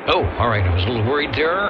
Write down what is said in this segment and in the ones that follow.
Oh, all right. I was a little worried there.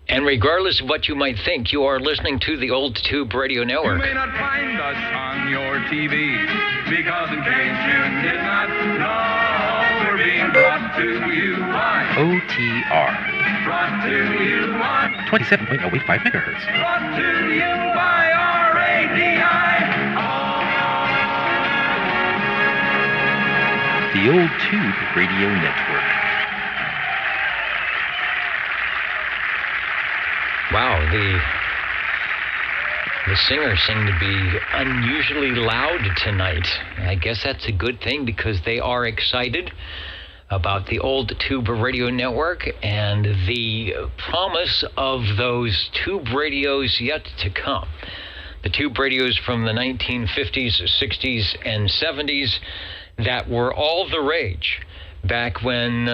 And regardless of what you might think, you are listening to the Old Tube Radio Network. You may not find us on your TV, because in case you did not know, we're being brought to you by OTR. Brought to you by 27.085 megahertz. Brought to you by RADI. The Old Tube Radio Network. Wow, the singers seem to be unusually loud tonight. I guess that's a good thing because they are excited about the Old Tube Radio Network and the promise of those tube radios yet to come. The tube radios from the 1950s, 60s, and 70s that were all the rage back when,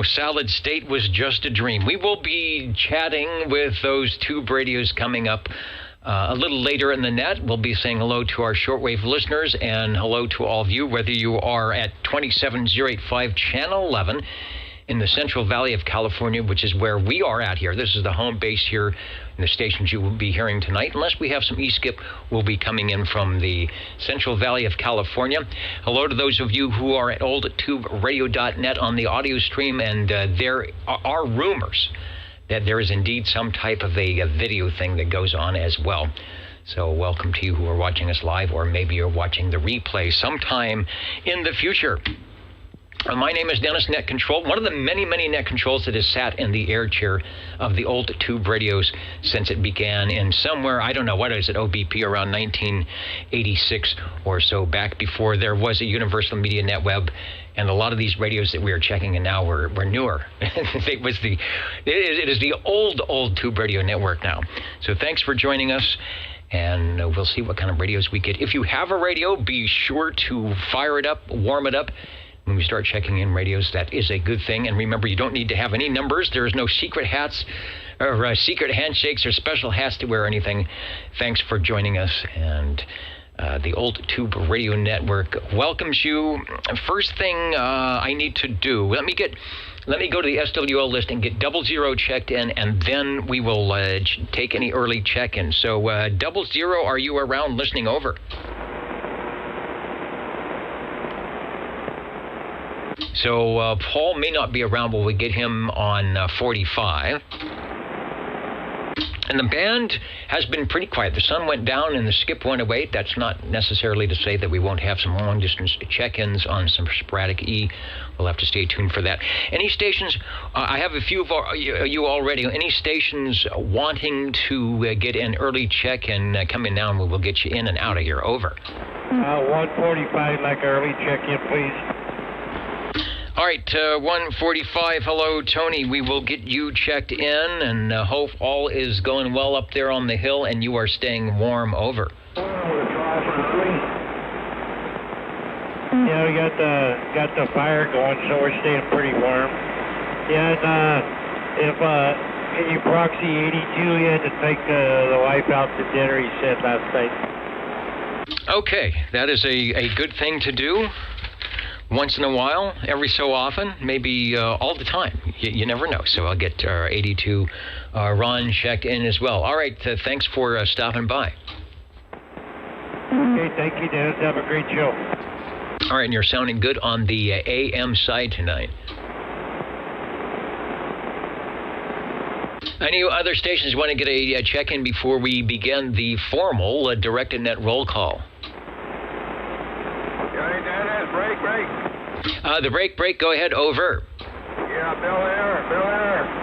solid state was just a dream. We will be chatting with those tube radios coming up a little later in the net. We'll be saying hello to our shortwave listeners and hello to all of you, whether you are at 27085 Channel 11 in the Central Valley of California, which is where we are at here. This is the home base here in the stations you will be hearing tonight. Unless we have some E-skip, we'll be coming in from the Central Valley of California. Hello to those of you who are at oldtuberadio.net on the audio stream, and there are rumors that there is indeed some type of a video thing that goes on as well. So welcome to you who are watching us live, or maybe you're watching the replay sometime in the future. My name is Dennis Net Control, one of the many, many net controls that has sat in the air chair of the Old Tube radios since it began in somewhere, I don't know, what is it, OBP, around 1986 or so, back before there was a Universal Media Netweb, and a lot of these radios that we are checking in now were newer. It is the old Tube Radio Network now. So thanks for joining us. And we'll see what kind of radios we get. If you have a radio, be sure to fire it up, warm it up. When we start checking in radios, that is a good thing. And remember, you don't need to have any numbers. There is no secret hats or secret handshakes or special hats to wear or anything. Thanks for joining us. And the Old Tube Radio Network welcomes you. First thing I need to do, let me go to the SWL list and get 00 checked in, and then we will take any early check-ins. So 00, are you around listening over? So Paul may not be around, but we'll get him on 45. And the band has been pretty quiet. The sun went down and the skip went away. That's not necessarily to say that we won't have some long-distance check-ins on some sporadic E. We'll have to stay tuned for that. Any stations, I have a few of you already, any stations wanting to get an early check-in coming down, we will get you in and out of here. Over. 145, like early check-in, please. All right, 145, hello, Tony. We will get you checked in, and hope all is going well up there on the hill, and you are staying warm. Over. Yeah, we got the fire going, so we're staying pretty warm. Yeah, and can you proxy 82? You had to take the wife out to dinner, he said last night. Okay, that is a good thing to do. Once in a while, every so often, maybe all the time. You never know. So I'll get 82 Ron checked in as well. All right, thanks for stopping by. Okay, thank you, Dennis. Have a great show. All right, and you're sounding good on the AM side tonight. Any other stations want to get a check-in before we begin the formal directed net roll call? Johnny Dennis, break. The break, go ahead, over. Yeah, Bill Air,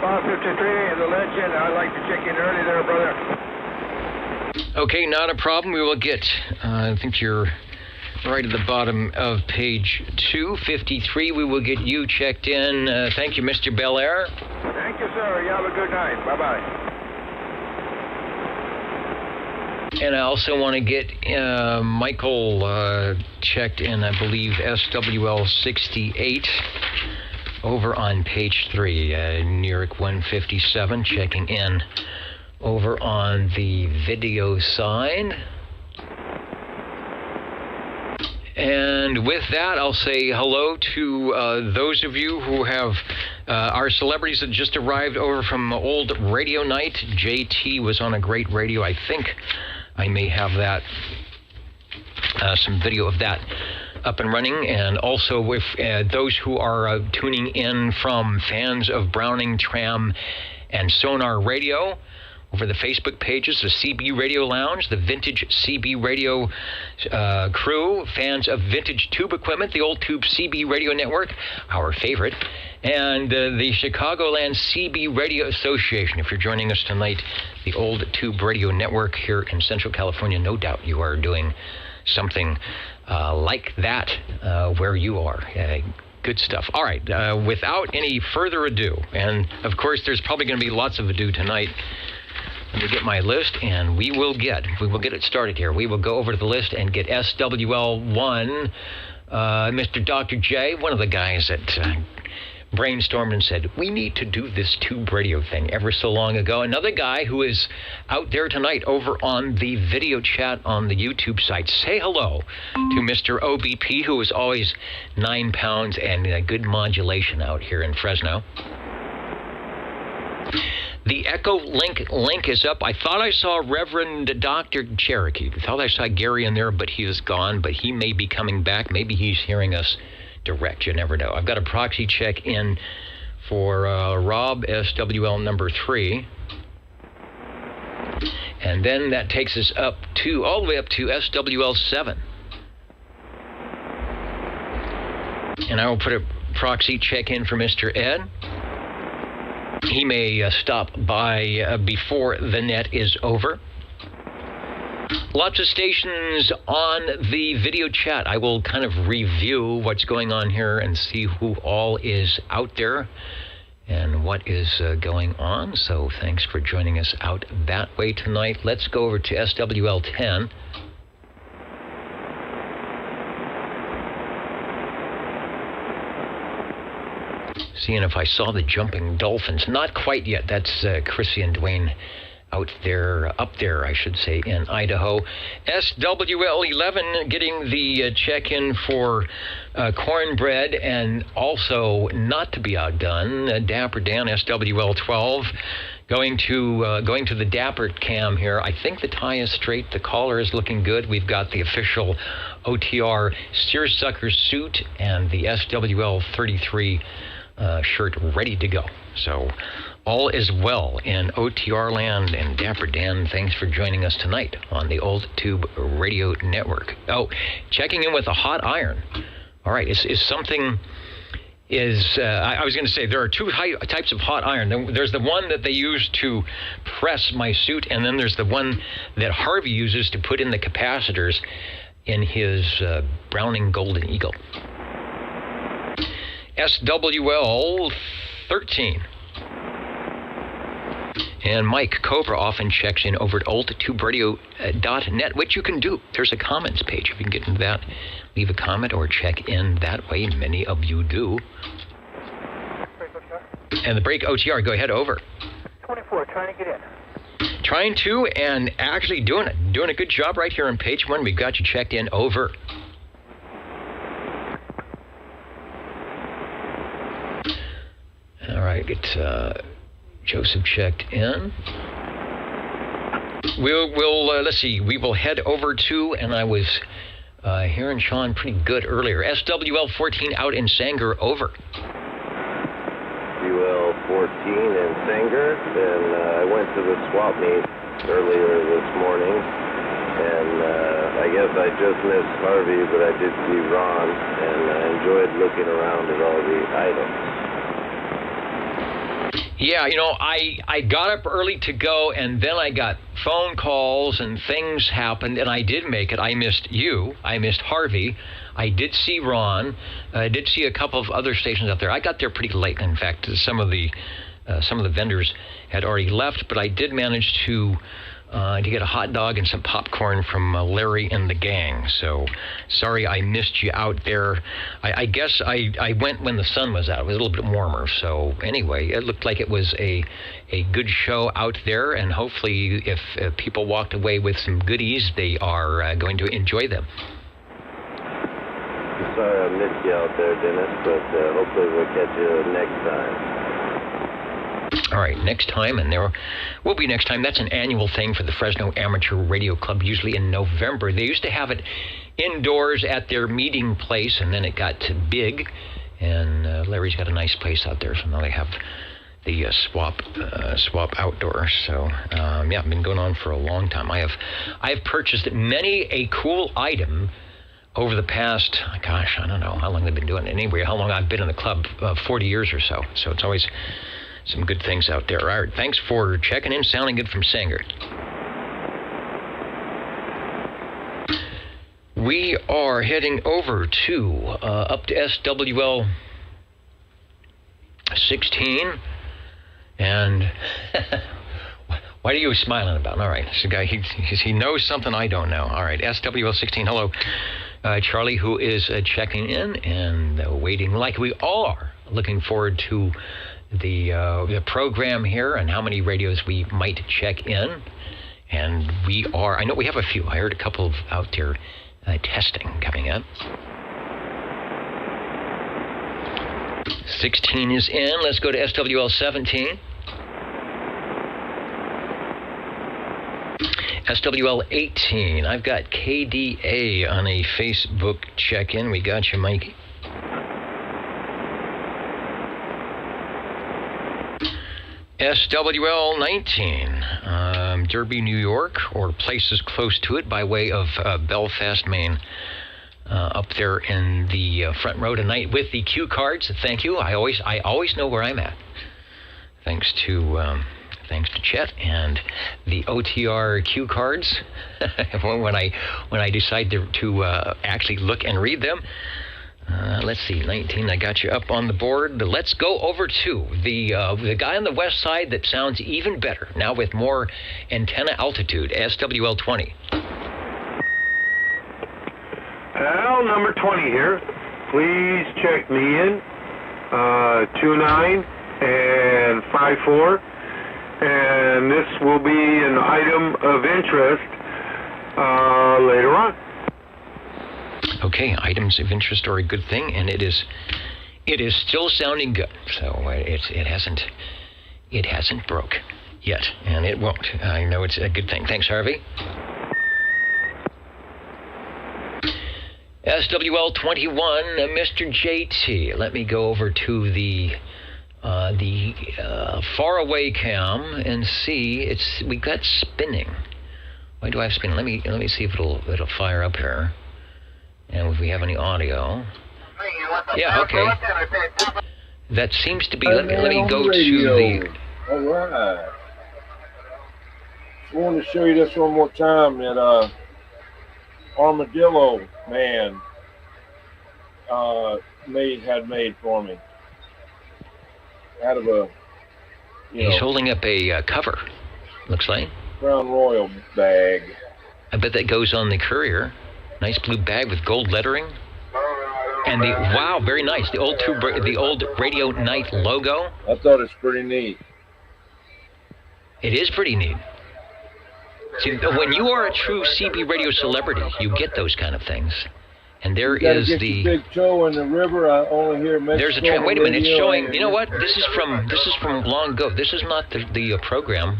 553, the legend. I'd like to check in early there, brother. Okay, not a problem. We will get, I think you're right at the bottom of page 253. We will get you checked in. Thank you, Mr. Bel Air. Thank you, sir. You have a good night. Bye-bye. And I also want to get Michael checked in, I believe, SWL 68 over on page 3, Newark 157, checking in over on the video side. And with that, I'll say hello to those of you who have our celebrities that just arrived over from old radio night. JT was on a great radio. I think I may have that, some video of that up and running. And also with those who are tuning in from fans of Browning, Tram, and Sonar Radio, over the Facebook pages, the CB Radio Lounge, the Vintage CB Radio crew, fans of vintage tube equipment, the Old Tube CB Radio Network, our favorite, and the Chicagoland CB Radio Association. If you're joining us tonight, the Old Tube Radio Network here in Central California, no doubt you are doing something like that where you are. Good stuff. All right, without any further ado, and of course there's probably going to be lots of ado tonight. Let me get my list, and we will get it started here. We will go over to the list and get SWL1, Mr. Dr. J, one of the guys that brainstormed and said, we need to do this tube radio thing ever so long ago. Another guy who is out there tonight over on the video chat on the YouTube site. Say hello to Mr. OBP, who is always 9 pounds and good modulation out here in Fresno. The Echo link is up. I thought I saw Reverend Dr. Cherokee. I thought I saw Gary in there, but he is gone. But he may be coming back. Maybe he's hearing us direct. You never know. I've got a proxy check in for Rob, SWL number 3. And then that takes us up to, all the way up to SWL 7. And I will put a proxy check in for Mr. Ed. He may stop by before the net is over. Lots of stations on the video chat. I will kind of review what's going on here and see who all is out there and what is going on. So thanks for joining us out that way tonight. Let's go over to SWL 10. Seeing if I saw the jumping dolphins. Not quite yet. That's Chrissy and Dwayne up there, I should say, in Idaho. SWL 11 getting the check-in for cornbread, and also not to be outdone, Dapper Dan, SWL 12. Going to the Dapper cam here. I think the tie is straight. The collar is looking good. We've got the official OTR seersucker suit and the SWL 33 shirt ready to go. So all is well in OTR land, and Dapper Dan, thanks for joining us tonight on the Old Tube Radio Network. Oh, checking in with a hot iron. All right, I was going to say there are two types of hot iron. There's the one that they use to press my suit, and then there's the one that Harvey uses to put in the capacitors in his Browning Golden Eagle. SWL 13. And Mike Cobra often checks in over at oldtuberadio.net, which you can do. There's a comments page. If you can get into that, leave a comment or check in that way. Many of you do. And the break OTR, go ahead, over. 24, trying to get in. Trying to, and actually doing it. Doing a good job right here on page 1. We've got you checked in, over. All right, it's Joseph checked in. We'll let's see. We will head over to, and I was hearing Sean pretty good earlier. SWL 14 out in Sanger, over. UL in Sanger, and I went to the swap meet earlier this morning, and I guess I just missed Harvey, but I did see Ron, and I enjoyed looking around at all the items. Yeah, I got up early to go, and then I got phone calls and things happened, and I did make it. I missed you. I missed Harvey. I did see Ron. I did see a couple of other stations out there. I got there pretty late. In fact, some of the vendors had already left, but I did manage to get a hot dog and some popcorn from Larry and the gang. So sorry I missed you out there. I guess I went when the sun was out. It was a little bit warmer. So anyway, it looked like it was a good show out there, and hopefully if people walked away with some goodies, they are going to enjoy them. Sorry I missed you out there, Dennis, but hopefully we'll catch you next time. All right, next time, and there will be next time. That's an annual thing for the Fresno Amateur Radio Club, usually in November. They used to have it indoors at their meeting place, and then it got too big, and Larry's got a nice place out there, so now they have the swap outdoors. So yeah, been going on for a long time. I have purchased many a cool item over the past, gosh, I don't know how long they've been doing it. Anyway, how long I've been in the club, 40 years or so. So it's always some good things out there. All right, thanks for checking in. Sounding good from Sanger. We are heading over to up to SWL 16, and what are you smiling about? All right, this guy, he knows something I don't know. All right, SWL 16. Hello, Charlie, who is checking in and waiting, like we all are, looking forward to the program here and how many radios we might check in. And we are, I know we have a few. I heard a couple of out there testing coming up. 16 is in. Let's go to SWL 17. SWL 18. I've got KDA on a Facebook check-in. We got you, Mikey. SWL 19, Derby, New York, or places close to it by way of Belfast, Maine. Up there in the front row tonight with the cue cards. Thank you. I always know where I'm at. Thanks to Chet and the OTR cue cards. when I decide to actually look and read them. Let's see, 19, I got you up on the board. Let's go over to the guy on the west side that sounds even better, now with more antenna altitude, SWL 20. Al, number 20 here. Please check me in, 29 and 54. And this will be an item of interest later on. Okay, items of interest are a good thing, and it is still sounding good. So it hasn't broke yet, and it won't. I know it's a good thing. Thanks, Harvey. SWL 21, Mr. JT. Let me go over to the faraway cam and see. We got spinning. Why do I have spinning? Let me see if it'll fire up here. And if we have any audio. Yeah, okay. That seems to be, let me go to the... All right. I wanted to show you this one more time that Armadillo Man had made for me. Out of a, He's holding up a cover, looks like. Crown Royal bag. I bet that goes on the courier. Nice blue bag with gold lettering. And wow, very nice. The old Radio Night logo. I thought it's pretty neat. It is pretty neat. See, when you are a true CB radio celebrity, you get those kind of things. And there is the big toe in the river. I only hear Mexico. There's a trend. Wait a minute. It's showing. You know what? This is from long ago. This is not the program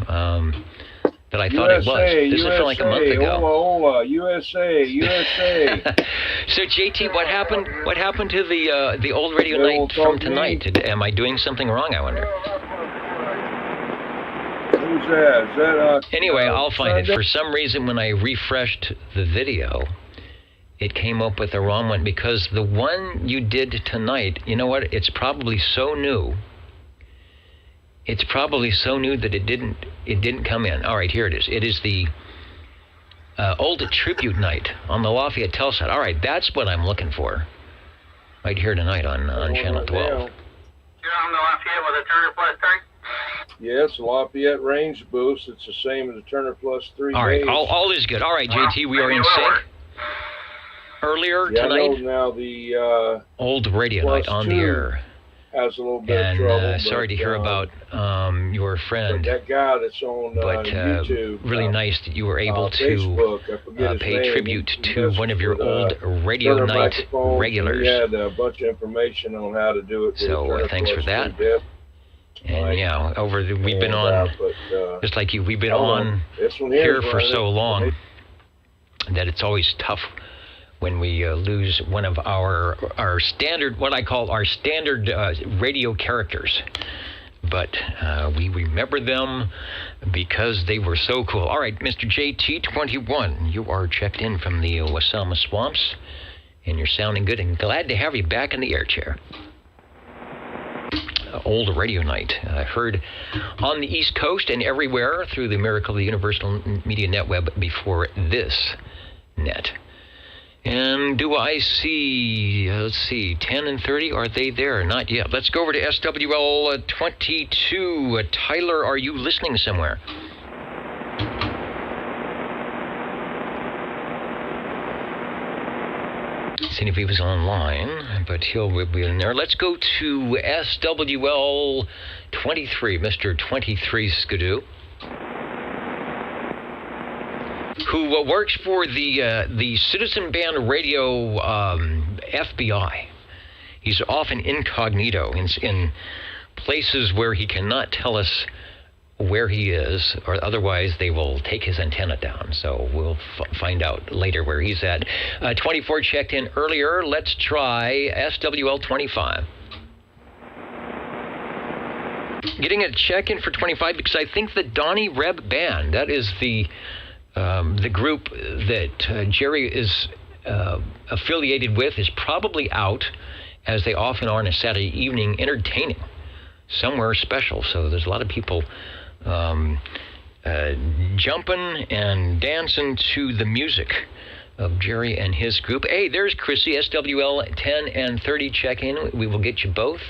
that I thought it was. This is from like a month ago. Hola, USA. So JT, what happened? What happened to the old Radio Night from tonight? Am I doing something wrong, I wonder? Who's that? Is that Anyway, I'll find it. For some reason, when I refreshed the video, it came up with the wrong one, because the one you did tonight, you know what? It's probably so new. It's probably so new that it didn't come in. All right, here it is. It is the old tribute night on the Lafayette Telsat. All right, that's what I'm looking for. Right here tonight on Channel 12. You're on the Lafayette with a Turner Plus 3? Yes, Lafayette range boost. It's the same as the Turner Plus 3. All right, all is good. All right, JT, we are in sync. Earlier tonight, I know now the old radio night on the air. Has a little bit of trouble. Sorry to hear about your friend. That guy that's on YouTube. Really nice that you were able Facebook, to pay tribute to one of your old radio night regulars. He had a bunch of information on how to do it. So thanks for that. And yeah, we've been on, just like you, we've been on here for so long that it's always tough when we lose one of our standard, what I call our standard radio characters. But we remember them because they were so cool. All right, Mr. JT21, you are checked in from the Wasama Swamps, and you're sounding good, and glad to have you back in the air chair. Old radio night, heard on the East Coast and everywhere through the Miracle of the Universal Media Netweb before this net. And do I see, let's see, 10 and 30, are they there? Not yet. Let's go over to SWL 22. Tyler, are you listening somewhere? Seeing if he was online, but he'll be in there. Let's go to SWL 23, Mr. 23 Skidoo, who works for the Citizen Band Radio FBI. He's often incognito in places where he cannot tell us where he is, or otherwise they will take his antenna down. So we'll find out later where he's at. 24 checked in earlier. Let's try SWL 25. Getting a check-in for 25 because I think the Donnie Reb Band, that is the group that Jerry is affiliated with, is probably out, as they often are on a Saturday evening, entertaining somewhere special. So there's a lot of people jumping and dancing to the music of Jerry and his group. Hey, there's Chrissy, SWL 10 and 30 check-in. We will get you both.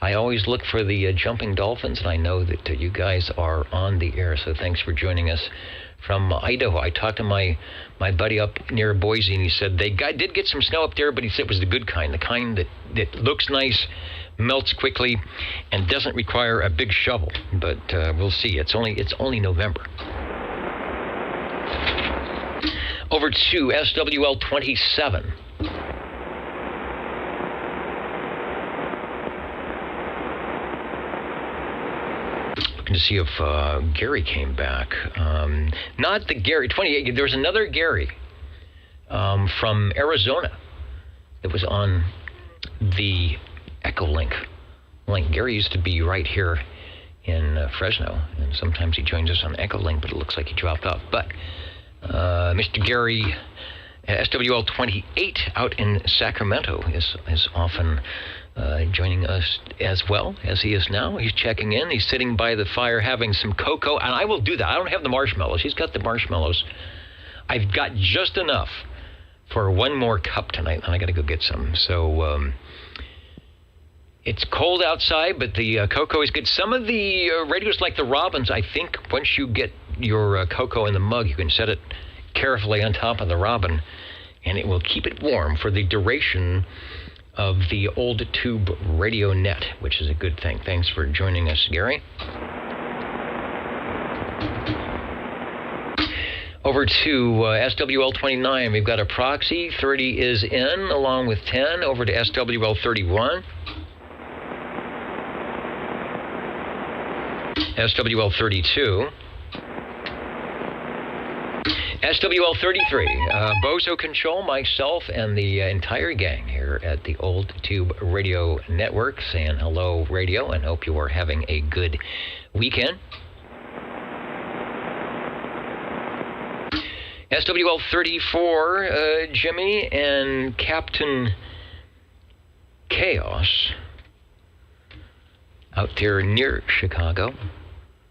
I always look for the jumping dolphins, and I know that you guys are on the air, so thanks for joining us from Idaho. I talked to my buddy up near Boise, and he said they did get some snow up there, but he said it was the good kind, the kind that looks nice, melts quickly, and doesn't require a big shovel. But we'll see. It's only November. Over to SWL 27. Looking to see if Gary came back. Not the Gary 28. There was another Gary from Arizona that was on the Echolink link. Gary used to be right here in Fresno, and sometimes he joins us on Echolink, but it looks like he dropped off. But Mr. Gary, SWL 28 out in Sacramento, is often joining us as well as he is now. He's checking in. He's sitting by the fire having some cocoa, and I will do that. I don't have the marshmallows. He's got the marshmallows. I've got just enough for one more cup tonight, and I got to go get some. So it's cold outside, but the cocoa is good. Some of the radios, like the Robins, I think once you get your cocoa in the mug, you can set it carefully on top of the Robin, and it will keep it warm for the duration of the old tube radio net, which is a good thing. Thanks for joining us, Gary. Over to SWL 29, we've got a proxy. 30 is in, along with 10. Over to SWL 31. SWL 32. SWL 33, Bozo Control, myself, and the entire gang here at the Old Tube Radio Network saying hello, radio, and hope you are having a good weekend. SWL 34, Jimmy, and Captain Chaos out there near Chicago,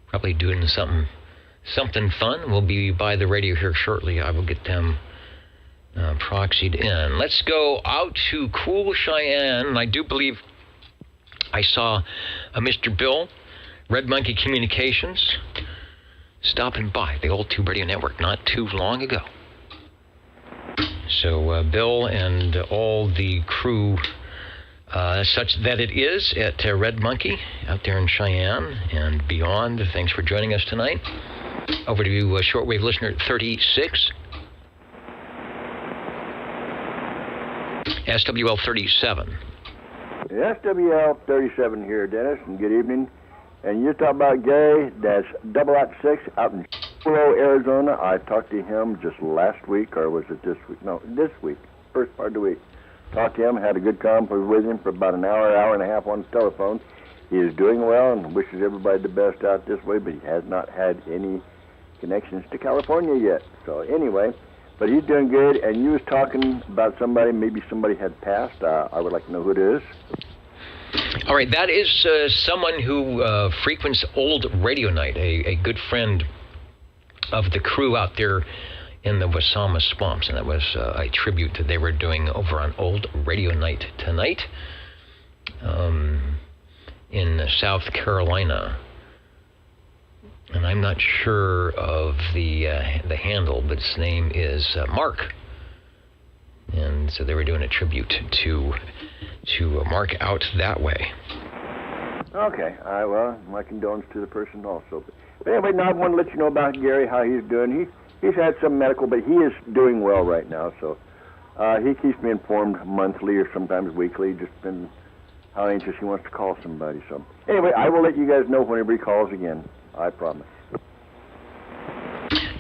probably doing something fun. We'll be by the radio here shortly. I will get them proxied in. Let's go out to cool Cheyenne. I do believe I saw Mr. Bill, Red Monkey Communications, stopping by the old Tube Radio Network not too long ago. So Bill and all the crew, such that it is at Red Monkey out there in Cheyenne and beyond, thanks for joining us tonight. Over to shortwave listener 36. SWL 37. SWL 37 here, Dennis, and good evening. And you talk about Gary, that's 086 out in Arizona. I talked to him just last week, or was it this week? No, this week, first part of the week. Talked to him, had a good conference with him for about an hour and a half on the telephone. He is doing well and wishes everybody the best out this way, but he has not had any connections to California yet. So anyway, but he's doing good, and you was talking about somebody, maybe somebody had passed. I would like to know who it is. All right, that is someone who frequents Old Radio Night, a good friend of the crew out there in the Wasama Swamps, and that was a tribute that they were doing over on Old Radio Night tonight in South Carolina. And I'm not sure of the handle, but his name is Mark. And so they were doing a tribute to Mark out that way. Okay. Well, my condolences to the person also. But anyway, now I want to let you know about Gary, how he's doing. He's had some medical, but he is doing well right now. So he keeps me informed monthly or sometimes weekly, just depending how anxious he wants to call somebody. So anyway, I will let you guys know whenever he calls again. I promise.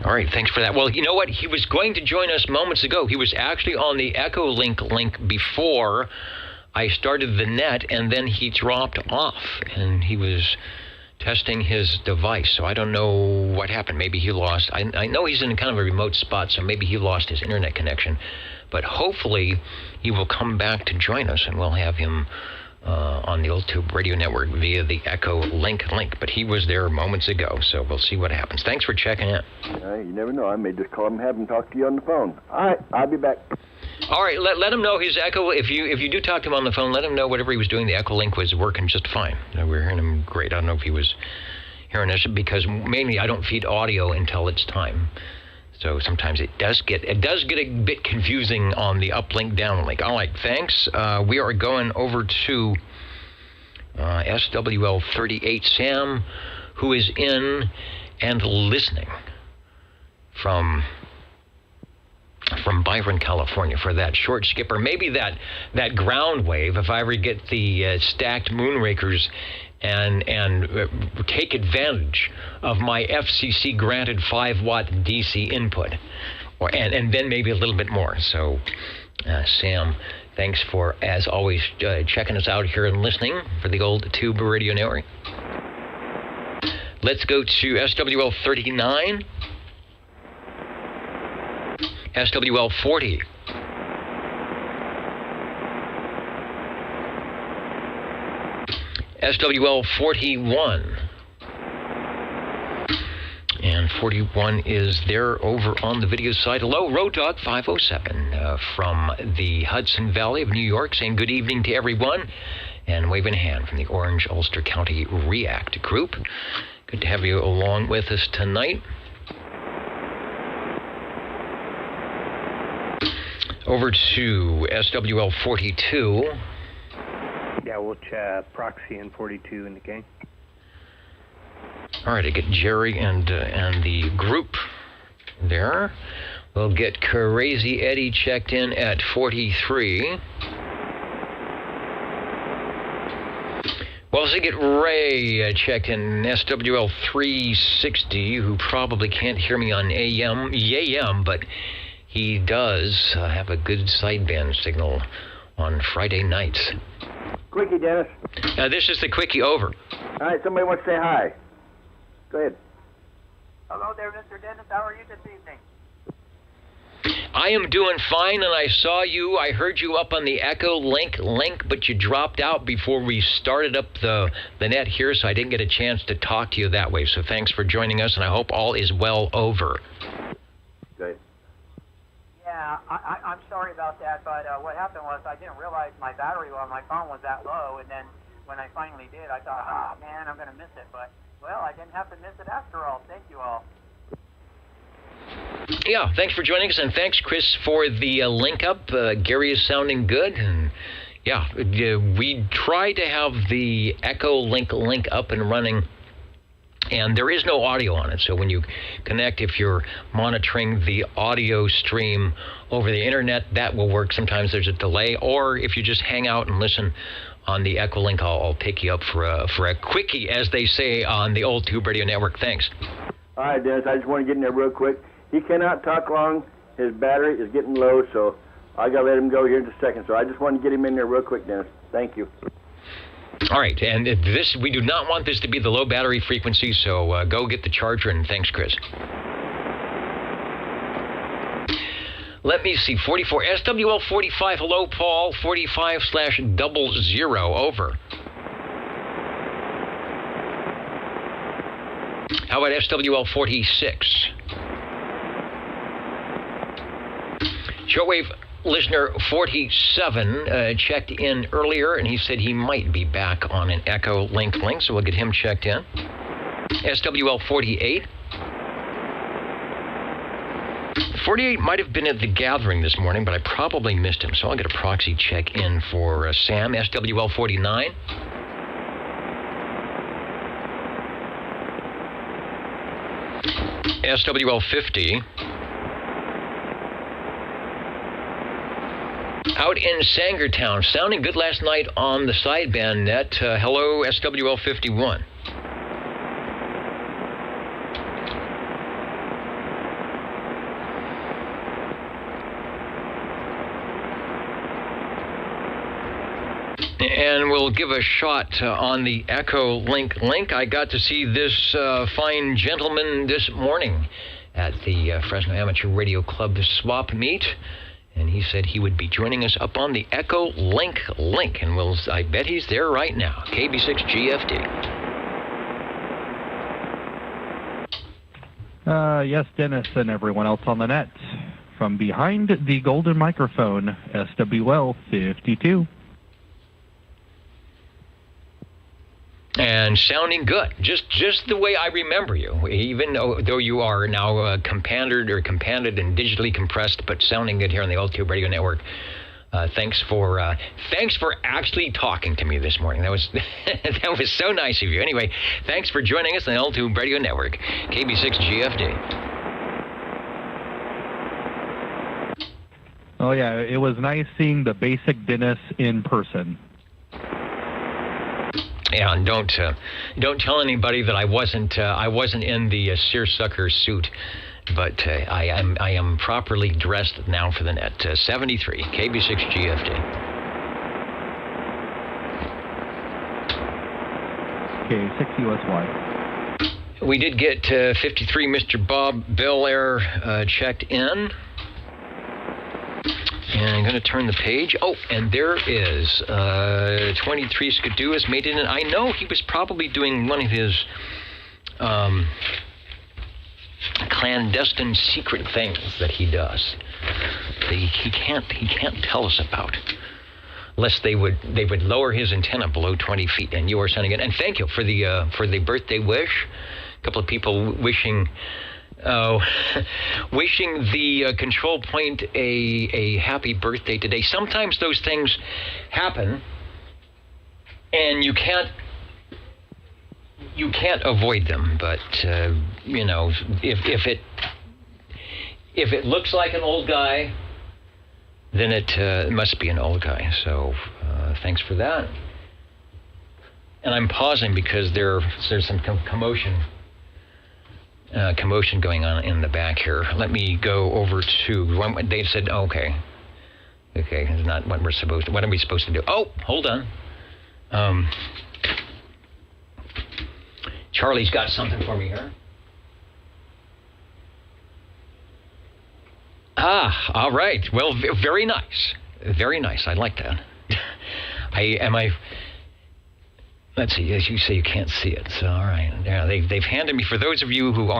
All right, thanks for that. Well, you know what? He was going to join us moments ago. He was actually on the Echolink link before I started the net, and then he dropped off, and he was testing his device. So I don't know what happened. Maybe he lost. I know he's in kind of a remote spot, so maybe he lost his internet connection. But hopefully he will come back to join us, and we'll have him on the Old Tube Radio Network via the Echolink link. But he was there moments ago, so we'll see what happens. Thanks for checking in. You never know. I may just call him and have him talk to you on the phone. All right, I'll be back. All right, let him know his Echo. If you do talk to him on the phone, let him know whatever he was doing, the Echolink was working just fine. We were hearing him great. I don't know if he was hearing us, because mainly I don't feed audio until it's time. So sometimes it does get a bit confusing on the uplink, downlink. All right, thanks. We are going over to SWL 38, Sam, who is in and listening from Byron, California, for that short skipper. Maybe that ground wave, if I ever get the stacked moonrakers and take advantage of my FCC granted 5-watt DC input, and then maybe a little bit more. So, Sam, thanks for, as always, checking us out here and listening for the Old Tube Radio Network. Let's go to SWL 39, SWL 40. SWL 41. And 41 is there over on the video side. Hello, Road Dog 507 from the Hudson Valley of New York, saying good evening to everyone, and waving a hand from the Orange Ulster County React Group. Good to have you along with us tonight. Over to SWL 42. Yeah, we'll chat proxy in 42 in the game. All right, I get Jerry and the group there. We'll get Crazy Eddie checked in at 43. We'll also get Ray checked in SWL 360, who probably can't hear me on AM, but he does have a good sideband signal on Friday nights. Quickie, Dennis. This is the Quickie, over. All right, somebody wants to say hi. Go ahead. Hello there, Mr. Dennis. How are you this evening? I am doing fine, and I heard you up on the Echo link, but you dropped out before we started up the net here, so I didn't get a chance to talk to you that way. So thanks for joining us, and I hope all is well over. Okay. Yeah, I'm sorry about that, but what happened was I didn't realize my battery on my phone was that low, and then when I finally did, I thought, man, I'm going to miss it. But, well, I didn't have to miss it after all. Thank you all. Yeah, thanks for joining us, and thanks, Chris, for the link up. Gary is sounding good, and yeah, we try to have the Echo link up and running, and there is no audio on it. So when you connect, if you're monitoring the audio stream over the internet, that will work. Sometimes there's a delay, or if you just hang out and listen on the Echo link, I'll pick you up for a quickie, as they say on the old Tube Radio Network. Thanks. All right, Dennis, I just want to get in there real quick. He cannot talk long. His battery is getting low, so I got to let him go here in just a second. So I just want to get him in there real quick, Dennis. Thank you. All right, and we do not want this to be the low battery frequency, so go get the charger, and thanks, Chris. Let me see, 44, SWL 45, hello, Paul, 45/00, over. How about SWL 46? Shortwave listener 47 checked in earlier, and he said he might be back on an Echo link, so we'll get him checked in. SWL 48. 48 might have been at the gathering this morning, but I probably missed him, so I'll get a proxy check in for Sam. SWL 49. SWL 50. Out in Sangertown, sounding good last night on the sideband net. Hello, SWL 51. And we'll give a shot on the Echo link. I got to see this fine gentleman this morning at the Fresno Amateur Radio Club swap meet, and he said he would be joining us up on the Echo link, and I bet he's there right now. KB6 GFD. Yes, Dennis and everyone else on the net. From behind the golden microphone, SWL 52. And sounding good, just the way I remember you, even though you are now companded and digitally compressed, but sounding good here on the Old Tube Radio Network. Thanks for actually talking to me this morning. That was that was so nice of you. Anyway, thanks for joining us on the Old Tube Radio Network, KB6 GFD. Oh yeah, it was nice seeing the basic Dennis in person. Yeah, and don't tell anybody that I wasn't in the seersucker suit, but I am properly dressed now for the net. 73 KB6 GFD. K6 USY. We did get 53 Mr. Bob Belair checked in. And I'm going to turn the page. Oh, and there is 23 Skidoo has made it in. I know he was probably doing one of his clandestine secret things that he does. He can't tell us about, unless they would lower his antenna below 20 feet. And you are sending it. And thank you for the birthday wish. A couple of people wishing the control point a happy birthday today. Sometimes those things happen, and you can't avoid them. But if it looks like an old guy, then it must be an old guy. So thanks for that. And I'm pausing because there's some commotion going on in the back here. Let me go over to. They said, okay, it's not what we're supposed to. What are we supposed to do? Oh, hold on. Charlie's got something for me here. All right. Well, very nice. Very nice. I like that. Let's see. As you say, you can't see it. So, all right. Yeah, they've handed me, for those of you who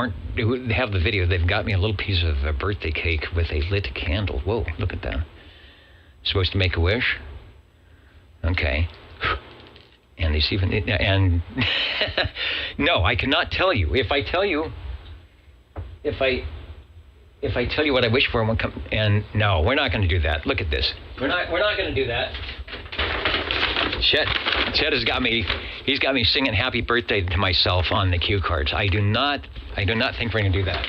have the video, they've got me a little piece of a birthday cake with a lit candle. Whoa, look at that. Supposed to make a wish? Okay. And they see, and no, I cannot tell you. If I tell you what I wish for, and no, we're not going to do that. Look at this. We're not going to do that. Chet has got me. He's got me singing "Happy Birthday" to myself on the cue cards. I do not think we're going to do that.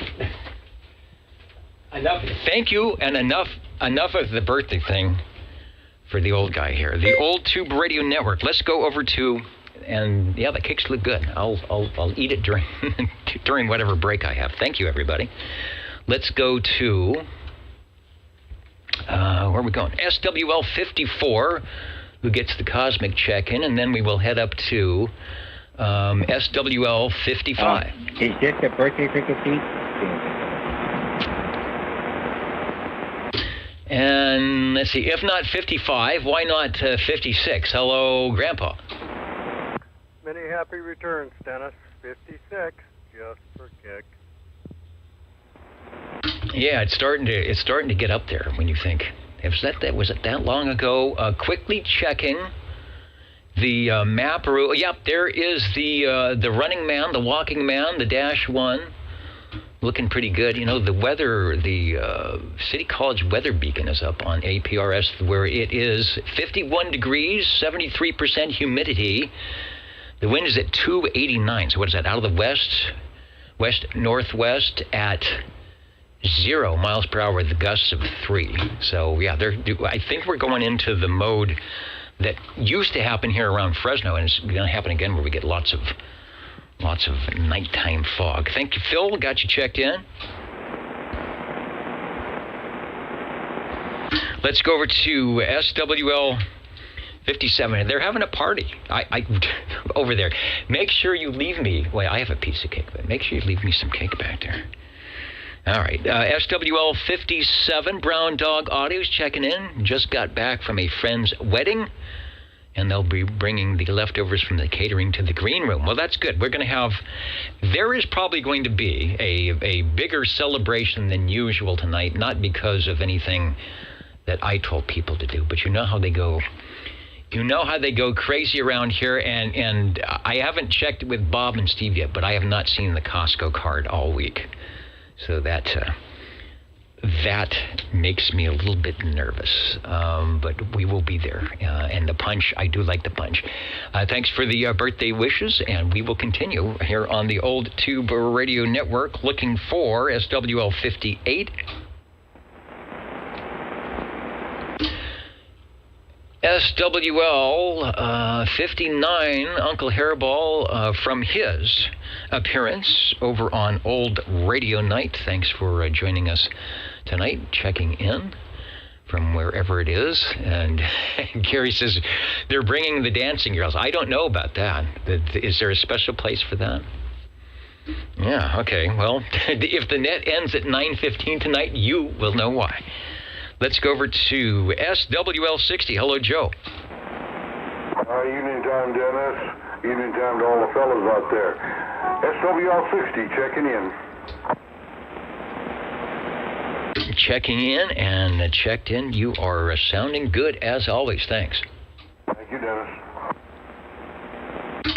Enough. Thank you, and enough of the birthday thing for the old guy here. The Old Tube Radio Network. Let's go over to, and yeah, the cakes look good. I'll eat it during whatever break I have. Thank you, everybody. Let's go to where are we going? SWL 54. Who gets the cosmic check-in, and then we will head up to SWL 55. Is this a birthday frequency? And let's see, if not 55, why not 56? Hello, Grandpa. Many happy returns, Dennis. 56, just for kick. Yeah, it's starting to get up was it that long ago? Quickly checking the Maparoo. Yep, there is the running man, the walking man, the Dash 1, looking pretty good. You know, the weather, the City College weather beacon is up on APRS, where it is 51 degrees, 73% humidity. The wind is at 289. So what is that? Out of the west northwest at 0 miles per hour with the gusts of 3. So yeah, I think we're going into the mode that used to happen here around Fresno, and it's going to happen again where we get lots of nighttime fog. Thank you, Phil. Got you checked in. Let's go over to SWL 57. They're having a party. I over there. Make sure you leave me. Well, I have a piece of cake, but make sure you leave me some cake back there. All right, SWL 57, Brown Dog Audio's checking in. Just got back from a friend's wedding, and they'll be bringing the leftovers from the catering to the green room. Well, that's good. There is probably going to be a bigger celebration than usual tonight, not because of anything that I told people to do, but you know how they go. You know how they go crazy around here, and I haven't checked with Bob and Steve yet, but I have not seen the Costco card all week. So that makes me a little bit nervous, but we will be there. And the punch, I do like the punch. Thanks for the birthday wishes, and we will continue here on the Old Tube Radio Network looking for SWL 58. SWL 59, Uncle Hairball, from his appearance over on Old Radio Night. Thanks for joining us tonight, checking in from wherever it is. And Gary says they're bringing the dancing girls. I don't know about that. Is there a special place for that? Yeah, okay. Well, if the net ends at 9:15 tonight, you will know why. Let's go over to SWL 60. Hello, Joe. Evening time, Dennis. Evening time to all the fellas out there. SWL 60, checking in. Checking in and checked in. You are sounding good as always. Thanks. Thank you, Dennis.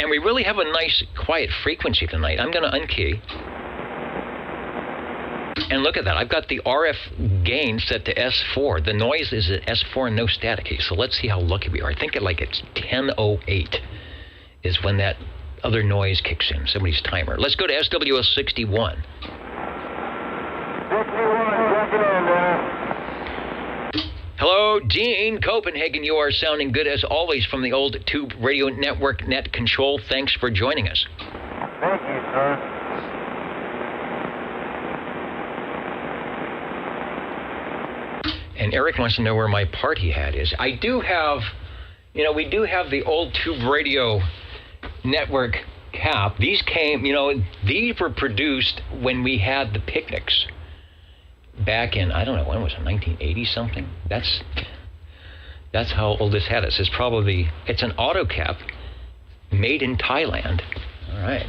And we really have a nice, quiet frequency tonight. I'm going to unkey. And look at that. I've got the RF gain set to S4. The noise is at S4 and no static. So let's see how lucky we are. I think it's 10:08 is when that other noise kicks in, somebody's timer. Let's go to SWL 61. Hello, Dean, Copenhagen. You are sounding good as always from the Old Tube Radio Network Net Control. Thanks for joining us. Thank you, sir. And Eric wants to know where my party hat is. I do have, we do have the Old Tube Radio Network cap. These came, these were produced when we had the picnics. back in, I don't know, when was it, 1980 something? That's how old this hat is. It's an auto cap made in Thailand. All right.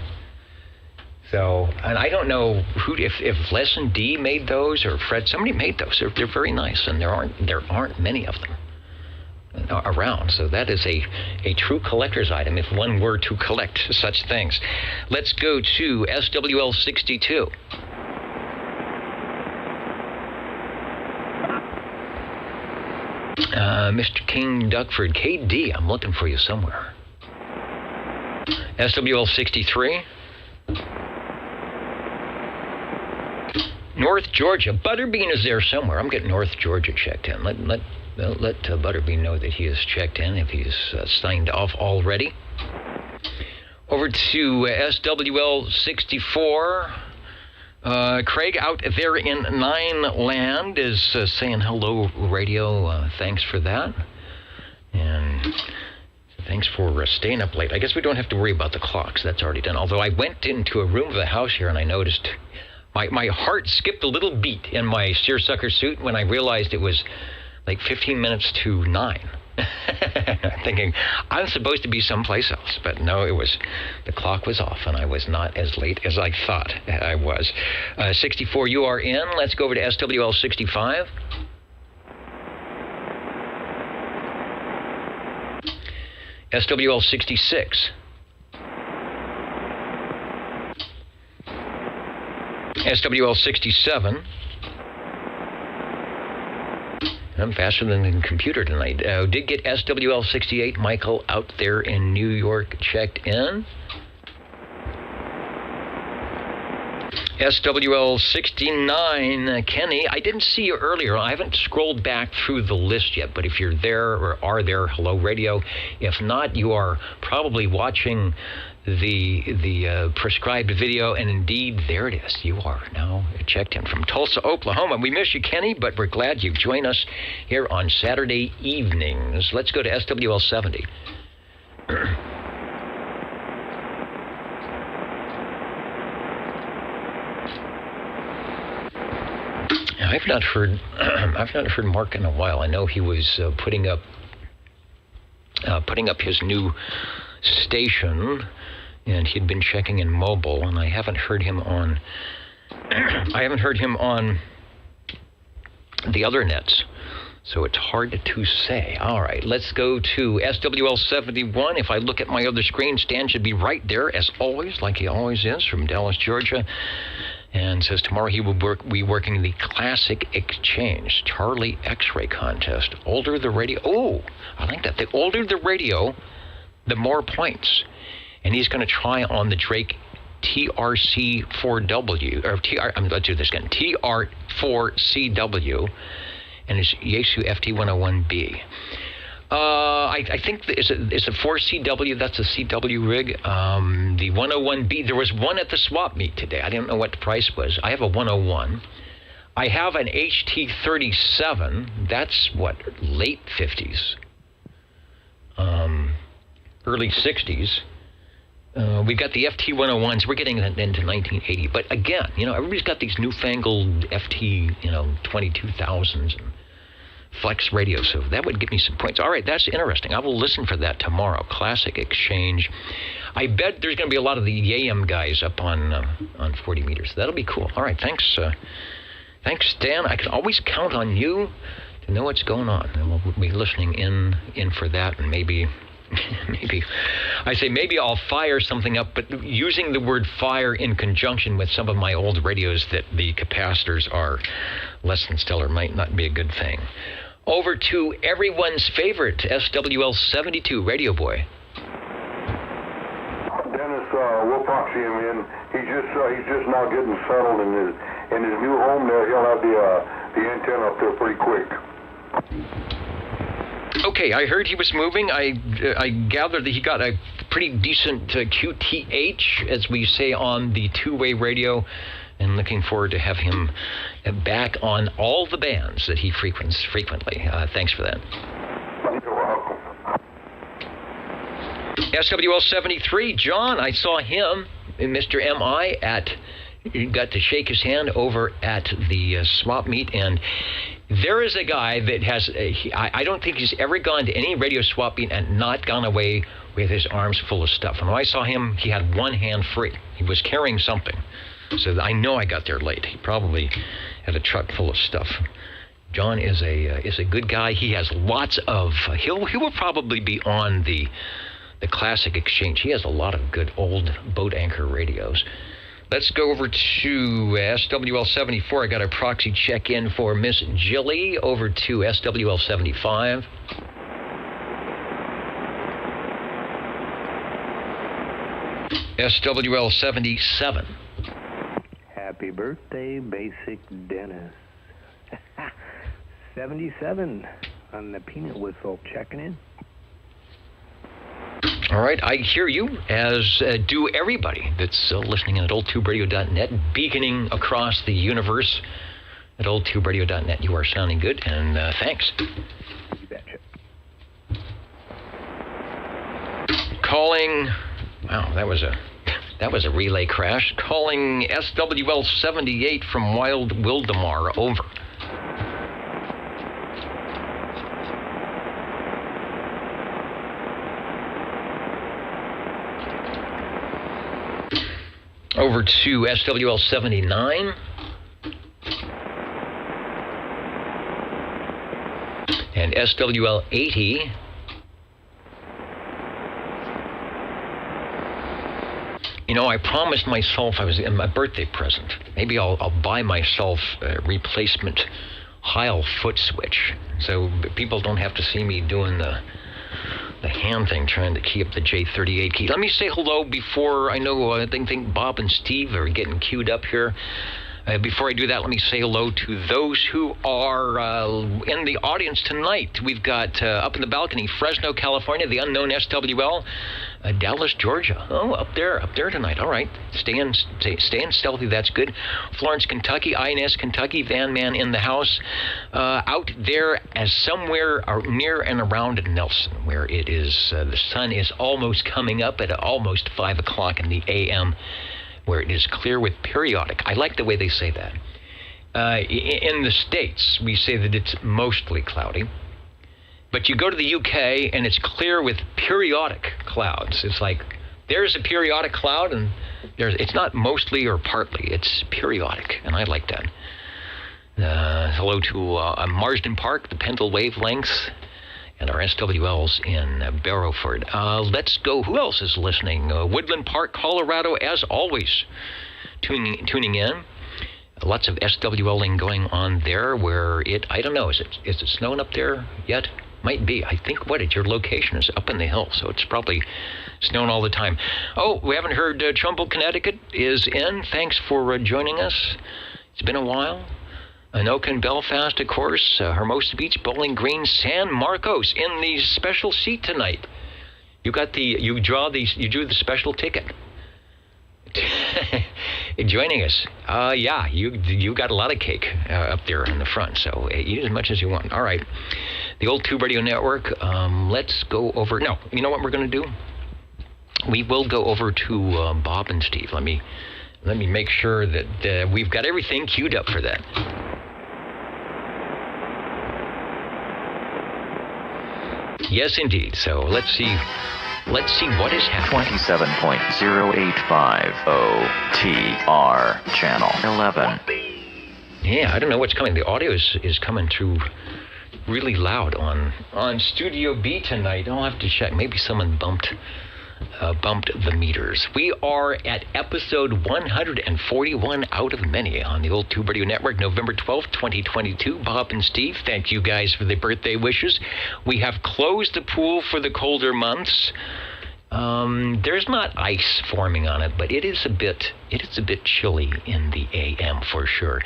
So, and I don't know if Les and D made those or Fred. Somebody made those. They're very nice, and there aren't many of them around. So that is a true collector's item if one were to collect such things. Let's go to SWL 62. Mr. King Duckford, KD, I'm looking for you somewhere. SWL 63. North Georgia. Butterbean is there somewhere. I'm getting North Georgia checked in. Let Butterbean know that he is checked in if he's signed off already. Over to SWL 64. Craig out there in 9 land is saying hello, radio. Thanks for that. And thanks for staying up late. I guess we don't have to worry about the clocks. That's already done. Although I went into a room of the house here and I noticed my heart skipped a little beat in my seersucker suit when I realized it was like 15 minutes to 9. Thinking I'm supposed to be someplace else, but no, the clock was off and I was not as late as I thought I was. 64, you are in. Let's go over to SWL 65. SWL 66. SWL 67. I'm faster than the computer tonight. Did get SWL 68, Michael, out there in New York, checked in. SWL 69, Kenny, I didn't see you earlier. I haven't scrolled back through the list yet, but if you're there or are there, hello, radio. If not, you are probably watching the prescribed video, and indeed, there it is. You are now checked in from Tulsa, Oklahoma. We miss you, Kenny, but we're glad you've joined us here on Saturday evenings. Let's go to SWL 70. I've not heard Mark in a while. I know he was putting up his new station, and he'd been checking in mobile, and I haven't heard him on the other nets, so it's hard to say. All right, let's go to SWL 71. If I look at my other screen, Stan should be right there as always, like he always is, from Dallas, Georgia, and says tomorrow he will be working the Classic Exchange Charlie X-ray contest. Older the radio. Oh, I like that. The older the radio, the more points. And he's going to try on the Drake TRC4W, or let's do this again, TR4CW, and it's Yaesu FT101B. I think it's a 4CW, that's a CW rig. The 101B, there was one at the swap meet today. I didn't know what the price was. I have a 101. I have an HT37, that's what, late 50s. Early 60s. We've got the FT101s. We're getting into 1980. But again, everybody's got these newfangled FT, 22,000s and Flex radio. So that would give me some points. All right, that's interesting. I will listen for that tomorrow. Classic Exchange. I bet there's going to be a lot of the YAM guys up on 40 meters. So that'll be cool. All right, thanks. Thanks, Stan. I can always count on you to know what's going on. And we'll be listening in for that, and maybe I'll fire something up, but using the word fire in conjunction with some of my old radios that the capacitors are less than stellar might not be a good thing. Over to everyone's favorite SWL 72 Radio Boy. Dennis, we'll proxy him in. He's just now getting settled in his new home there. He'll have the antenna up there pretty quick. Okay, I heard he was moving. I gathered that he got a pretty decent QTH, as we say on the two-way radio, and looking forward to have him back on all the bands that he frequents frequently. Thanks for that. You're welcome. SWL 73, John, I saw him, Mr. MI, at got to shake his hand over at the swap meet, and there is a guy that has, I don't think he's ever gone to any radio swap meet and not gone away with his arms full of stuff. And when I saw him, he had one hand free. He was carrying something. So I know I got there late. He probably had a truck full of stuff. John is a good guy. He has lots of, he will probably be on the Classic Exchange. He has a lot of good old boat anchor radios. Let's go over to SWL 74. I got a proxy check-in for Miss Jilly over to SWL 75. SWL 77. Happy birthday, Basic Dennis. 77 on the peanut whistle checking in. All right, I hear you, as do everybody that's listening at oldtuberadio.net, beaconing across the universe at oldtuberadio.net. You are sounding good, and thanks. You betcha. Calling, wow, that was a relay crash. Calling SWL 78 from Wild Wildemar, over. Over to SWL 79. And SWL 80. You know, I promised myself I was in my birthday present. Maybe I'll buy myself a replacement Heil foot switch, so people don't have to see me doing the hand thing, trying to key up the J38 key. Let me say hello before I know, I think Bob and Steve are getting queued up here. Before I do that, let me say hello to those who are in the audience tonight. We've got up in the balcony, Fresno, California, the unknown SWL, Dallas, Georgia. Oh, up there tonight. All right, staying stealthy. That's good. Florence, Kentucky, INS, Kentucky, Van Man in the house. Out there as somewhere near and around Nelson, where it is the sun is almost coming up at almost 5 o'clock in the a.m., where it is clear with periodic. I like the way they say that. In the States, we say that it's mostly cloudy. But you go to the UK, and it's clear with periodic clouds. It's like, there's a periodic cloud, and it's not mostly or partly. It's periodic, and I like that. Hello to Marsden Park, the Pendle Wavelengths, and our SWLs in Barrowford. Let's go. Who else is listening? Woodland Park, Colorado, as always, tuning in. Lots of SWLing going on there where I don't know, is it snowing up there yet? Might be. I think, your location is up in the hill, so it's probably snowing all the time. Oh, we haven't heard Trumbull, Connecticut is in. Thanks for joining us. It's been a while. Anoka and Belfast, of course, Hermosa Beach, Bowling Green, San Marcos in the special seat tonight. You drew the special ticket. Joining us. Yeah, you got a lot of cake up there in the front, so eat as much as you want. All right. The Old Tube Radio Network, let's go over. No, you know what we're going to do? We will go over to Bob and Steve. Let me make sure that we've got everything queued up for that. Yes, indeed. So let's see what is happening. 27.0850 TR channel 11. Yeah, I don't know what's coming. The audio is coming through really loud on Studio B tonight. I'll have to check. Maybe someone bumped the meters. We are at episode 141 out of many on the Old Tube Radio Network, November 12th, 2022. Bob and Steve, thank you guys for the birthday wishes. We have closed the pool for the colder months. There's not ice forming on it, but it is a bit chilly in the AM for sure.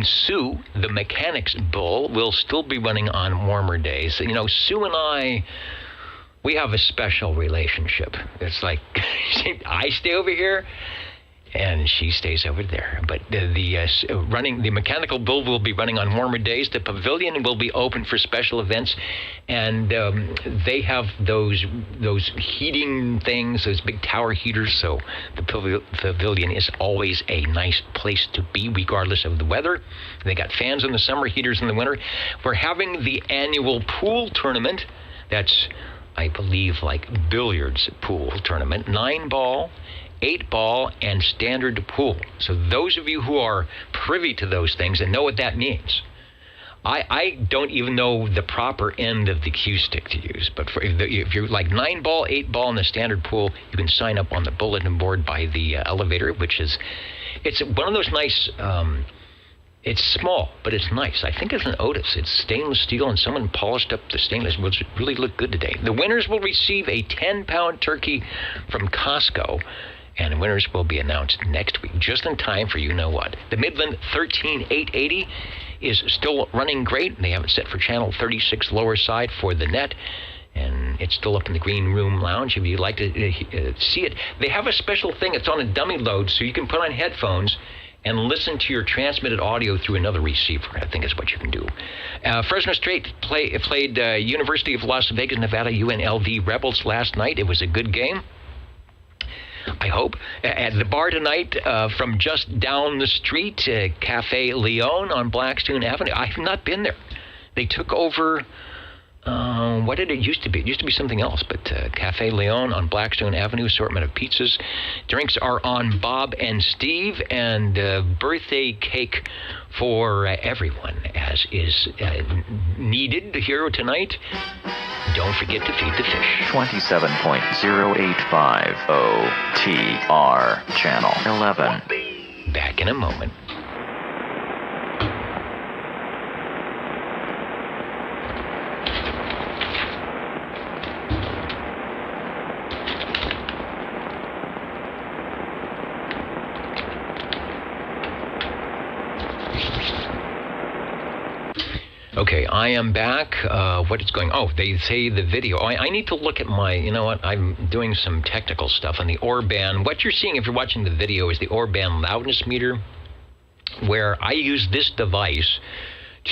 Sue, the mechanics bull, will still be running on warmer days. You know, Sue and I, we have a special relationship. It's like, I stay over here, and she stays over there. But the mechanical bull will be running on warmer days. The pavilion will be open for special events, and they have those heating things, those big tower heaters. So the pavilion is always a nice place to be, regardless of the weather. They got fans in the summer, heaters in the winter. We're having the annual pool tournament. That's, I believe, like billiards pool tournament. 9-ball. 8-ball, and standard pool. So those of you who are privy to those things and know what that means, I don't even know the proper end of the cue stick to use. But if you're like 9-ball, 8-ball in the standard pool, you can sign up on the bulletin board by the elevator, it's one of those nice. It's small, but it's nice. I think it's an Otis. It's stainless steel, and someone polished up the stainless, which really looked good today. The winners will receive a 10-pound turkey from Costco. And the winners will be announced next week, just in time for you-know-what. The Midland 13880 is still running great. They have it set for channel 36 lower side for the net, and it's still up in the green room lounge if you'd like to see it. They have a special thing. It's on a dummy load, so you can put on headphones and listen to your transmitted audio through another receiver. I think is what you can do. Fresno State played University of Las Vegas, Nevada, UNLV Rebels last night. It was a good game, I hope. At the bar tonight, from just down the street, Cafe Leon on Blackstone Avenue. I have not been there. They took over, what did it used to be? It used to be something else, but Cafe Leon on Blackstone Avenue, assortment of pizzas. Drinks are on Bob and Steve, and birthday cake for everyone, as is needed here tonight. Don't forget to feed the fish. 27.085 OTR Channel 11. Back in a moment. Okay, I am back. What is going on? Oh, they say the video. I need to look at my, you know what, I'm doing some technical stuff on the Orban. What you're seeing if you're watching the video is the Orban loudness meter, where I use this device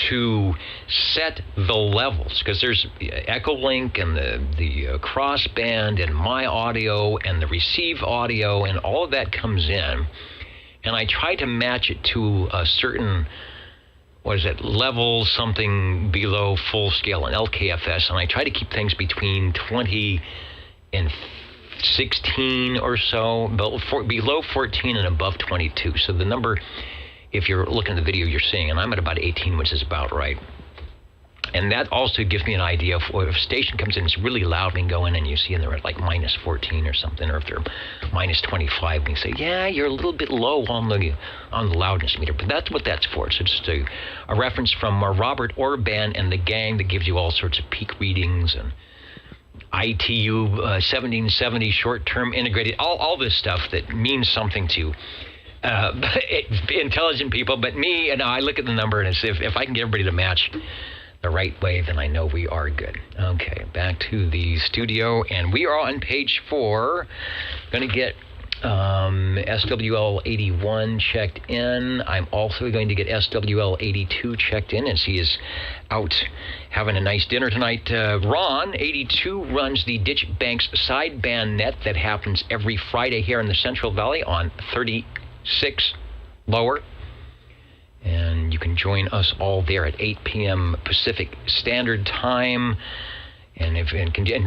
to set the levels, because there's Echolink and the crossband and my audio and the receive audio, and all of that comes in, and I try to match it to a certain, what is it, level something below full scale in LKFS, and I try to keep things between 20 and 16 or so, below 14 and above 22. So the number, if you're looking at the video, you're seeing, and I'm at about 18, which is about right. And that also gives me an idea of if a station comes in, it's really loud, we can go in and you see and they're at like minus 14 or something, or if they're minus 25, we can say, yeah, you're a little bit low on the loudness meter. But that's what that's for. So it's just a reference from Robert Orban and the gang that gives you all sorts of peak readings and ITU 1770 short-term integrated, all this stuff that means something to intelligent people. But me, and I look at the number and it's if I can get everybody to match the right way, then I know we are good. Okay, back to the studio, and we are on page 4. Going to get SWL 81 checked in. I'm also going to get SWL 82 checked in, as he is out having a nice dinner tonight. Ron 82 runs the Ditch Banks sideband net that happens every Friday here in the Central Valley on 36 lower. And you can join us all there at 8 p.m. Pacific Standard Time. And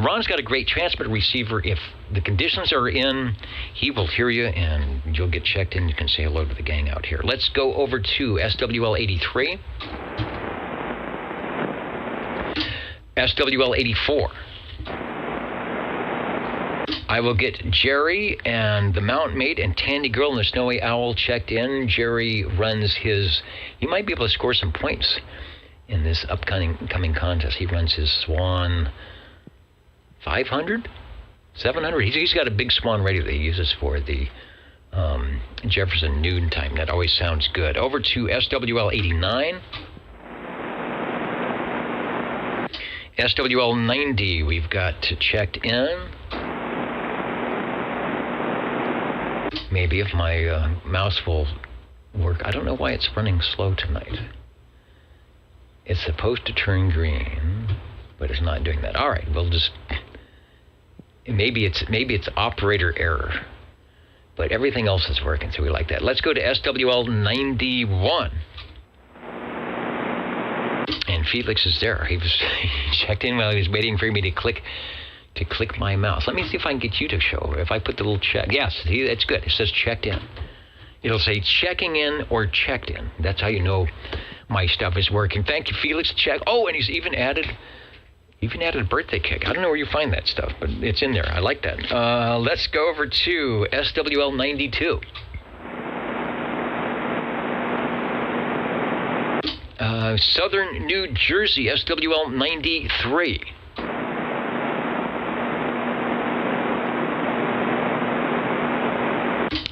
Ron's got a great transmitter receiver. If the conditions are in, he will hear you, and you'll get checked in. You can say hello to the gang out here. Let's go over to SWL 83. SWL 84. I will get Jerry and the Mountain Mate and Tandy Girl and the Snowy Owl checked in. Jerry runs his, he might be able to score some points in this upcoming contest. He runs his Swan 500, 700. He's got a big Swan radio that he uses for the Jefferson noon time. That always sounds good. Over to SWL 89. SWL 90 we've got checked in. maybe if my mouse will work. I don't know why it's running slow tonight. It's supposed to turn green, but it's not doing that. All right, we'll just... Maybe it's operator error. But everything else is working, so we like that. Let's go to SWL 91. And Felix is there. He checked in while he was waiting for me to click my mouse. Let me see if I can get you to show. If I put the little check. Yes, it's good. It says checked in. It'll say checking in or checked in. That's how you know my stuff is working. Thank you, Felix. Check. Oh, and he's even added a birthday cake. I don't know where you find that stuff, but it's in there. I like that. Let's go over to SWL 92. Southern New Jersey, SWL 93.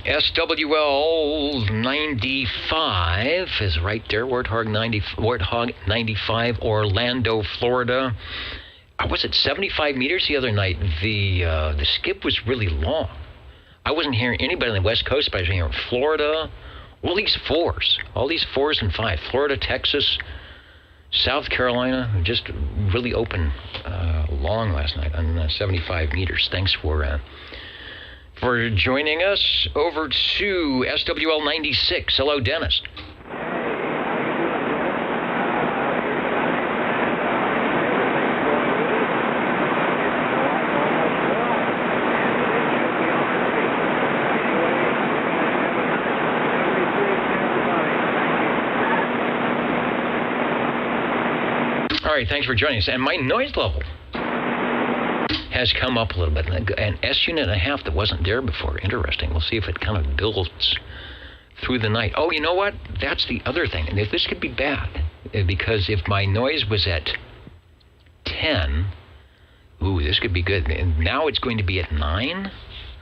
SWL 95 is right there. Warthog 95, Orlando, Florida. Was it 75 meters the other night? The skip was really long. I wasn't hearing anybody on the West Coast, but I was hearing Florida. All these fours and five. Florida, Texas, South Carolina, just really open long last night on 75 meters. Thanks for joining us. Over to SWL 96. Hello, Dennis. All right, thanks for joining us. And my noise level has come up a little bit. An S-unit and a half that wasn't there before. Interesting. We'll see if it kind of builds through the night. Oh, you know what? That's the other thing. And this could be bad. Because if my noise was at 10, ooh, this could be good. And now it's going to be at 9,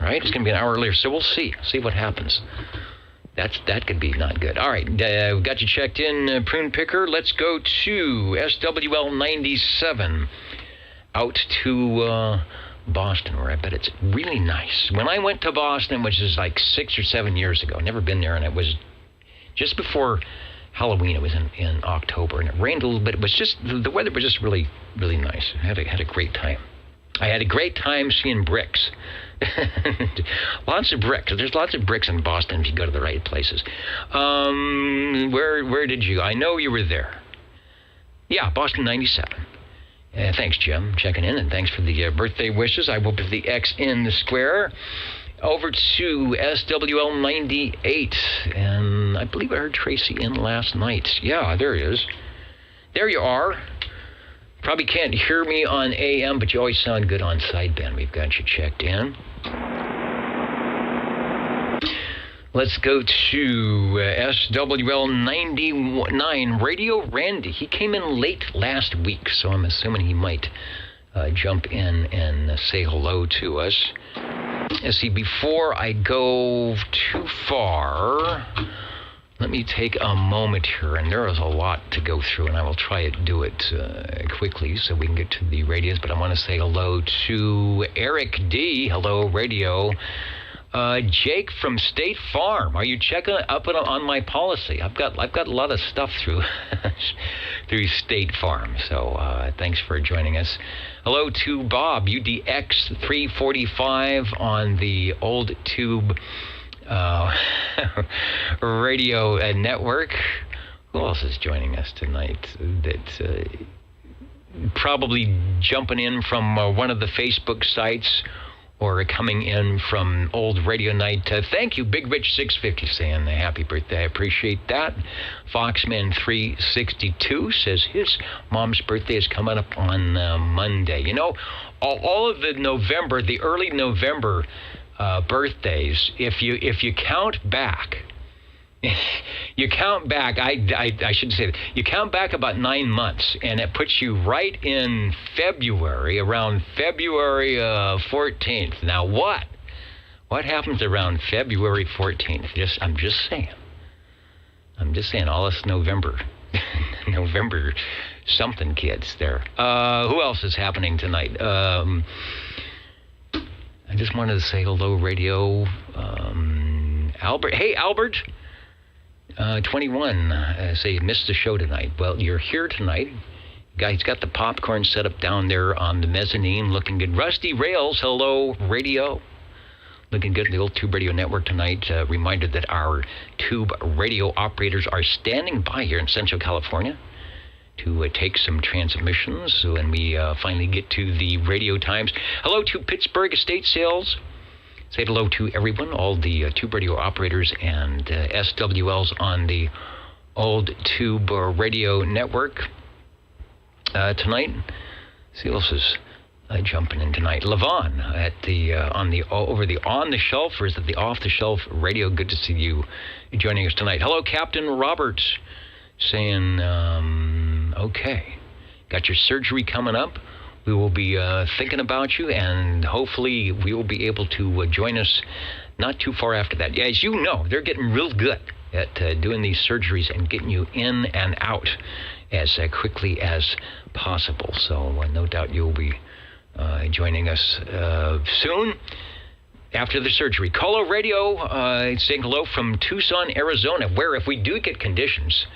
right? It's going to be an hour earlier. So we'll see. See what happens. That could be not good. All right, we got you checked in, Prune Picker. Let's go to SWL 97, out to Boston, where I bet it's really nice. When I went to Boston, which is like 6 or 7 years ago, never been there, and it was just before Halloween. It was in October, and it rained a little bit. It was just, the weather was just really, really nice. I had a great time. I had a great time seeing bricks. Lots of bricks. There's lots of bricks in Boston if you go to the right places. Where did you? I know you were there. Yeah, Boston 97. Thanks, Jim, checking in, and thanks for the birthday wishes. I will put the X in the square. Over to SWL 98, and I believe I heard Tracy in last night. Yeah, there he is. There you are. Probably can't hear me on AM, but you always sound good on sideband. We've got you checked in. Let's go to SWL 99, Radio Randy. He came in late last week, so I'm assuming he might jump in and say hello to us. Let's see, before I go too far, let me take a moment here, and there is a lot to go through, and I will try to do it quickly so we can get to the radios, but I want to say hello to Eric D. Hello, radio. Jake from State Farm. Are you checking up on my policy? I've got a lot of stuff through State Farm, so thanks for joining us. Hello to Bob, UDX 345 on the old tube radio network. Who else is joining us tonight? That's probably jumping in from one of the Facebook sites or coming in from old radio night. Thank you, Big Rich 650, saying happy birthday. I appreciate that. Foxman 362 says his mom's birthday is coming up on Monday. You know, all of the early November birthdays, if you count back, I should say that. You count back about 9 months, and it puts you right in February, around February 14th. Now what happens around February 14th? I'm just saying, all this November something kids there. Who else is happening tonight? I just wanted to say hello, radio. Albert. Hey, Albert. 21. Say you missed the show tonight. Well, you're here tonight. Guy's got the popcorn set up down there on the mezzanine, looking good. Rusty Rails, hello, radio. Looking good at the old Tube Radio Network tonight. Reminder that our Tube radio operators are standing by here in Central California to take some transmissions when we finally get to the radio times. Hello to Pittsburgh Estate Sales. Say hello to everyone, all the Tube radio operators and SWLs on the old Tube Radio Network tonight. See who else is jumping in tonight. Levon at the on the shelf, or is it the off the shelf radio? Good to see you joining us tonight. Hello, Captain Roberts, saying okay, got your surgery coming up. We will be thinking about you, and hopefully we will be able to join us not too far after that. As you know, they're getting real good at doing these surgeries and getting you in and out as quickly as possible. So no doubt you'll be joining us soon after the surgery. Colo Radio saying hello from Tucson, Arizona, where if we do get conditions,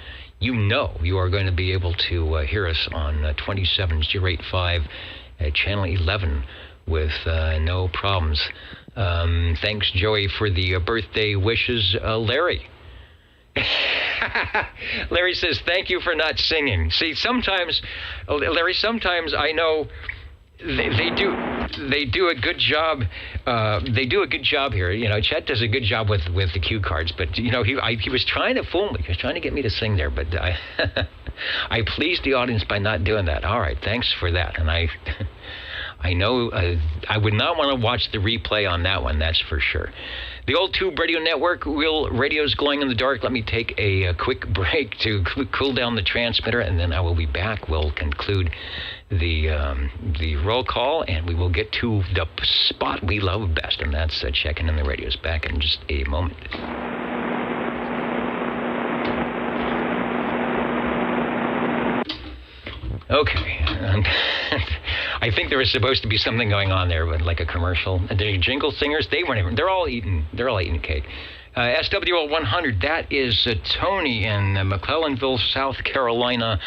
you know you are going to be able to hear us on 27085 at Channel 11 with no problems. Thanks, Joey, for the birthday wishes. Larry. Larry says, thank you for not singing. See, sometimes, Larry, sometimes I know they do a good job. They do a good job here. You know, Chet does a good job with the cue cards, but you know, he was trying to fool me. He was trying to get me to sing there, but I pleased the audience by not doing that. All right, thanks for that. And I know I would not want to watch the replay on that one, that's for sure. The old Tube Radio Network, real radio's glowing in the dark. Let me take a quick break to cool down the transmitter, and then I will be back. We'll conclude the roll call, and we will get to the spot we love best, and that's checking in the radios. Back in just a moment. Okay, and I think there was supposed to be something going on there, but like a commercial. The jingle singers, they weren't even. They're all eating cake. SWL 100. That is Tony in McClellanville, South Carolina,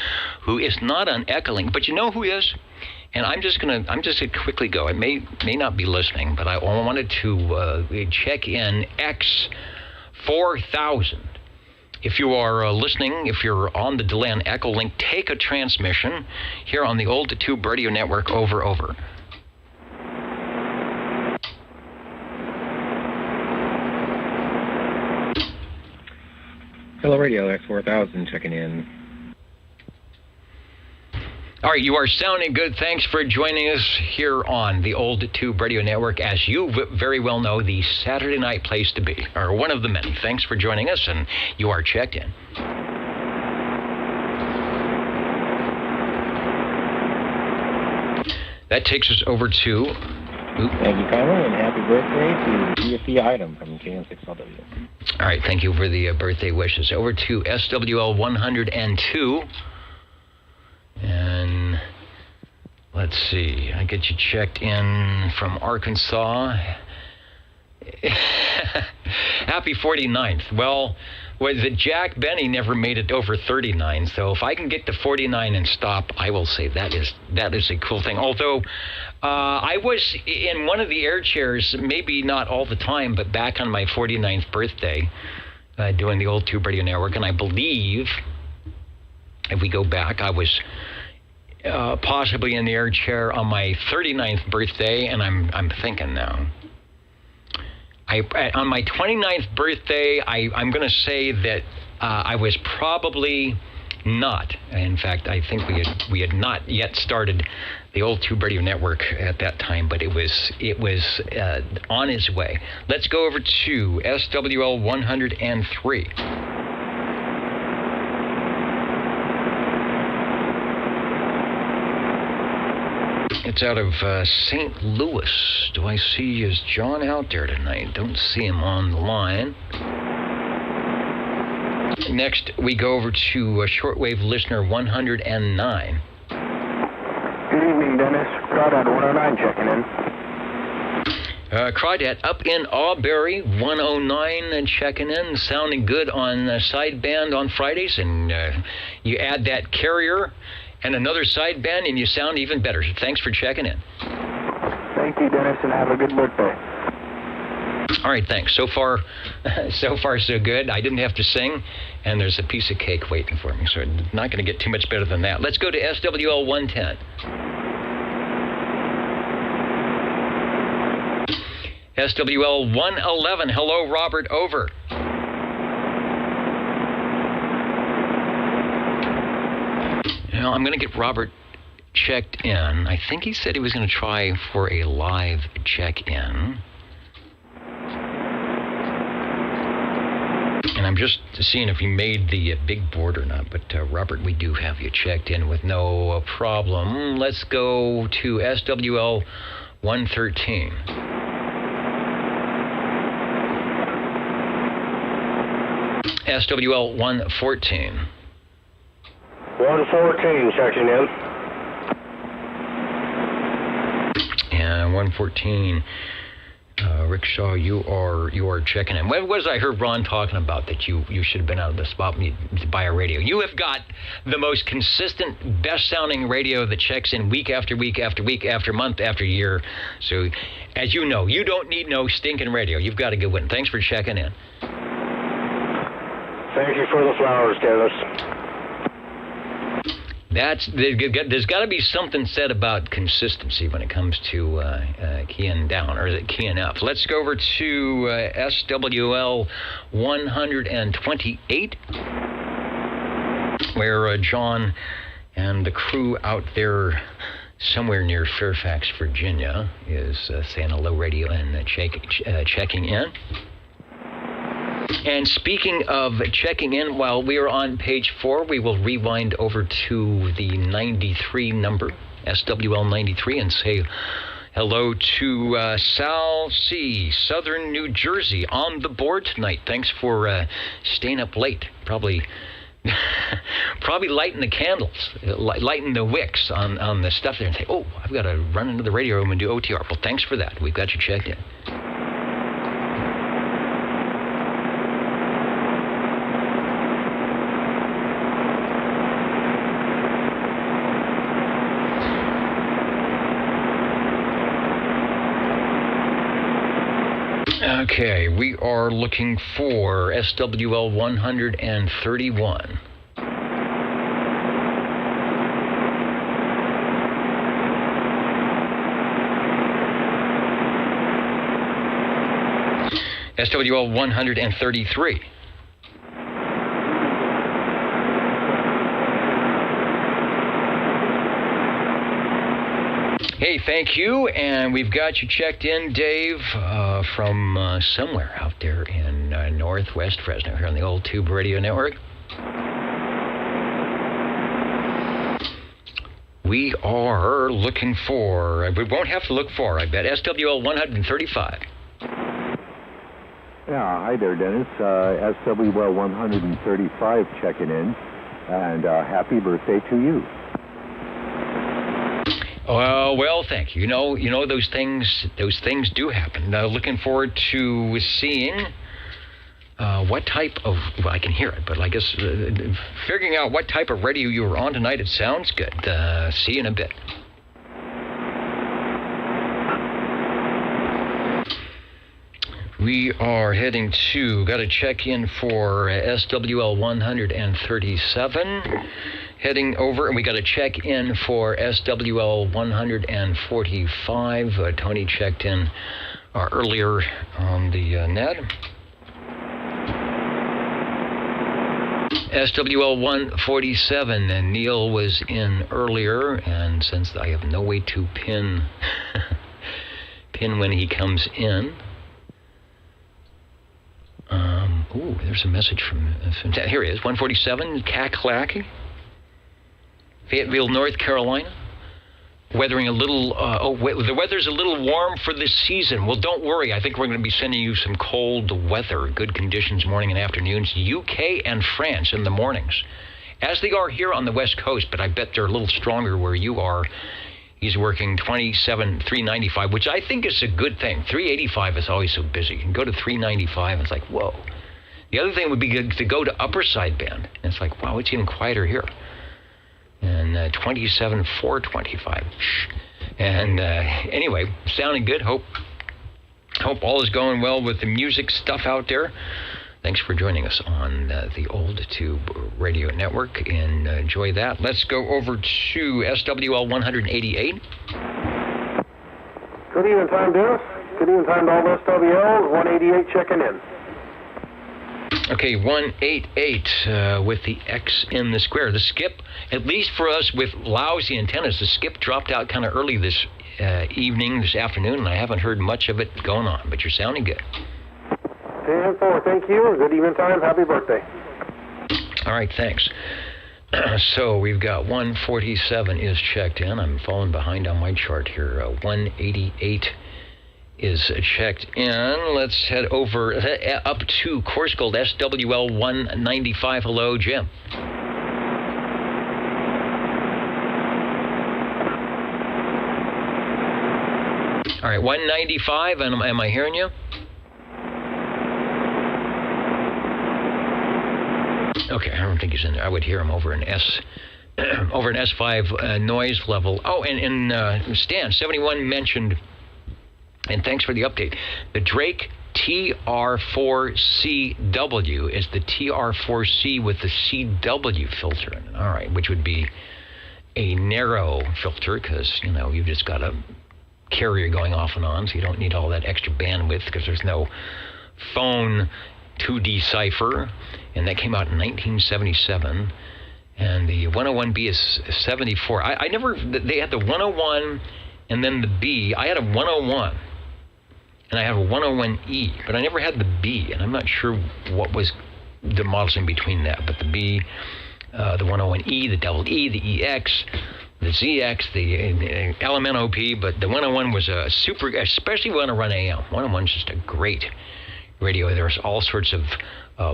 who is not on Echolink, but you know who is. And I'm just gonna quickly go. I may not be listening, but I wanted to check in X4000. If you are listening, if you're on the delay on Echolink, take a transmission here on the old Tube Radio Network. Over. Hello, Radio X4000 checking in. All right, you are sounding good. Thanks for joining us here on the old Tube Radio Network. As you very well know, the Saturday night place to be, or one of the many. Thanks for joining us, and you are checked in. That takes us over to... Thank you, Conrad, and happy birthday to GFE Item from KN6LW. All right, thank you for the birthday wishes. Over to SWL 102. And let's see, I get you checked in from Arkansas. Happy 49th. Well, was it Jack Benny never made it over 39, so if I can get to 49 and stop, I will say that is a cool thing. Although I was in one of the air chairs, maybe not all the time, but back on my 49th birthday, doing the old Tube Radio Network, and I believe, if we go back, I was possibly in the air chair on my 39th birthday, and I'm thinking now. On my 29th birthday, I'm going to say that I was probably not. In fact, I think we had not yet started the old Tube Radio Network at that time, but it was on its way. Let's go over to SWL 103. It's out of St. Louis. Do I see, is John out there tonight? Don't see him on the line. Next, we go over to shortwave listener 109. Good evening, Dennis. Crowd on 109 checking in. Crawdad up in Auberry, 109 and checking in, sounding good on sideband on Fridays, and you add that carrier and another sideband and you sound even better. Thanks for checking in. Thank you, Dennis, and have a good birthday. All right, thanks. So far so good. I didn't have to sing, and there's a piece of cake waiting for me, so I'm not going to get too much better than that. Let's go to SWL 110. SWL 111. Hello, Robert. Over. Now, I'm going to get Robert checked in. I think he said he was going to try for a live check-in. And I'm just seeing if he made the big board or not. But, Robert, we do have you checked in with no problem. Let's go to SWL 113. SWL 114. 114 checking in. And 114. Rickshaw, you are checking in. What was I heard Ron talking about that you should have been out of the spot to buy a radio? You have got the most consistent, best-sounding radio that checks in week after week after week after month after year. So, as you know, you don't need no stinking radio. You've got a good one. Thanks for checking in. Thank you for the flowers, Dennis. There's got to be something said about consistency when it comes to keying down, or is it keying up? Let's go over to SWL 128, where John and the crew out there somewhere near Fairfax, Virginia, is saying hello radio and checking in. And speaking of checking in, while we are on page 4, we will rewind over to the 93 number, SWL 93, and say hello to Sal C., Southern New Jersey, on the board tonight. Thanks for staying up late. Probably lighting the candles, lighting the wicks on the stuff there and say, oh, I've got to run into the radio room and do OTR. Well, thanks for that. We've got you checked in. Okay, we are looking for SWL 131. SWL 133. Hey, thank you, and we've got you checked in, Dave, from somewhere out there in northwest Fresno, here on the old Tube Radio Network. We are looking for, we won't have to look far, I bet, SWL 135. Yeah, hi there, Dennis. SWL 135 checking in, and happy birthday to you. Well, thank you. You know those things do happen. Looking forward to seeing what type of, well, I can hear it, but I guess figuring out what type of radio you were on tonight. It sounds good. See you in a bit. We are heading to, got to check in for SWL 137. Heading over, and we got to check in for SWL 145. Tony checked in earlier on the net. SWL 147, and Neil was in earlier, and since I have no way to pin when he comes in. There's a message from here he is, 147, Kakalaki. Fayetteville, North Carolina. Weathering a little, the weather's a little warm for this season. Well, don't worry. I think we're going to be sending you some cold weather, good conditions morning and afternoons. UK and France in the mornings, as they are here on the West Coast, but I bet they're a little stronger where you are He's working 27,395, which I think is a good thing. 385 is always so busy. You can go to 395, and it's like, whoa. The other thing would be good to go to upper sideband. And it's like, wow, it's even quieter here. And 27,425. And anyway, sounding good. Hope all is going well with the music stuff out there. Thanks for joining us on the Old Tube Radio Network, and enjoy that. Let's go over to SWL 188. Good evening time, Dennis. Good evening time to all the SWLs. 188 checking in. Okay, 188 with the X in the square. The skip, at least for us with lousy antennas, the skip dropped out kind of early this afternoon, and I haven't heard much of it going on, but you're sounding good. 10-4, thank you. Good evening time. Happy birthday. All right, thanks. So we've got 147 is checked in. I'm falling behind on my chart here. 188 is checked in. Let's head over up to Course Gold SWL 195. Hello, Jim. All right, 195, and am I hearing you? Okay, I don't think he's in there. I would hear him over an S5 noise level. Oh, and Stan 71 mentioned, and thanks for the update. The Drake TR4CW is the TR4C with the CW filter in it. All right, which would be a narrow filter because you've just got a carrier going off and on, so you don't need all that extra bandwidth because there's no phone to decipher, and that came out in 1977. And the 101B is 74. I never, they had the 101 and then the B. I had a 101 and I have a 101E, but I never had the B, and I'm not sure what was the models in between that, but the B, the 101E, the double E, the EX, the ZX, the LMNOP, but the 101 was a super, especially when I run AM. 101 is just a great radio. There's all sorts of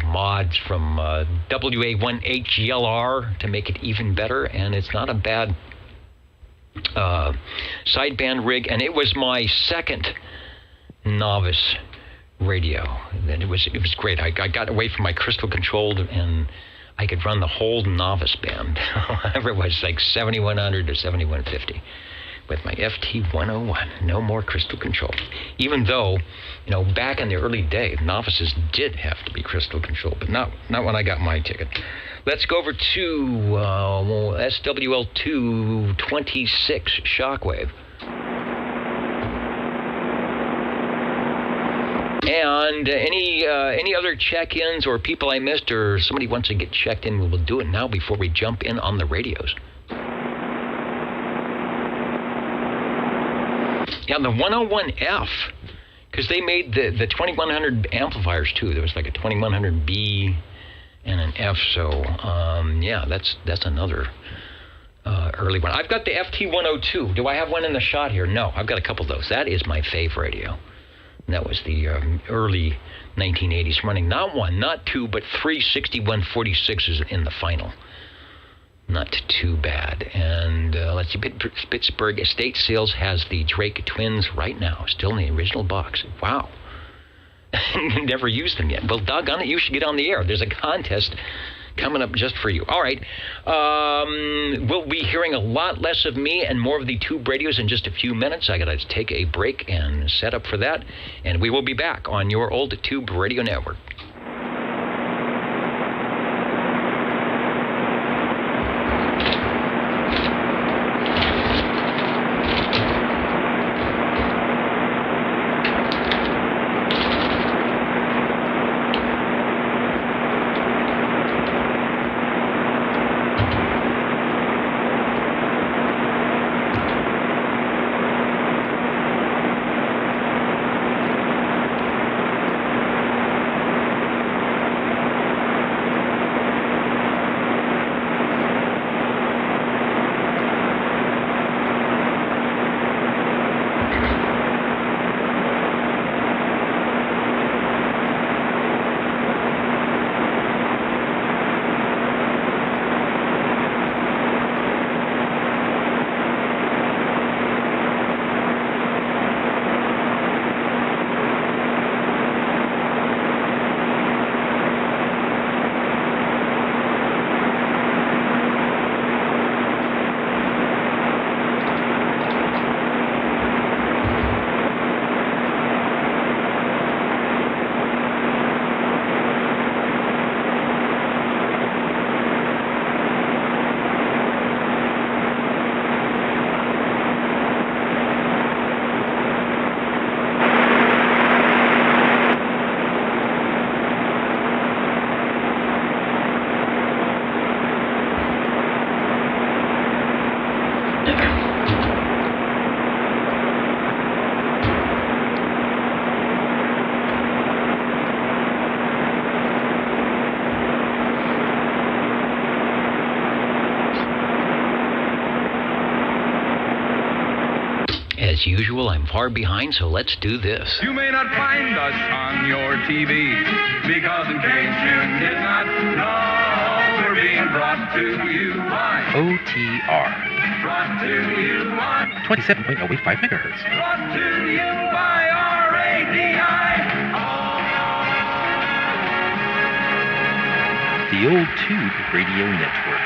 mods from WA1HGLR to make it even better, and it's not a bad sideband rig, and it was my second novice radio. And it was great. I got away from my crystal controlled, and I could run the whole novice band, whatever it was, like 7100 or 7150. With my FT101, no more crystal control. Even though, back in the early day, novices did have to be crystal controlled, but not when I got my ticket. Let's go over to SWL 226 Shockwave. And any other check-ins or people I missed, or somebody wants to get checked in, we'll do it now before we jump in on the radios. Yeah, the 101F, because they made the 2100 amplifiers too. There was like a 2100B and an F. So yeah, that's another early one. I've got the FT102. Do I have one in the shot here? No, I've got a couple of those. That is my fave radio. And that was the early 1980s, running not one, not two, but 3 6146s in the final. Not too bad. And let's see, Pittsburgh Estate Sales has the Drake Twins right now, still in the original box. Wow. Never used them yet. Well, doggone it, you should get on the air. There's a contest coming up just for you. All right. We'll be hearing a lot less of me and more of the tube radios in just a few minutes. I got to take a break and set up for that. And we will be back on your Old Tube Radio Network. As usual, I'm far behind, so let's do this. You may not find us on your TV, because in case you did not know, we're being brought to you by OTR. Brought to you by 27.085 megahertz. Brought to you by RADI. The Old Tube Radio Network.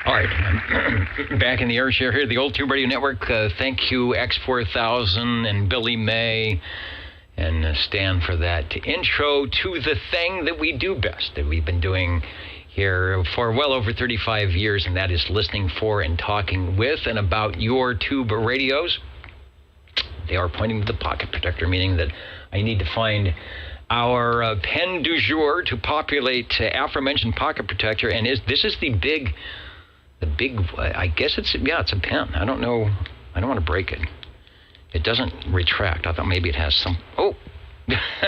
All right, I'm back in the air share here, the Old Tube Radio Network. Thank you, X4000 and Billy May and Stan for that intro to the thing that we do best, that we've been doing here for well over 35 years, and that is listening for and talking with and about your tube radios. They are pointing to the pocket protector, meaning that I need to find our pen du jour to populate aforementioned pocket protector, and this is the big, I guess it's a pen. I don't know. I don't want to break it. It doesn't retract. I thought maybe it has some. Oh,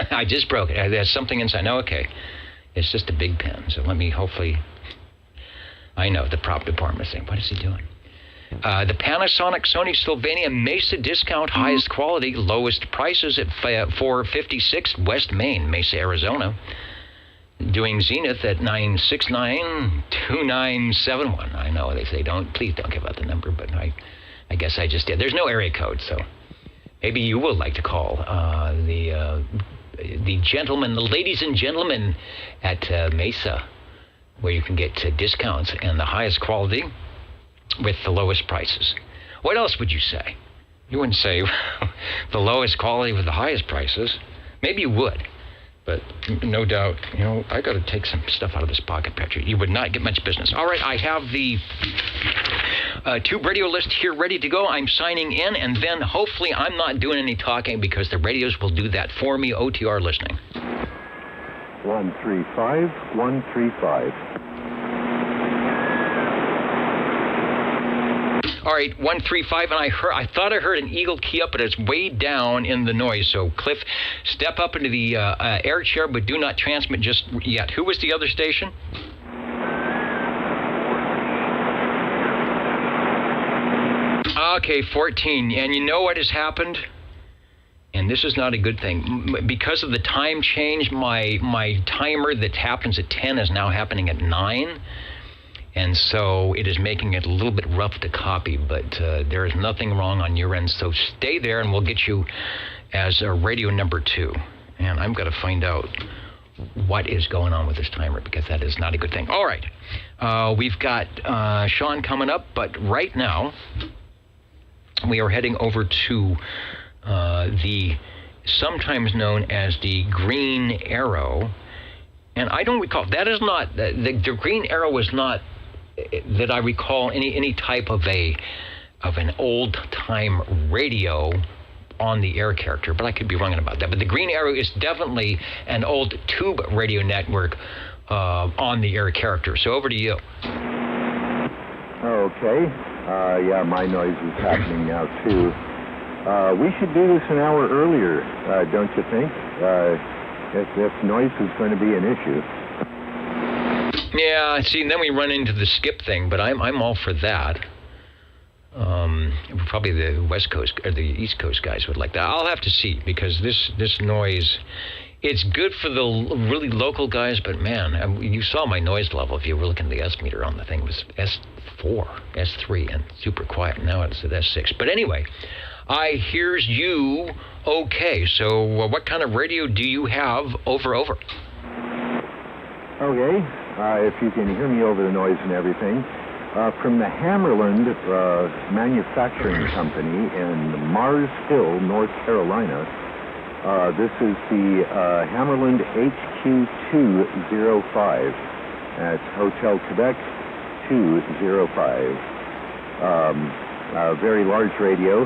I just broke it. There's something inside. No, okay. It's just a big pen. So let me hopefully. I know the prop department is saying, what is he doing? The Panasonic Sony Sylvania Mesa discount, highest quality, lowest prices at 456 West Main, Mesa, Arizona. Doing Zenith at 969-2971. I know they say please don't give out the number, but I guess I just did. There's no area code, so maybe you would like to call the gentlemen, the ladies and gentlemen at Mesa, where you can get discounts and the highest quality with the lowest prices. What else would you say? You wouldn't say the lowest quality with the highest prices. Maybe you would. But no doubt, I got to take some stuff out of this pocket protector. You would not get much business. All right, I have the tube radio list here ready to go. I'm signing in, and then hopefully I'm not doing any talking because the radios will do that for me. OTR listening. 135, 135. All right, 135, and I thought I heard an Eagle key up, but it's way down in the noise. So, Cliff, step up into the air chair, but do not transmit just yet. Who was the other station? Okay, 14. And you know what has happened? And this is not a good thing. Because of the time change, my timer that happens at 10 is now happening at 9. And so it is making it a little bit rough to copy, but there is nothing wrong on your end. So stay there, and we'll get you as radio number 2. And I'm going to find out what is going on with this timer, because that is not a good thing. All right. We've got Sean coming up, but right now we are heading over to the sometimes known as the Green Arrow. And I don't recall, that is not, the Green Arrow was not, that I recall any type of an old time radio on the air character, but I could be wrong about that. But the Green Arrow is definitely an old tube radio network on the air character. So over to you. Okay. Yeah, my noise is happening now too. We should do this an hour earlier, don't you think? If noise is going to be an issue. Yeah, see, then we run into the skip thing, but I'm all for that. Probably the West Coast or the East Coast guys would like that. I'll have to see, because this noise, it's good for the really local guys, but man, you saw my noise level if you were looking at the S meter on the thing. It was S4, S3, and super quiet. Now it's at S6. But anyway, I hears you okay. So what kind of radio do you have over? Okay, if you can hear me over the noise and everything. From the Hammerland Manufacturing Company in Mars Hill, North Carolina. This is the Hammerland HQ205. That's Hotel Quebec 205. A very large radio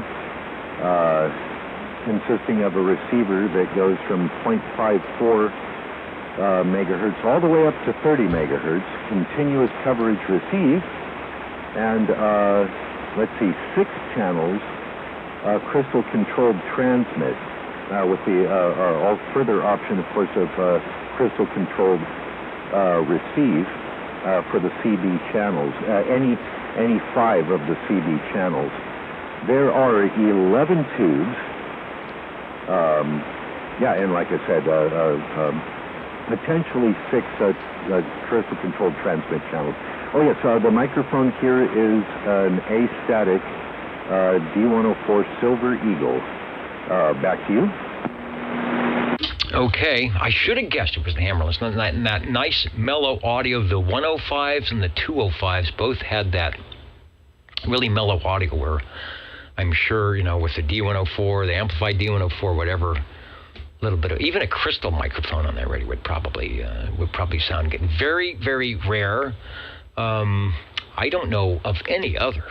consisting of a receiver that goes from 0.54 megahertz all the way up to 30 megahertz. Continuous coverage received. And let's see, 6 channels, crystal controlled transmit with the all further option, of course, of crystal-controlled receive for the CB channels, any 5 of the CB channels. There are 11 tubes. And like I said, potentially 6 crystal-controlled transmit channels. Oh yes, the microphone here is an A-static D104 Silver Eagle. Back to you. Okay, I should have guessed it was the Hammerless. That nice mellow audio. The 105s and the 205s both had that really mellow audio where I'm sure, with the D104, the amplified D104, whatever, a little bit of, even a crystal microphone on that radio would probably sound good. Very, very rare. I don't know of any other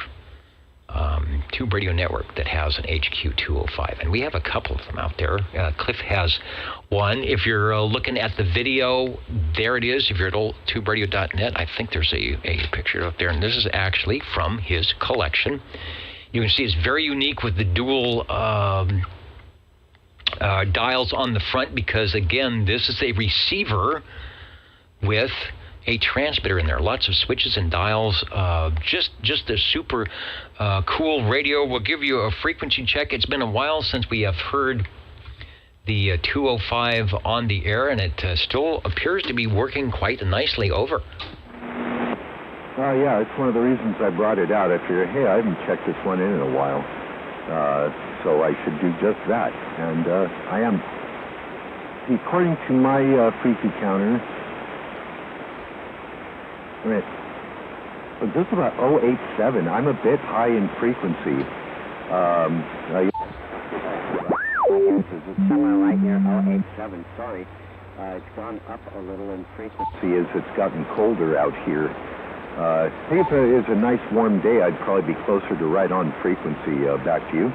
tube radio network that has an HQ205, and we have a couple of them out there. Cliff has one. If you're looking at the video, there it is. If you're at oldtuberadio.net, I think there's a picture up there, and this is actually from his collection. You can see it's very unique with the dual dials on the front because, again, this is a receiver with a transmitter in there. Lots of switches and dials. Just a super cool radio. We'll give you a frequency check. It's been a while since we have heard the 205 on the air, and it still appears to be working quite nicely over. Yeah, it's one of the reasons I brought it out. I figured, hey, I haven't checked this one in a while, so I should do just that. And I am. According to my frequency counter, just about 087. I'm a bit high in frequency. It's somewhere right near 087. Sorry. It's gone up a little in frequency as it's gotten colder out here. I think if it is a nice warm day, I'd probably be closer to right on frequency. Back to you.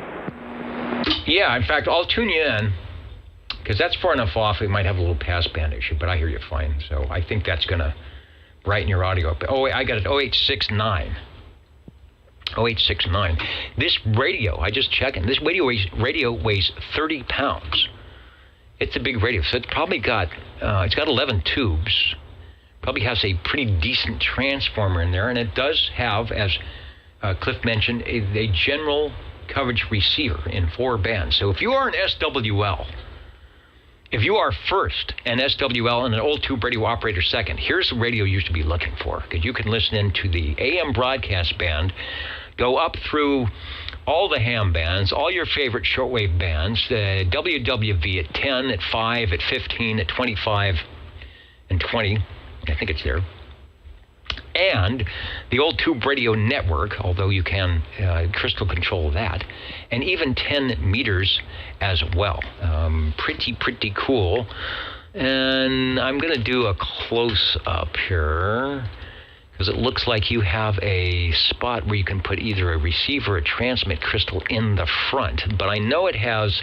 Yeah, in fact, I'll tune you in, because that's far enough off, it might have a little passband issue, but I hear you fine. So I think that's going to brighten your audio up. Oh, I got it, 0869. 0869. This radio, I just checked, this radio weighs 30 pounds. It's a big radio, so it's probably got, it's got 11 tubes. Probably has a pretty decent transformer in there, and it does have, as Cliff mentioned, a general coverage receiver in 4 bands. So if you are an SWL, if you are first an SWL and an old tube radio operator second, here's the radio you should be looking for, because you can listen into the AM broadcast band, go up through all the ham bands, all your favorite shortwave bands, WWV at 10, at 5, at 15, at 25, and 20. I think it's there. And the old tube radio network, although you can crystal control that, and even 10 meters as well. Pretty cool. And I'm going to do a close-up here, because it looks like you have a spot where you can put either a receiver or a transmit crystal in the front. But I know it has,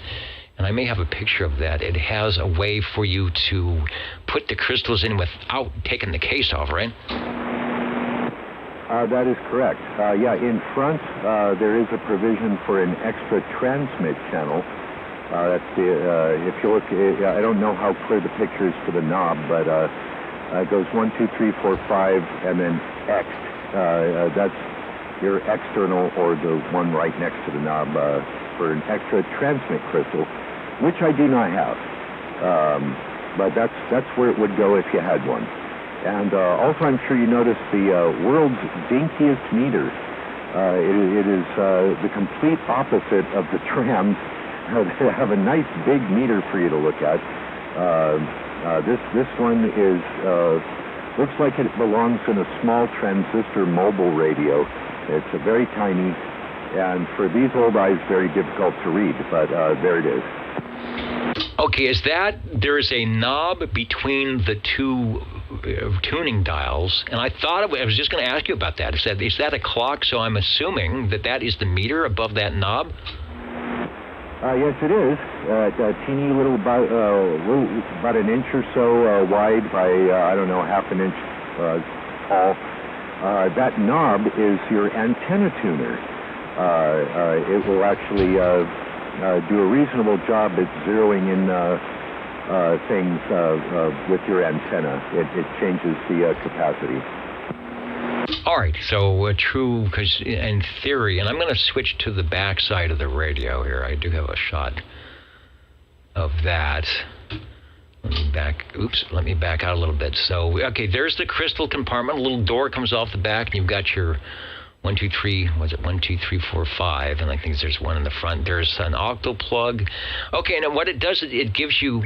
and I may have a picture of that, it has a way for you to put the crystals in without taking the case off, right? That is correct. In front, there is a provision for an extra transmit channel. That's the, if you look, I don't know how clear the picture is for the knob, but it goes 1, 2, 3, 4, 5, and then X. That's your external, or the one right next to the knob, for an extra transmit crystal, which I do not have. But that's where it would go if you had one. And also, I'm sure you noticed the world's dinkiest meter. It is the complete opposite of the trams. They have a nice big meter for you to look at. This one is looks like it belongs in a small transistor mobile radio. It's very tiny, and for these old eyes, very difficult to read. But there it is. Okay, there's a knob between the two tuning dials, and I was just going to ask you about that. Is that a clock? So I'm assuming that is the meter above that knob? Yes, it is. A teeny little, about an inch or so wide by, I don't know, half an inch tall. That knob is your antenna tuner. It will actually do a reasonable job at zeroing in things with your antenna. It changes the capacity. All right, so true, because in theory, and I'm going to switch to the back side of the radio here. I do have a shot of that. Let me back out a little bit. So, okay, there's the crystal compartment. A little door comes off the back, and you've got your 1, 2, 3, 1, 2, 3, 4, 5, and I think there's one in the front. There's an octal plug. Okay, now what it does, it gives you,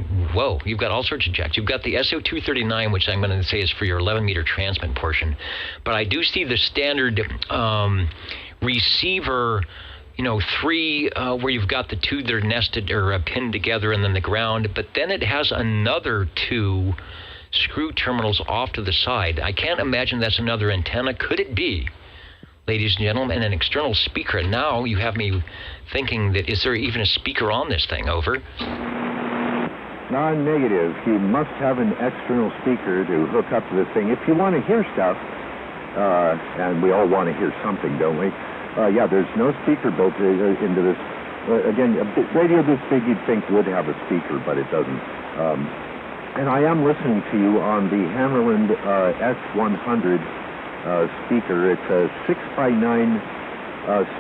you've got all sorts of jacks. You've got the SO239, which I'm going to say is for your 11-meter transmit portion. But I do see the standard receiver, 3 where you've got the 2 that are nested or pinned together and then the ground. But then it has another 2 screw terminals off to the side. I can't imagine that's another antenna. Could it be? Ladies and gentlemen, and an external speaker. And now you have me thinking that, is there even a speaker on this thing? Over. Non-negative. You must have an external speaker to hook up to this thing. If you want to hear stuff, and we all want to hear something, don't we? There's no speaker built into this. Again, a radio this big you'd think would have a speaker, but it doesn't. And I am listening to you on the Hammerland S100 speaker. It's a 6x9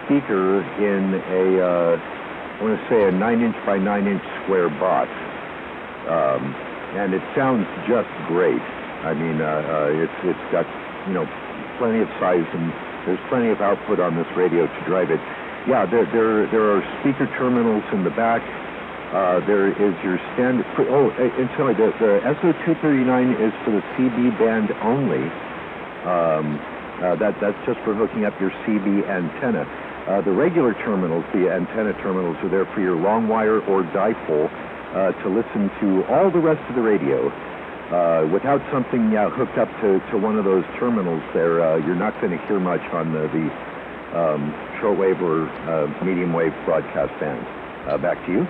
speaker in a, I want to say a 9-inch by 9-inch square box. And it sounds just great. I mean, it's got, plenty of size, and there's plenty of output on this radio to drive it. Yeah, there are speaker terminals in the back. There is your standard. Sorry, the SO239 is for the CB band only. That's just for hooking up your CB antenna. The regular terminals, the antenna terminals, are there for your long wire or dipole to listen to all the rest of the radio. Without something hooked up to one of those terminals there, you're not going to hear much on the shortwave or medium wave broadcast bands. Back to you.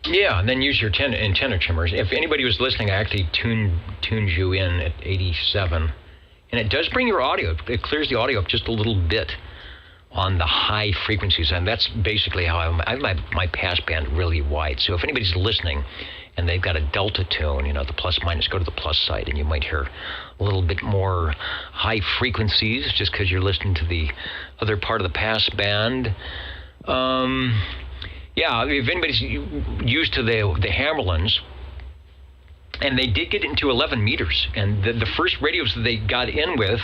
Yeah, and then use your antenna trimmers. If anybody was listening, I actually tuned you in at 87. And it does bring your audio. It clears the audio up just a little bit on the high frequencies. And that's basically how I have my passband really wide. So if anybody's listening and they've got a delta tune, the plus minus, go to the plus side, and you might hear a little bit more high frequencies just because you're listening to the other part of the passband. Yeah, if anybody's used to the Hammerlands, and they did get into 11 meters, and the first radios that they got in with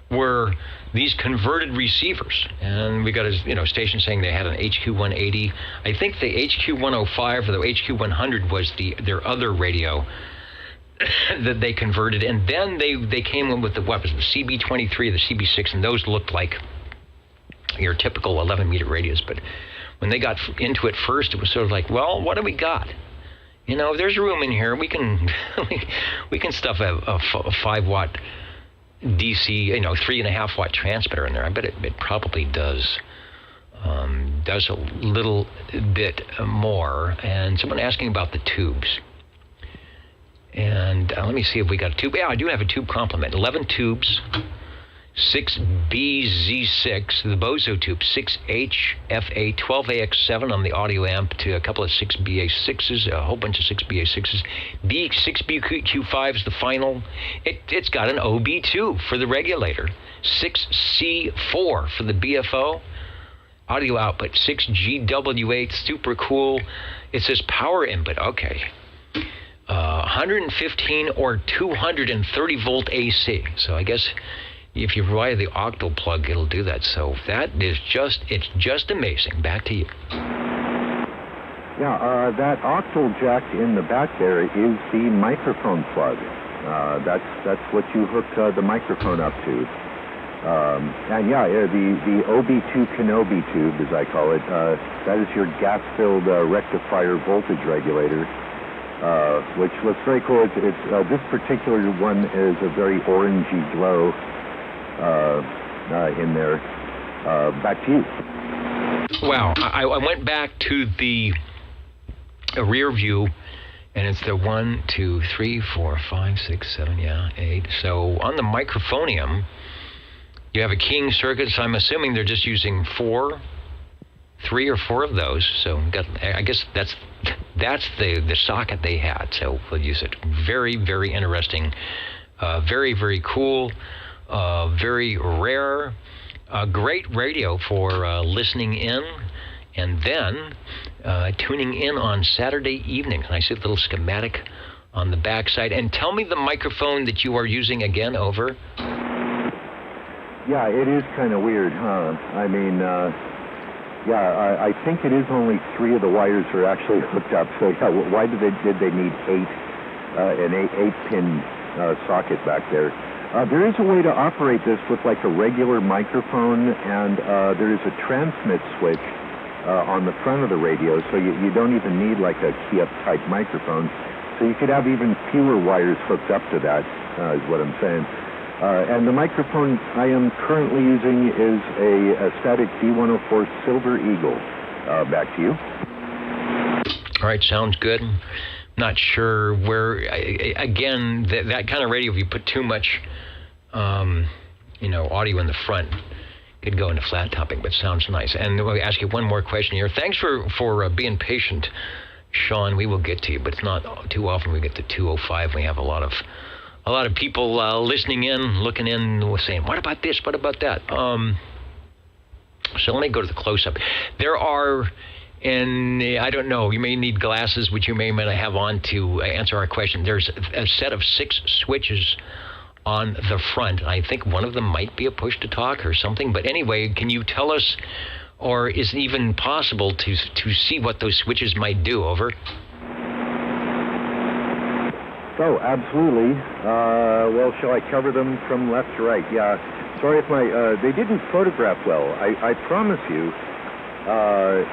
were these converted receivers. And we got a station saying they had an HQ180. I think the HQ105 or the HQ100 was their other radio that they converted. And then they came in with the weapons, the CB23, the CB6, and those looked like your typical 11-meter radios. But when they got into it first, it was sort of like, well, what do we got? There's room in here. We can we can stuff a 5-watt DC, 3.5-watt transmitter in there. I bet it probably does a little bit more. And someone asking about the tubes. And let me see if we got a tube. Yeah, I do have a tube complement. 11 tubes. 6BZ6, the Bozo tube, 6HFA, 12AX7 on the audio amp to a couple of 6BA6s, a whole bunch of 6BA6s. B6BQ5 is the final. It's got an OB2 for the regulator. 6C4 for the BFO. Audio output, 6GW8, super cool. It says power input, okay. 115 or 230 volt AC. So I guess if you provide the octal plug, it'll do that. So that is it's just amazing. Back to you. Yeah, that octal jack in the back there is the microphone plug. That's what you hooked the microphone up to. And yeah, the OB2 Kenobi tube, as I call it, that is your gas-filled rectifier voltage regulator, which looks very cool. It's this particular one is a very orangey glow in there. Back to you. Wow, I went back to the rear view, and it's the 1, 2, 3, 4, 5, 6, 7, 8. So on the microphonium, you have a keying circuit, so I'm assuming they're just using 4 3 or 4 of those. So I guess that's the socket they had. So we'll use it. Very, very interesting. Very, very cool. Very rare. Great radio for listening in and then tuning in on Saturday evening. And I see a little schematic on the backside. And tell me the microphone that you are using again, over. Yeah, it is kind of weird, huh? I mean, I think it is only 3 of the wires are actually hooked up. So yeah, why did they need an 8-pin socket back there? There is a way to operate this with like a regular microphone, and there is a transmit switch on the front of the radio, so you don't even need like a key-up type microphone. So you could have even fewer wires hooked up to that, is what I'm saying. And the microphone I am currently using is a static D104 Silver Eagle. Back to you. All right, sounds good. Not sure where, again, that kind of radio, if you put too much, audio in the front, could go into flat topping, but sounds nice. And we'll ask you one more question here. Thanks for being patient, Sean. We will get to you, but it's not too often we get to 2:05. We have a lot of people listening in, looking in, saying, what about this? What about that? So let me go to the close-up. There are, and I don't know, you may need glasses, which you may not have on to answer our question. There's a set of 6 switches on the front. I think one of them might be a push-to-talk or something. But anyway, can you tell us, or is it even possible to see what those switches might do? Over. Oh, absolutely. Well, shall I cover them from left to right? Yeah. Sorry if they didn't photograph well. I promise you,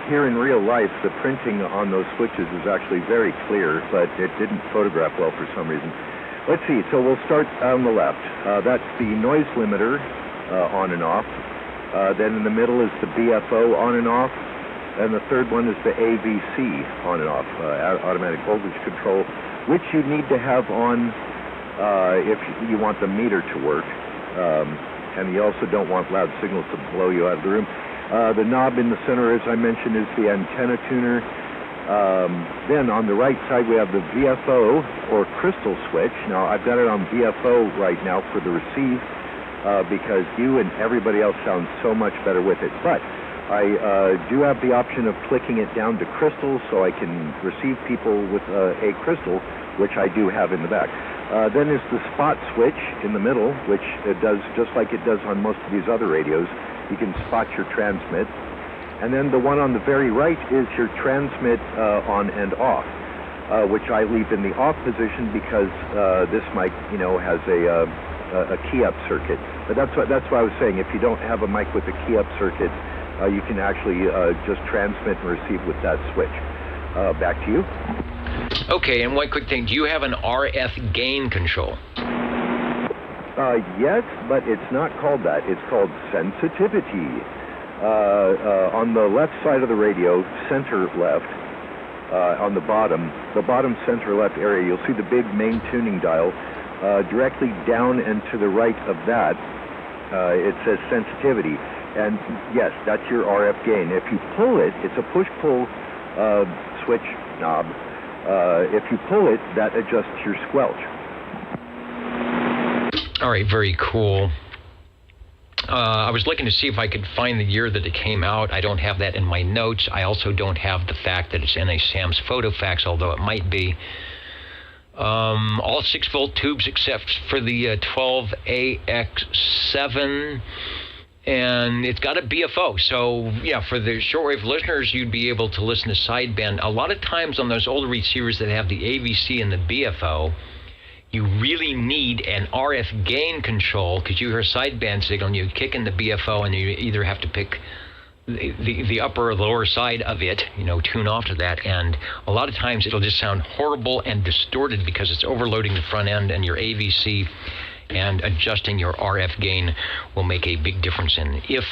here in real life, the printing on those switches is actually very clear, but it didn't photograph well for some reason. Let's see. So we'll start on the left. That's the noise limiter on and off. Then in the middle is the BFO on and off. And the third one is the AVC on and off, automatic voltage control, which you need to have on if you want the meter to work. And you also don't want loud signals to blow you out of the room. The knob in the center, as I mentioned, is the antenna tuner. Then on the right side, we have the VFO, or crystal switch. Now, I've got it on VFO right now for the receive, because you and everybody else sound so much better with it. But I do have the option of clicking it down to crystal, so I can receive people with a crystal, which I do have in the back. Then is the spot switch in the middle, which it does just like it does on most of these other radios. You can spot your transmit. And then the one on the very right is your transmit on and off, which I leave in the off position because this mic, has a key-up circuit. But that's what I was saying. If you don't have a mic with a key-up circuit, you can actually just transmit and receive with that switch. Back to you. Okay, and one quick thing. Do you have an RF gain control? Yes, but it's not called that. It's called sensitivity. On the left side of the radio, center left, on the bottom center left area, you'll see the big main tuning dial. Directly down and to the right of that, it says sensitivity. And yes, that's your RF gain. If you pull it, it's a push-pull switch knob. If you pull it, that adjusts your squelch. All right, very cool. I was looking to see if I could find the year that it came out. I don't have that in my notes. I also don't have the fact that it's in a Sam's Photofax, although it might be. All 6-volt tubes except for the 12AX7. And it's got a BFO. So, yeah, for the shortwave listeners, you'd be able to listen to sideband. A lot of times on those older receivers that have the AVC and the BFO, you really need an RF gain control because you hear a sideband signal and you kick in the BFO and you either have to pick the upper or lower side of it, tune off to that. And a lot of times it'll just sound horrible and distorted because it's overloading the front end, and your AVC and adjusting your RF gain will make a big difference in if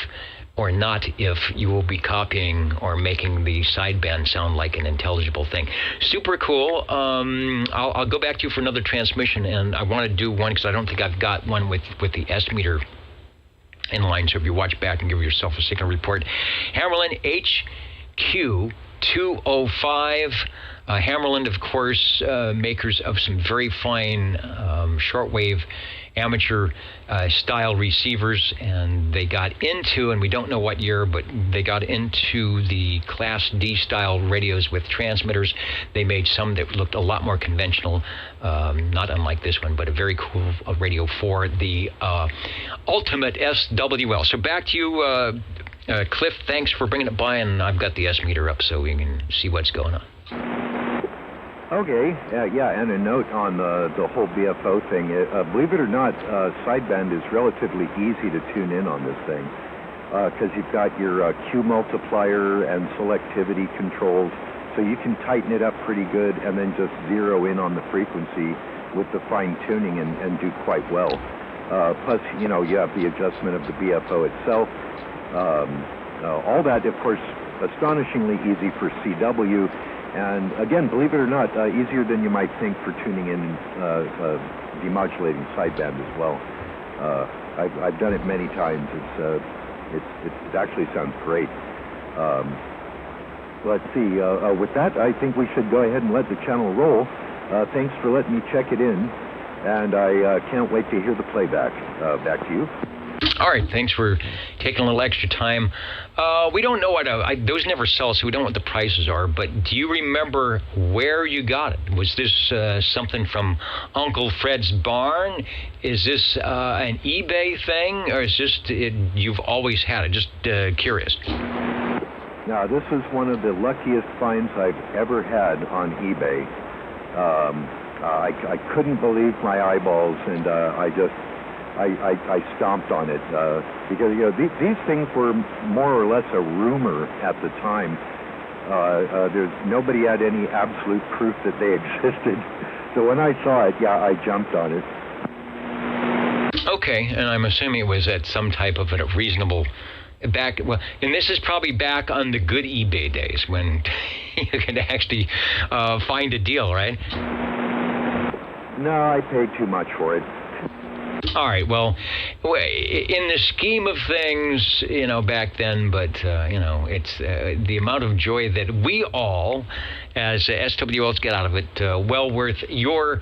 you will be copying or making the sideband sound like an intelligible thing. Super cool. I'll go back to you for another transmission, and I want to do one because I don't think I've got one with the S meter in line. So if you watch back and give yourself a signal report. Hammarlund HQ 205. Hammarlund, of course, makers of some very fine shortwave amateur style receivers, and they got into, and we don't know what year, but they got into the Class D style radios with transmitters. They made some that looked a lot more conventional, not unlike this one, but a very cool radio for the ultimate SWL. So back to you, Cliff. Thanks for bringing it by, and I've got the S meter up so we can see what's going on. Okay, yeah, and a note on the whole BFO thing. Believe it or not, sideband is relatively easy to tune in on this thing because you've got your Q multiplier and selectivity controls, so you can tighten it up pretty good and then just zero in on the frequency with the fine tuning and do quite well. Plus, you have the adjustment of the BFO itself. All that, of course, astonishingly easy for CW. And again, believe it or not, easier than you might think for tuning in demodulating sideband as well. I've done it many times. It actually sounds great. Let's see. With that, I think we should go ahead and let the channel roll. Thanks for letting me check it in, and I can't wait to hear the playback. Back to you. All right, thanks for taking a little extra time. We don't know what those never sell, so we don't know what the prices are. But do you remember where you got it? Was this something from Uncle Fred's barn? Is this an eBay thing, or is just you've always had it? Just curious. Now, this is one of the luckiest finds I've ever had on eBay. I couldn't believe my eyeballs, and I stomped on it because these things were more or less a rumor at the time. Nobody had any absolute proof that they existed. So when I saw it, yeah, I jumped on it. Okay, and I'm assuming it was at some type of a reasonable and this is probably back on the good eBay days when you could actually find a deal, right? No, I paid too much for it. All right, well, in the scheme of things, back then, but, it's the amount of joy that we all, as SWLs, get out of it, well worth your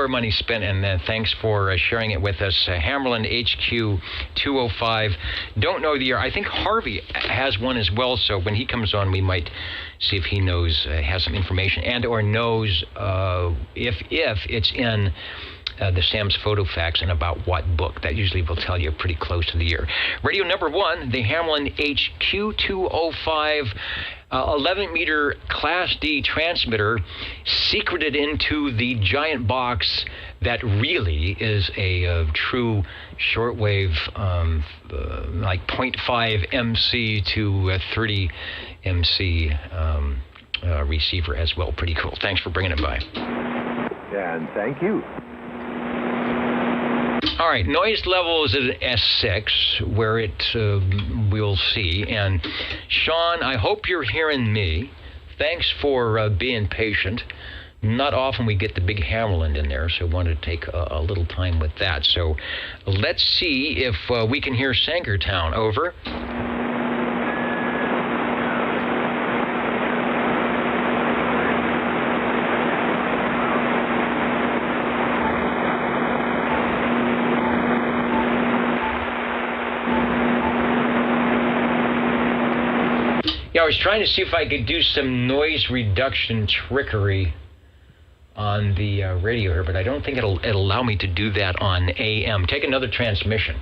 money spent, and thanks for sharing it with us. Hammarlund HQ 205. Don't know the year. I think Harvey has one as well, so when he comes on, we might see if he knows, has some information, and or knows if it's in the Sam's Photo Facts and about what book. That usually will tell you pretty close to the year. Radio number 1, the Hammarlund HQ 205 11-meter Class D transmitter, secreted into the giant box that really is a true shortwave, like 0.5 MC to 30 MC receiver as well. Pretty cool. Thanks for bringing it by. And thank you. All right, noise level is at an S6, where it we'll see. And Sean, I hope you're hearing me. Thanks for being patient. Not often we get the big Hammarlund in there, so I wanted to take a little time with that. So let's see if we can hear Sangertown. Over. Yeah, I was trying to see if I could do some noise reduction trickery on the radio here, but I don't think it'll allow me to do that on AM. Take another transmission.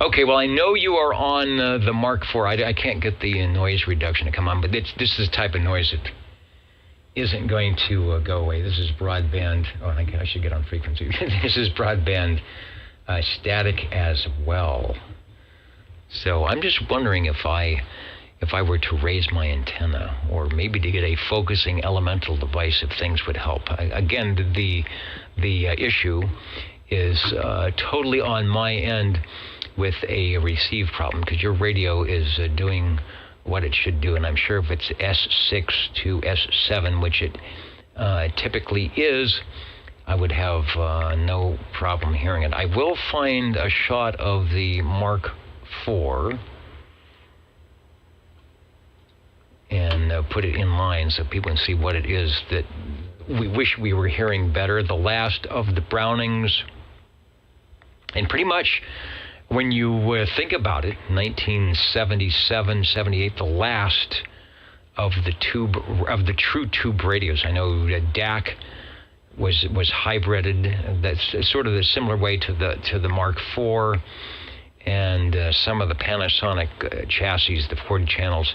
Okay, well, I know you are on the Mark IV. I can't get the noise reduction to come on, but this is the type of noise that isn't going to go away. This is broadband. Oh, I should get on frequency. This is broadband static as well. So I'm just wondering if I were to raise my antenna, or maybe to get a focusing elemental device, if things would help. Again, the issue is totally on my end with a receive problem, because your radio is doing what it should do, and I'm sure if it's S6 to S7, which it typically is, I would have no problem hearing it. I will find a shot of the Mark IV and put it in line so people can see what it is that we wish we were hearing better. The last of the Brownings, and pretty much when you think about it, 1977, 78, the last of the true tube radios. I know DAC was hybrided. That's sort of the similar way to the Mark IV, and some of the Panasonic chassis, the 40 channels,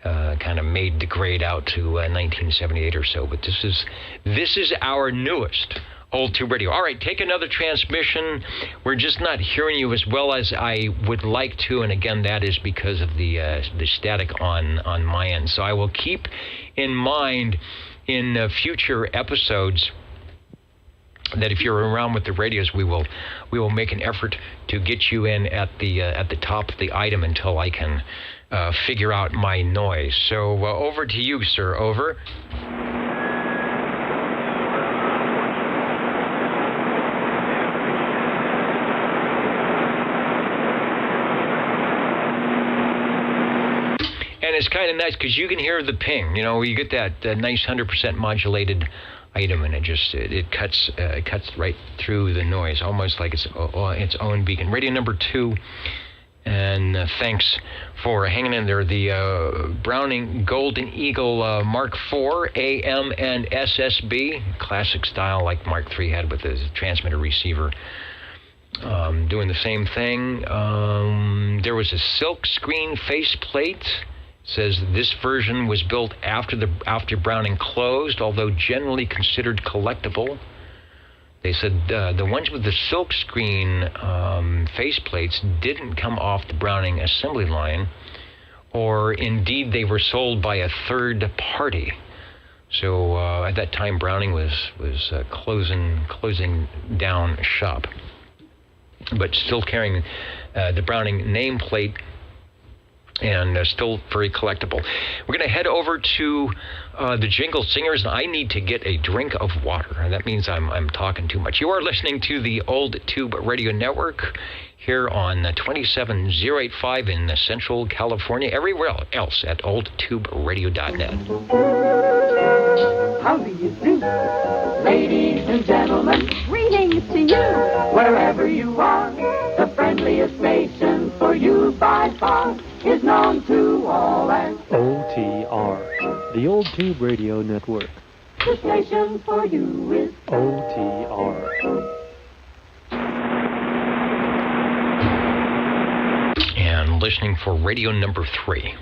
kind of made the grade out to 1978 or so. But this is our newest old tube radio. All right, take another transmission. We're just not hearing you as well as I would like to, and again, that is because of the static on my end. So I will keep in mind in future episodes that if you're around with the radios, we will make an effort to get you in at the top of the item until I can figure out my noise. So over to you, sir. Over. And it's kind of nice because you can hear the ping. You know, you get that nice 100% modulated item, and it cuts right through the noise, almost like it's its own beacon. Radio number 2, and thanks for hanging in there. The Browning Golden Eagle Mark IV AM and SSB, classic style like Mark III had with the transmitter receiver. Doing the same thing. There was a silk screen faceplate. Says this version was built after Browning closed, although generally considered collectible. They said the ones with the silk screen faceplates didn't come off the Browning assembly line, or indeed they were sold by a third party. So at that time, Browning was closing down shop, but still carrying the Browning nameplate, and still very collectible. We're going to head over to the Jingle Singers, and I need to get a drink of water. And that means I'm talking too much. You are listening to the Old Tube Radio Network here on 27085 in Central California, everywhere else at oldtuberadio.net. How do you do, ladies and gentlemen? Greetings to you, wherever you are. The friendliest station for you by far is known to all as OTR, the Old Tube Radio Network. The station for you is OTR. And listening for radio number 3.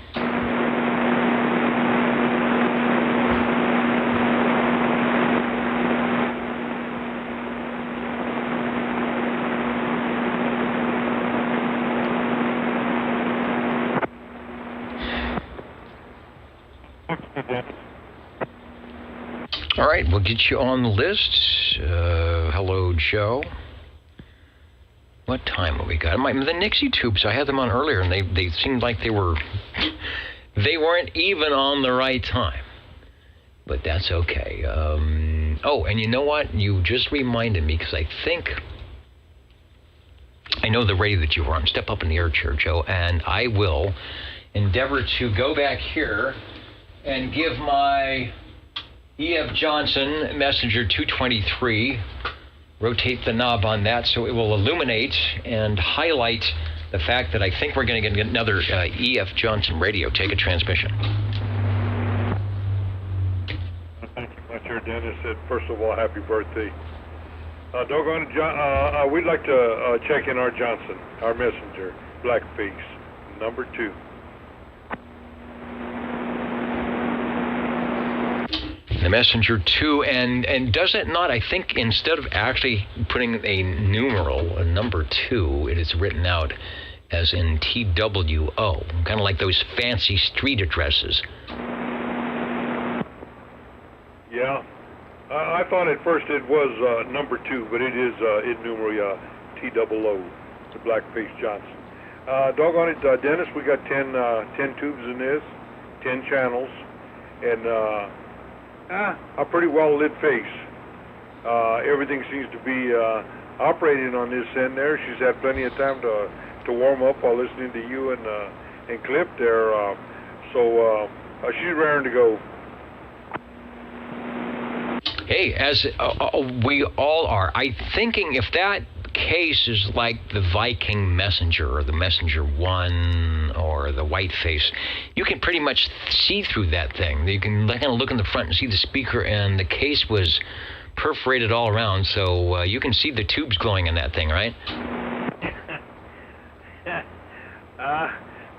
All right, we'll get you on the list. Hello, Joe. What time have we got? The Nixie tubes, I had them on earlier, and they seemed like they weren't even on the right time. But that's okay. Oh, and you know what? You just reminded me, because I know the radio that you were on. Step up in the air chair, Joe, and I will endeavor to go back here and give my E.F. Johnson Messenger 223, rotate the knob on that so it will illuminate and highlight the fact that I think we're going to get another E.F. Johnson radio. Take a transmission. Thank you much, Dennis. First of all, happy birthday. We'd like to check in our Johnson, our messenger, Blackface, number 2. The Messenger 2, and does it not, I think instead of actually putting a numeral, a number 2, it is written out as in TWO, kind of like those fancy street addresses. Yeah, I thought at first it was number 2, but it is in numero T00, the Blackface Johnson. Doggone it, Dennis, we got 10 tubes in this, 10 channels, and a pretty well lit face. Everything seems to be operating on this end there. She's had plenty of time to warm up while listening to you and Clip there. So she's raring to go. Hey, as we all are, I'm thinking if that case is like the Viking Messenger or the Messenger 1 or the Whiteface, you can pretty much see through that thing. You can kind of look in the front and see the speaker, and the case was perforated all around, so you can see the tubes glowing in that thing, right?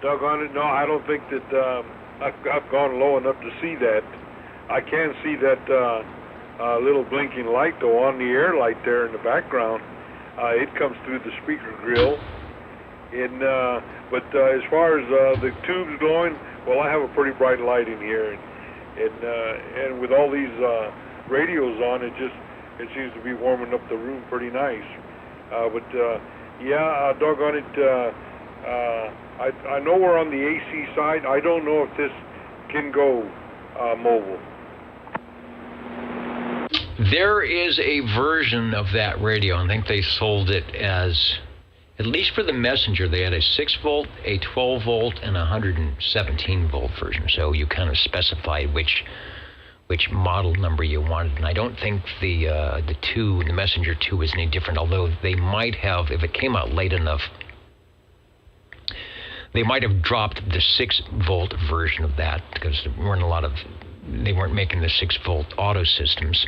Doggone it, no, I don't think that I've gone low enough to see that. I can see that little blinking light, though, on the air light there in the background. It comes through the speaker grill. And but as far as the tubes glowing, well, I have a pretty bright light in here, and with all these radios on, it seems to be warming up the room pretty nice. Yeah, doggone it, I know we're on the AC side. I don't know if this can go mobile. There is a version of that radio, I think they sold it as, at least for the Messenger, they had a 6-volt, a 12-volt, and a 117-volt version. So you kind of specified which model number you wanted. And I don't think the Messenger 2 is any different, although they might have, if it came out late enough, they might have dropped the 6-volt version of that because they weren't making the 6-volt auto systems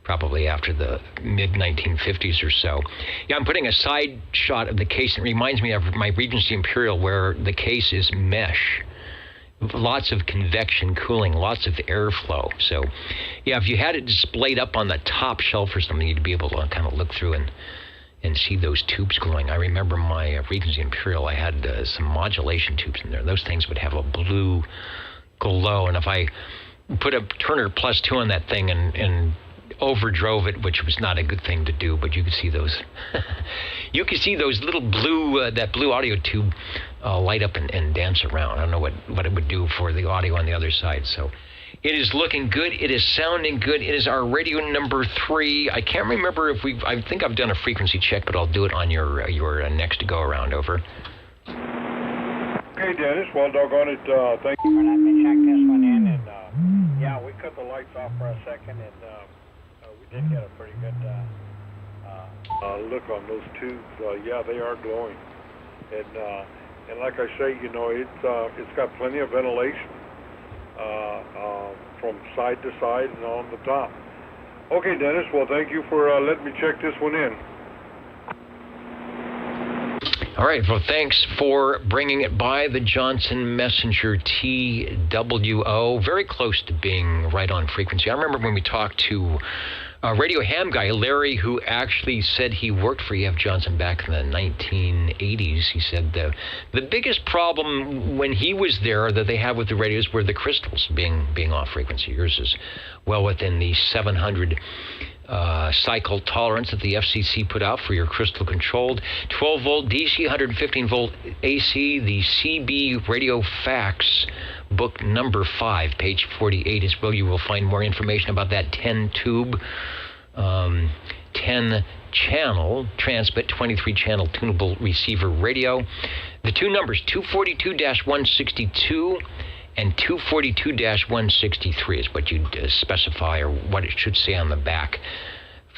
probably after the mid-1950s or so. Yeah, I'm putting a side shot of the case. It reminds me of my Regency Imperial, where the case is mesh. Lots of convection cooling, lots of airflow. So, yeah, if you had it displayed up on the top shelf or something, you'd be able to kind of look through and see those tubes glowing. I remember my Regency Imperial, I had some modulation tubes in there. Those things would have a blue glow, and if I put a Turner Plus 2 on that thing and overdrove it, which was not a good thing to do, but you could see those. You could see those little blue, that blue audio tube light up and dance around. I don't know what it would do for the audio on the other side. So it is looking good. It is sounding good. It is our radio number 3. I can't remember if I think I've done a frequency check, but I'll do it on your next go around. Over. Okay, Dennis. Well, doggone it. Thank you. Let me check this one in, and yeah, we cut the lights off for a second, and we did get a pretty good look on those tubes. Yeah, they are glowing, and like I say, you know, it's got plenty of ventilation from side to side and on the top. Okay, Dennis. Well, thank you for letting me check this one in. All right, well, thanks for bringing it by, the Johnson Messenger TWO. Very close to being right on frequency. I remember when we talked to a radio ham guy, Larry, who actually said he worked for E.F. Johnson back in the 1980s. He said the biggest problem when he was there that they had with the radios were the crystals being off frequency. Yours is well within the 700 cycle tolerance that the FCC put out for your crystal controlled 12-volt DC, 115-volt AC. The CB Radio Facts book number 5, page 48 is where you will find more information about that 10-tube, 10-channel transmit, 23-channel tunable receiver radio. The two numbers, 242-162 and 242-163 is what you specify, or what it should say on the back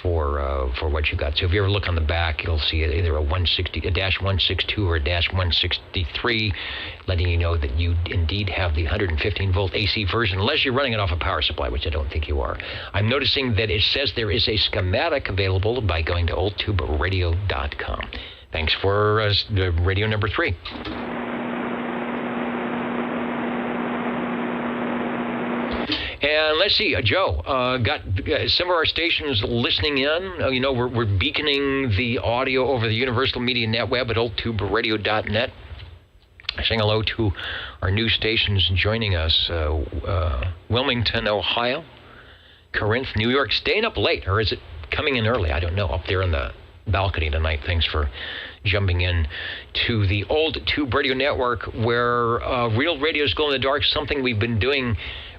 for what you got. So if you ever look on the back, you'll see either a -162 or a -163, letting you know that you indeed have the 115-volt AC version, unless you're running it off a power supply, which I don't think you are. I'm noticing that it says there is a schematic available by going to oldtuberadio.com. Thanks for radio number 3. And let's see, Joe, got some of our stations listening in. You know, we're beaconing the audio over the Universal Media Net web at oldtuberadio.net. Saying hello to our new stations joining us, Wilmington, Ohio, Corinth, New York, staying up late, or is it coming in early? I don't know. Up there in the balcony tonight. Thanks for jumping in to the Old Tube Radio Network, where Real Radio's Glow in the Dark, something we've been doing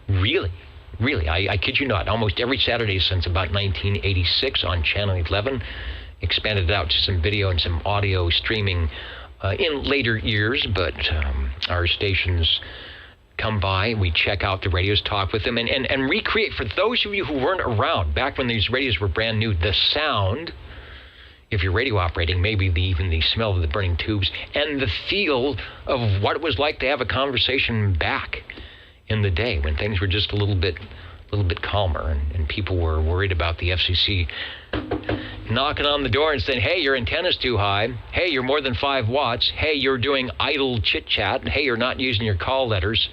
really, I kid you not, almost every Saturday since about 1986 on Channel 11. Expanded it out to some video and some audio streaming in later years, but our stations come by, we check out the radios, talk with them, and recreate, for those of you who weren't around back when these radios were brand new, the sound, if you're radio operating, maybe even the smell of the burning tubes, and the feel of what it was like to have a conversation back in the day when things were just a little bit calmer, and people were worried about the FCC knocking on the door and saying, hey, your antenna's too high. Hey, you're more than 5 watts. Hey, you're doing idle chit-chat. Hey, you're not using your call letters,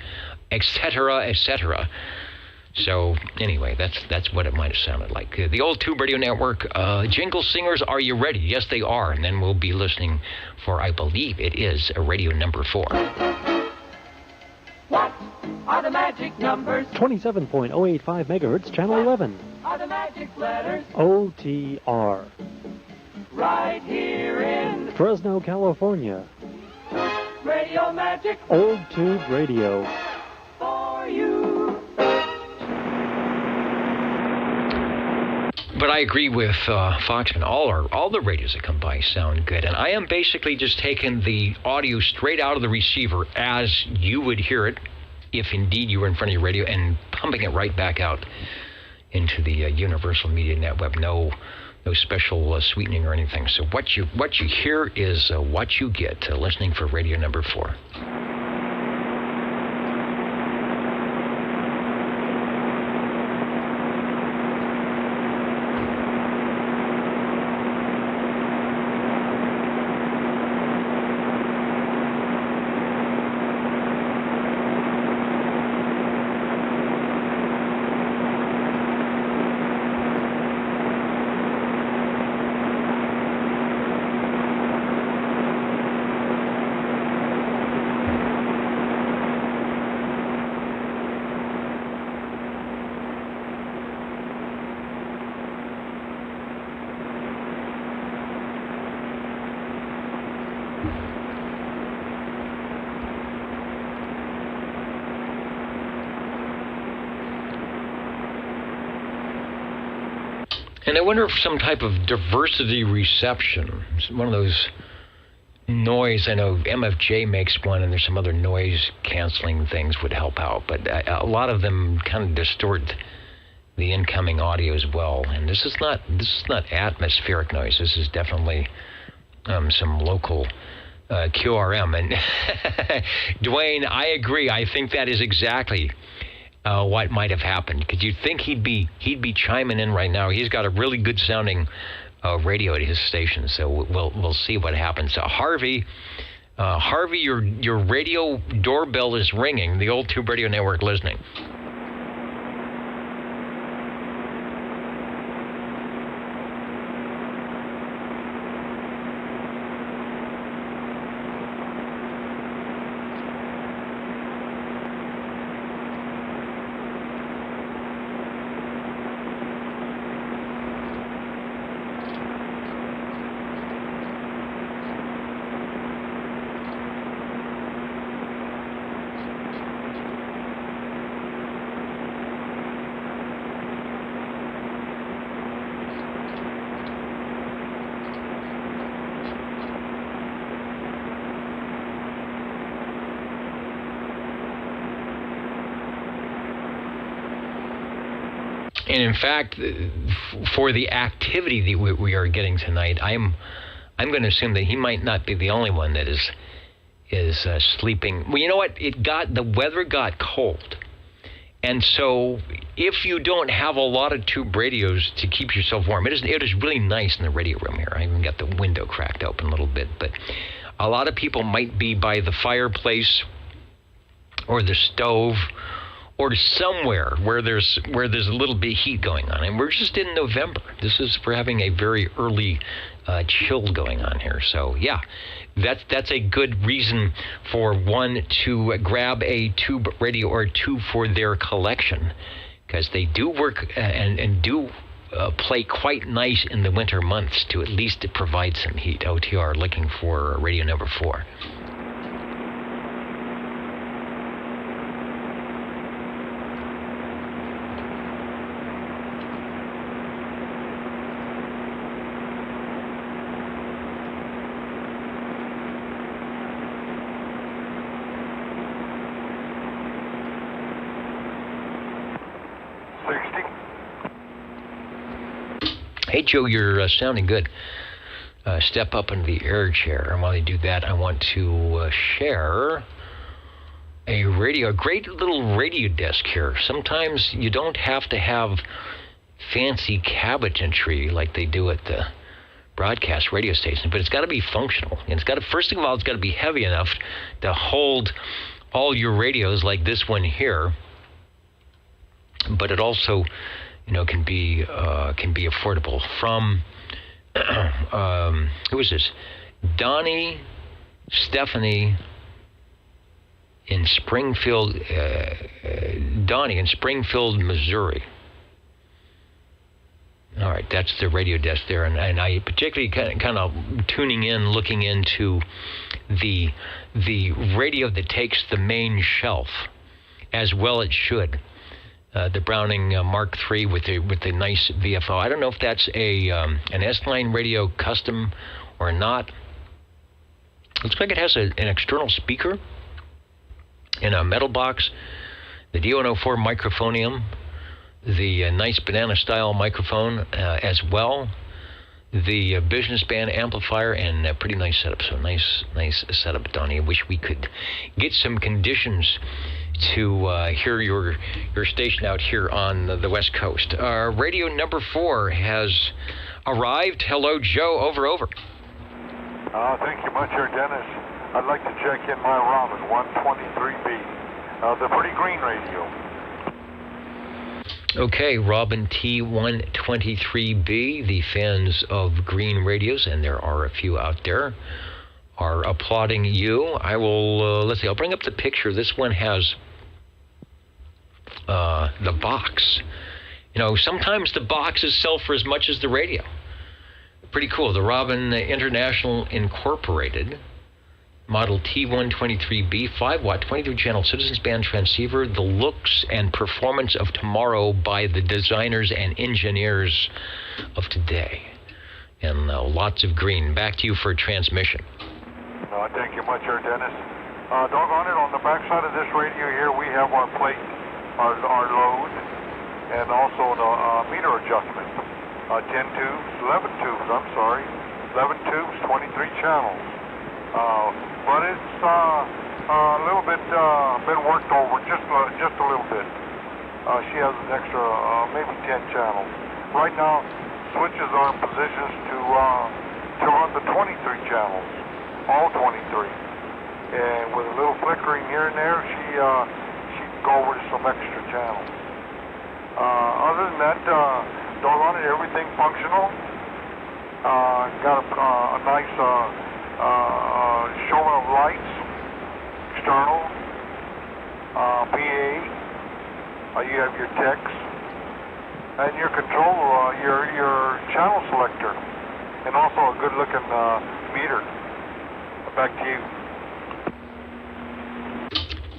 etc., etc. So, anyway, that's what it might have sounded like. The Old Tube Radio Network, Jingle Singers, are you ready? Yes, they are. And then we'll be listening for, I believe it is, a radio number 4. What are the magic numbers? 27.085 megahertz, channel 11. Are the magic letters? OTR. Right here in Fresno, California. Radio Magic. Old Tube Radio. For you. But I agree with Fox, and all the radios that come by sound good. And I am basically just taking the audio straight out of the receiver as you would hear it if indeed you were in front of your radio, and pumping it right back out into the Universal Media Network. No special sweetening or anything. So what you hear is what you get. Listening for radio number 4. And I wonder if some type of diversity reception, one of those noise, I know MFJ makes one, and there's some other noise canceling things would help out, but a lot of them kind of distort the incoming audio as well. And this is not atmospheric noise. This is definitely some local QRM. And Dwayne, I agree. I think that is exactly what might have happened, because you'd think he'd be chiming in right now. He's got a really good sounding radio at his station, so we'll see what happens. Harvey, your radio doorbell is ringing. The Old Tube Radio Network listening. And in fact, for the activity that we are getting tonight, I'm going to assume that he might not be the only one that is sleeping. Well, you know what? The weather got cold, and so if you don't have a lot of tube radios to keep yourself warm, it is really nice in the radio room here. I even got the window cracked open a little bit, but a lot of people might be by the fireplace or the stove, or somewhere where there's a little bit of heat going on. And we're just in November. We're having a very early chill going on here. So yeah, that's a good reason for one to grab a tube radio or two for their collection, because they do work and do play quite nice in the winter months to at least provide some heat. OTR looking for radio number 4. Hey, Joe, you're sounding good. Step up into the air chair. And while you do that, I want to share a great little radio desk here. Sometimes you don't have to have fancy cabinetry like they do at the broadcast radio station, but it's got to be functional. And first of all, it's got to be heavy enough to hold all your radios like this one here. But it also, can be affordable. From who is this? Stephanie in Springfield, Donnie in Springfield, Missouri. All right, that's the radio desk there, and I particularly kind of tuning in, looking into the radio that takes the main shelf, as well it should. The Browning Mark III with the nice VFO. I don't know if that's an S-Line radio custom or not. Looks like it has an external speaker in a metal box, the D104 microphonium, the nice banana-style microphone as well, the business band amplifier, and a pretty nice setup. So nice setup, Donnie. I wish we could get some conditions to hear your station out here on the West Coast. Radio number 4 has arrived. Hello, Joe. Over. Thank you much, Dennis. I'd like to check in my Robin 123B, the Pretty Green radio. Okay, Robin T123B, the fans of green radios, and there are a few out there, are applauding you. I will, let's see, I'll bring up the picture. This one has the box. Sometimes the boxes sell for as much as the radio. Pretty cool. The Robin International Incorporated, model T123B, 5-watt, 22-channel Citizens Band transceiver, the looks and performance of tomorrow by the designers and engineers of today. And lots of green. Back to you for transmission. Thank you much, Dennis. Doggone it, on the back side of this radio here, we have our plate, our load, and also the meter adjustment. 11 tubes, 11 tubes, 23 channels. But it's a little bit been worked over, just a little bit. She has an extra, maybe 10 channels. Right now, switches are in positions to run the 23 channels, all 23. And with a little flickering here and there, she can go over to some extra channels. Other than that, doggone it, everything functional. Got a nice showing of lights, external, PA. You have your text and your control, your channel selector, and also a good-looking meter. Back to you.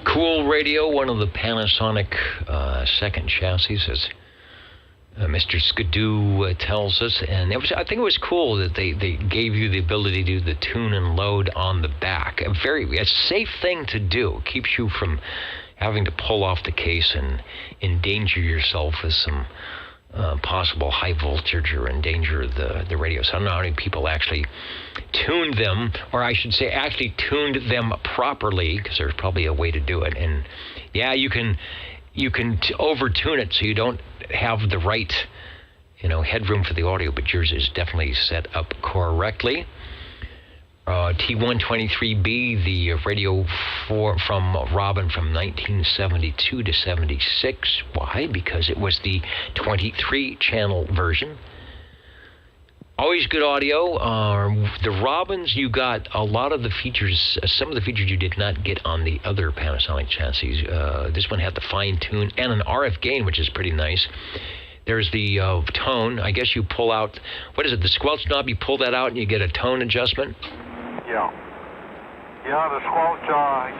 Cool radio, one of the Panasonic second chassis, as Mr. Skidoo tells us, and I think it was cool that they gave you the ability to do the tune and load on the back. A safe thing to do. Keeps you from having to pull off the case and endanger yourself with some possible high voltage or endanger the radios. I don't know how many people actually tuned them, or I should say actually tuned them properly, because there's probably a way to do it. And yeah, you can over-tune it so you don't have the right, headroom for the audio, but yours is definitely set up correctly. T123B, the radio from Robin from 1972 to 76. Why? Because it was the 23-channel version. Always good audio. The Robins, you got a lot of the features, some of the features you did not get on the other Panasonic chassis. This one had the fine tune and an RF gain, which is pretty nice. There's the tone. I guess you pull out, what is it, the squelch knob, you pull that out and you get a tone adjustment? Yeah. Yeah, the squelch,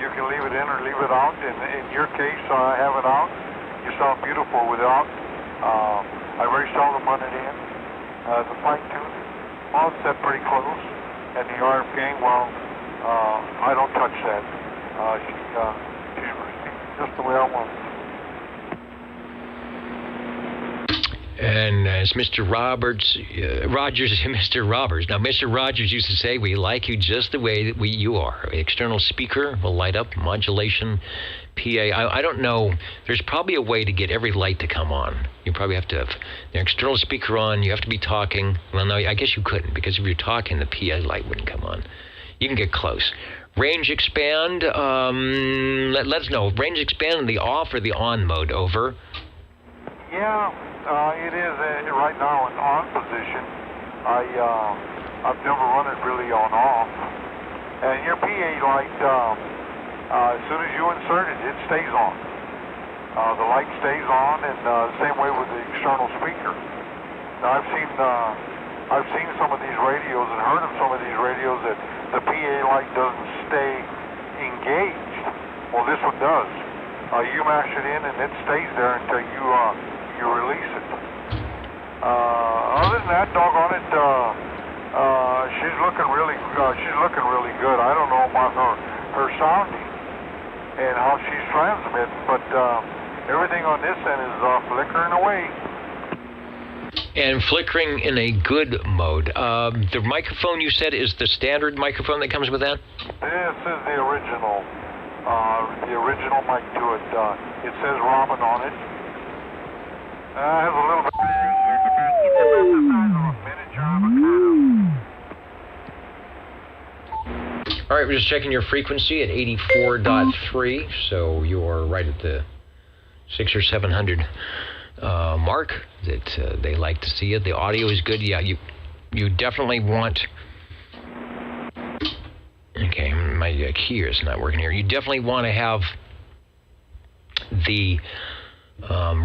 you can leave it in or leave it out. In your case, I have it out. You sound beautiful without. I very seldom run it in. The fine tune, all set pretty close. And the RF gain, well, I don't touch that. She's just the way I want it. And as Mr. Rogers, Mr. Roberts. Now, Mr. Rogers used to say, we like you just the way that you are. External speaker will light up, modulation, PA. I don't know. There's probably a way to get every light to come on. You probably have to have the external speaker on. You have to be talking. Well, no, I guess you couldn't, because if you're talking, the PA light wouldn't come on. You can get close. Range expand. Let us know. Range expand in the off or the on mode. Over. Yeah. It is right now in on position. I've never run it really on off. And your PA light, as soon as you insert it, it stays on. The light stays on, and the same way with the external speaker. Now, I've seen some of these radios and heard of some of these radios that the PA light doesn't stay engaged. Well, this one does. You mash it in, and it stays there until you release it. Other than that, doggone it, she's looking really good. I don't know about her sounding and how she's transmitting, but everything on this end is flickering away. And flickering in a good mode. The microphone you said is the standard microphone that comes with that? This is the original mic to it. It says Robin on it. Has a little bit. All right, we're just checking your frequency at 84.3, so you're right at the 600 or 700 mark that they like to see you. The audio is good. Yeah, you definitely want. Okay, my key is not working here. You definitely want to have the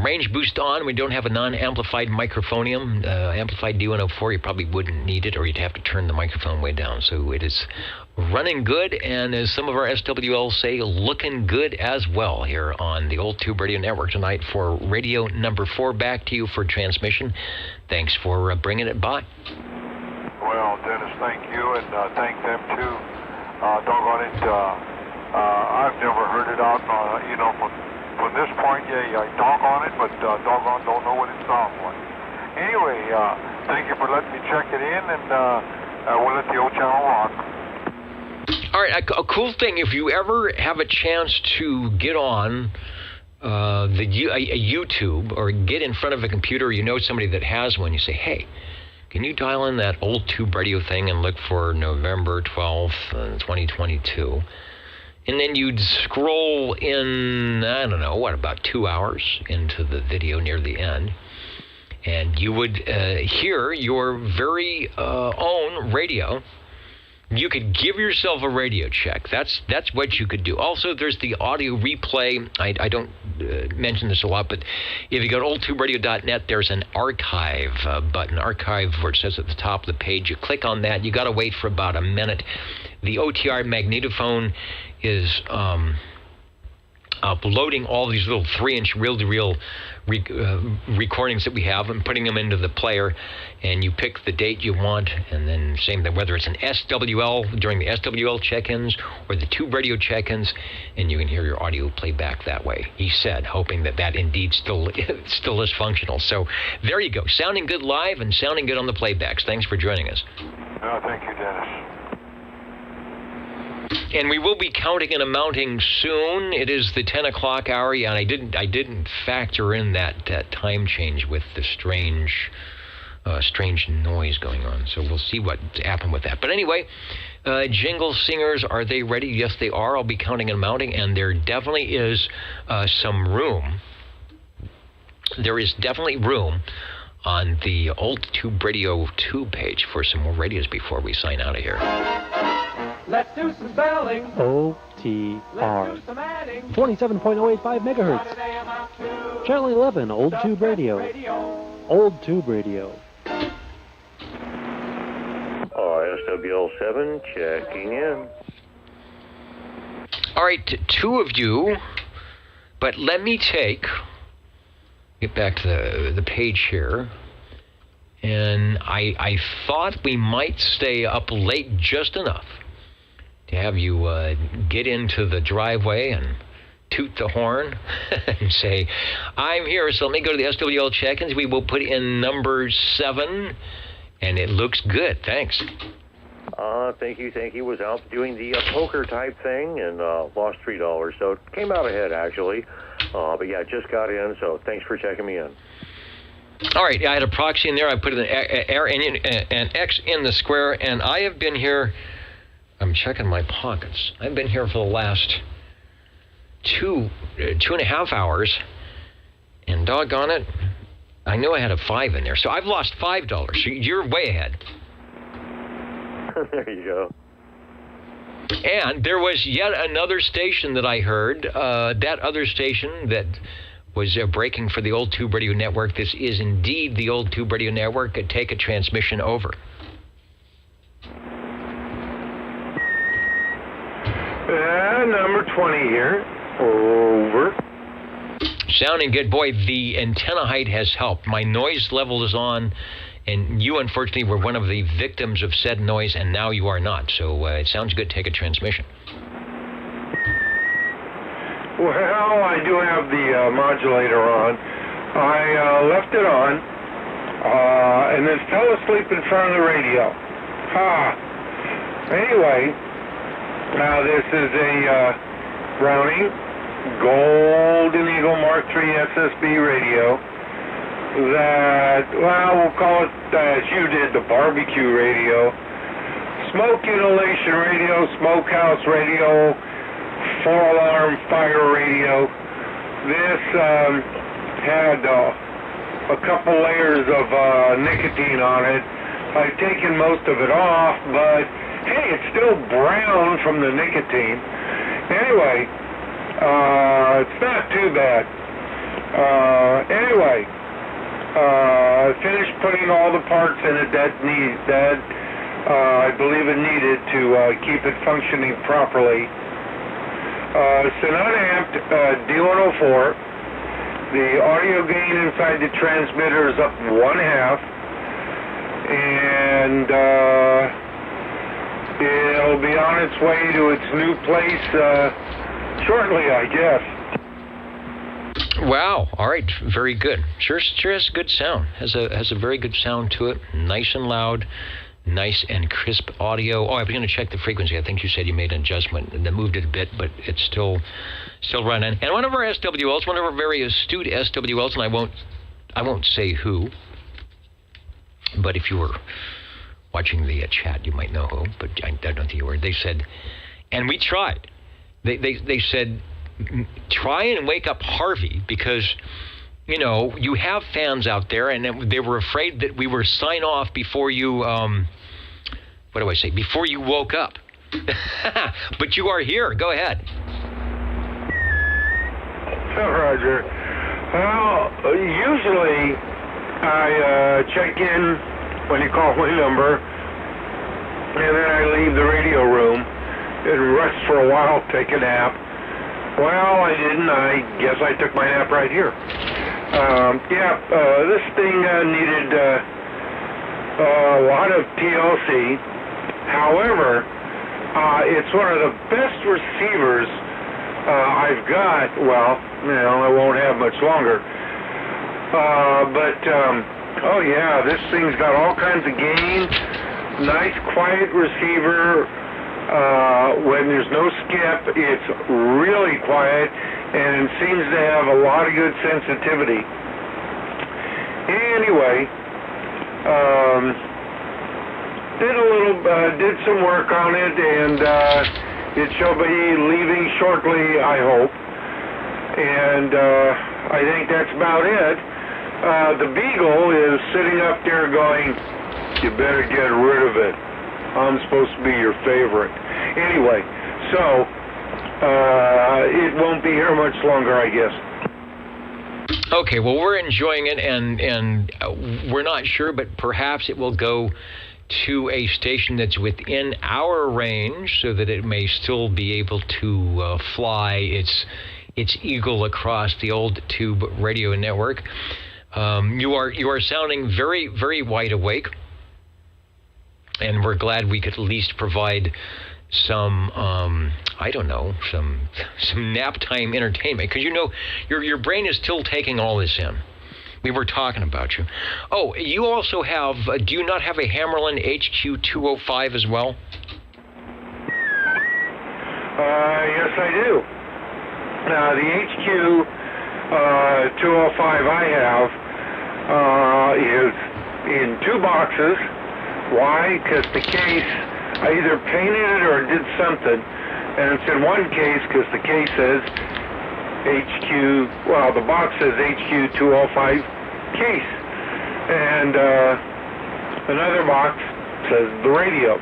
range boost on. We don't have a non-amplified microphonium. Amplified D104, you probably wouldn't need it, or you'd have to turn the microphone way down. So it is running good, and as some of our SWLs say, looking good as well here on the Old Tube Radio Network tonight for radio number 4. Back to you for transmission. Thanks for bringing it by. Well, Dennis, thank you, and thank them too. Doggone it, I've never heard it out, from this point, I dog on it, but doggone don't know what it sounds like. Anyway, thank you for letting me check it in, and we'll let the old channel rock. All right, a cool thing, if you ever have a chance to get on a YouTube or get in front of a computer, or you know somebody that has one, you say, hey, can you dial in that Old Tube Radio thing and look for November 12th, 2022? And then you'd scroll in, I don't know, about 2 hours into the video near the end. And you would hear your very own radio. You could give yourself a radio check. That's what you could do. Also, there's the audio replay. I don't mention this a lot, but if you go to oldtuberadio.net, there's an archive button, archive where it says at the top of the page. You click on that. You got to wait for about a minute. The OTR magnetophone is uploading all these little 3-inch reel-to-reel recordings that we have and putting them into the player, and you pick the date you want, and then same thing, whether it's an SWL during the SWL check-ins or the tube radio check-ins, and you can hear your audio playback that way. He said, hoping that indeed still is functional. So there you go, sounding good live and sounding good on the playbacks. Thanks for joining us. Thank you, Dennis. And we will be counting and amounting soon. It is the 10 o'clock hour. Yeah, and I didn't factor in that time change with the strange noise going on. So we'll see what happened with that. But anyway, jingle singers, are they ready? Yes, they are. I'll be counting and mounting, and there definitely is some room. There is definitely room on the Old Tube Radio tube page for some more radios before we sign out of here. Let's do some spelling. OTR. 27.085 megahertz. To? Channel 11, Old Tube Radio. Old Tube Radio. SWL7 checking in. All right, two of you, but let me get back to the page here. And I thought we might stay up late just enough to have you get into the driveway and toot the horn and say, I'm here, so let me go to the SWL check-ins. We will put in number 7, and it looks good. Thanks. Thank you. Was out doing the poker type thing and lost $3, so it came out ahead, actually. But yeah, just got in, so thanks for checking me in. All right, I had a proxy in there. I put an X in the square, and I have been here. I'm checking my pockets. I've been here for the last 2.5 hours, and doggone it, I knew I had a 5 in there, so I've lost $5. So you're way ahead. There you go. And there was yet another station that I heard. That other station that was breaking for the Old Tube Radio Network. This is indeed the Old Tube Radio Network. Take a transmission over. Number 20 here. Over. Sounding good. Boy, the antenna height has helped. My noise level is on, and you, unfortunately, were one of the victims of said noise, and now you are not. So it sounds good. Take a transmission. Well, I do have the modulator on. I left it on, and then fell asleep in front of the radio. Anyway, this is a Browning Golden Eagle Mark III SSB radio that, well, we'll call it, as you did, the barbecue radio. Smoke inhalation radio, smokehouse radio, 4-alarm fire radio. This had a couple layers of nicotine on it. I've taken most of it off, but hey, it's still brown from the nicotine. Anyway, it's not too bad. Anyway, I finished putting all the parts in it that I believe it needed to keep it functioning properly. It's an unamped D104. The audio gain inside the transmitter is up 1/2, and it'll be on its way to its new place shortly, I guess. Wow! All right, very good. Sure has good sound. Has a very good sound to it. Nice and loud. Nice and crisp audio. Oh, I was going to check the frequency. I think you said you made an adjustment and then moved it a bit, but it's still running. And one of our SWLs, one of our very astute SWLs, and I won't say who, but if you were watching the chat, you might know who, but I don't think you were. They said, and we tried. They said, try and wake up Harvey because, you know, you have fans out there, and they were afraid that we were sign off before you, before you woke up. But you are here. Go ahead. Roger. Well, usually I check in when you call my number, and then I leave the radio room and rest for a while, take a nap. Well, I didn't. I guess I took my nap right here. This thing needed a lot of TLC. However, it's one of the best receivers I've got. Well, I won't have much longer. This thing's got all kinds of gain. Nice, quiet receiver. When there's no skip, it's really quiet, and it seems to have a lot of good sensitivity. Anyway, did some work on it, and it shall be leaving shortly, I hope. And I think that's about it. The Beagle is sitting up there going, you better get rid of it. I'm supposed to be your favorite. Anyway, so it won't be here much longer, I guess. Okay, well, we're enjoying it, and we're not sure, but perhaps it will go to a station that's within our range so that it may still be able to fly its eagle across the old tube radio network. You are sounding very, very wide awake, and we're glad we could at least provide some I don't know, some nap time entertainment, because you know your brain is still taking all this in. We were talking about you. Oh, you also have, do you not have a Hammerland HQ205 as well? Yes, I do. The HQ205 I have is in 2 boxes. Why? Because the case, I either painted it or did something, and it's in one case because the case says the box says HQ205 case, and another box says the radio.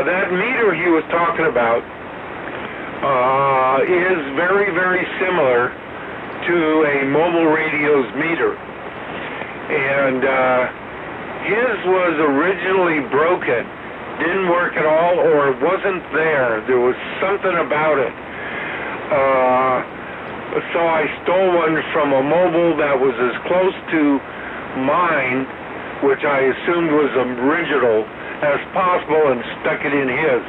That meter he was talking about is very, very similar to a mobile radio's meter, and his was originally broken, didn't work at all, or it wasn't there. There was something about it. So I stole one from a mobile that was as close to mine, which I assumed was original, as possible, and stuck it in his.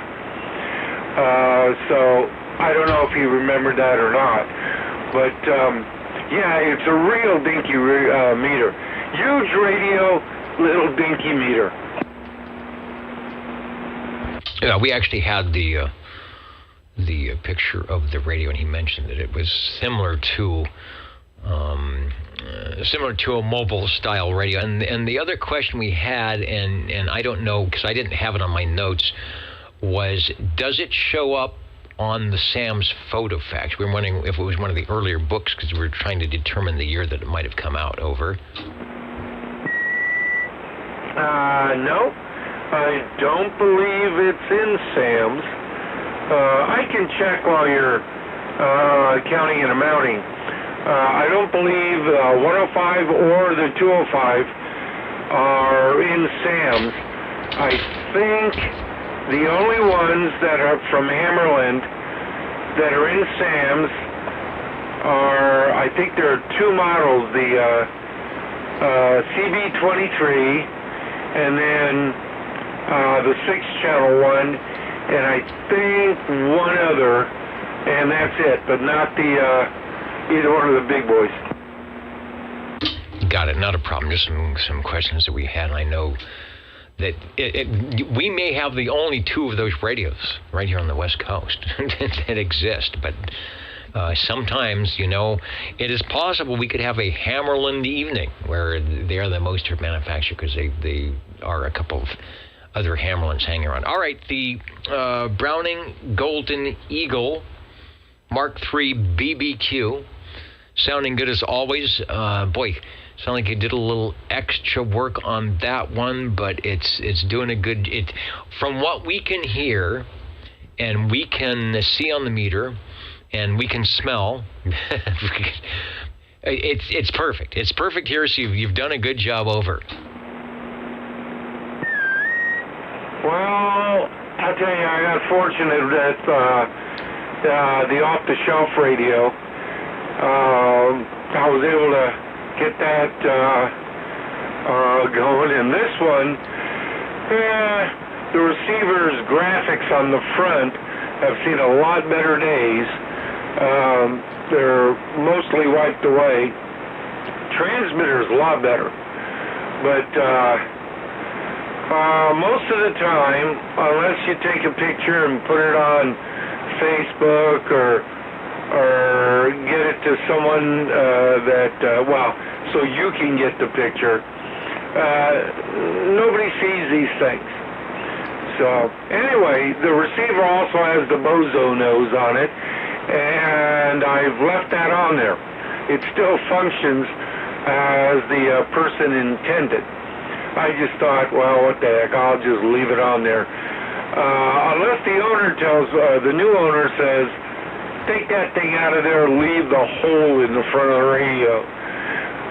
So I don't know if he remembered that or not. But yeah, it's a real dinky meter. Huge radio, little dinky meter. Yeah, we actually had the picture of the radio, and he mentioned that it was similar to a mobile style radio. And the other question we had, and I don't know because I didn't have it on my notes, was does it show up on the Sam's Photo Facts? We were wondering if it was one of the earlier books because we were trying to determine the year that it might have come out. Over. No, I don't believe it's in Sam's. I can check while you're counting and amounting. I don't believe 105 or the 205 are in Sam's. I think the only ones that are from Hammerland that are in Sam's are, I think there are 2 models, the CB23 and then the 6-channel one, and I think one other, and that's it, but not the either one of the big boys. Got it. Not a problem. Just some questions that we had. And I know that we may have the only 2 of those radios right here on the West Coast that exist, but sometimes, you know, it is possible we could have a Hammerland evening where they are the most manufactured because they are a couple of other Hammerlands hanging around. All right, the Browning Golden Eagle Mark III BBQ, sounding good as always. Boy, sound like you did a little extra work on that one, but it's doing a good. From what we can hear, and we can see on the meter, and we can smell, it's perfect. It's perfect here. So you've done a good job over. Well, I'll tell you, I got fortunate that the off-the-shelf radio, I was able to get that going. And this one, the receiver's graphics on the front have seen a lot better days. They're mostly wiped away. Transmitter's a lot better. But most of the time, unless you take a picture and put it on Facebook or get it to someone so you can get the picture, nobody sees these things. So anyway, the receiver also has the bozo nose on it, and I've left that on there. It still functions as the person intended. I just thought, well, what the heck, I'll just leave it on there. Unless the owner tells, the new owner says, take that thing out of there, leave the hole in the front of the radio,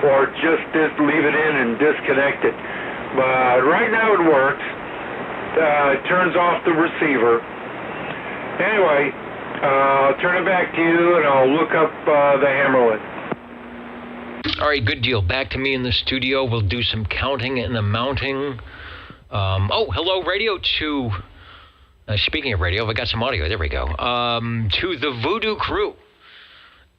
or just leave it in and disconnect it. But right now it works. It turns off the receiver. Anyway, I'll turn it back to you, and I'll look up the Hammerlin. All right, good deal. Back to me in the studio. We'll do some counting and the mounting. Hello, radio to... speaking of radio, I got some audio. There we go. To the Voodoo crew.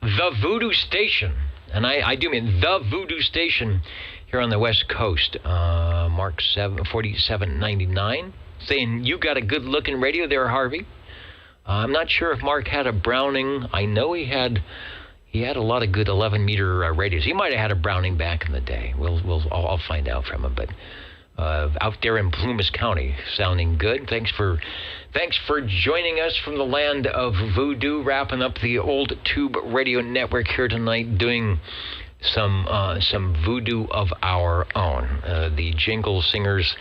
The Voodoo Station. And I do mean the Voodoo Station here on the West Coast. Mark 4799. Saying, you got a good-looking radio there, Harvey. I'm not sure if Mark had a Browning. I know he had a lot of good 11-meter radios. He might have had a Browning back in the day. I'll find out from him. But out there in Plumas County, sounding good. Thanks for joining us from the land of Voodoo. Wrapping up the Old Tube Radio Network here tonight, doing some voodoo of our own. The Jingle Singers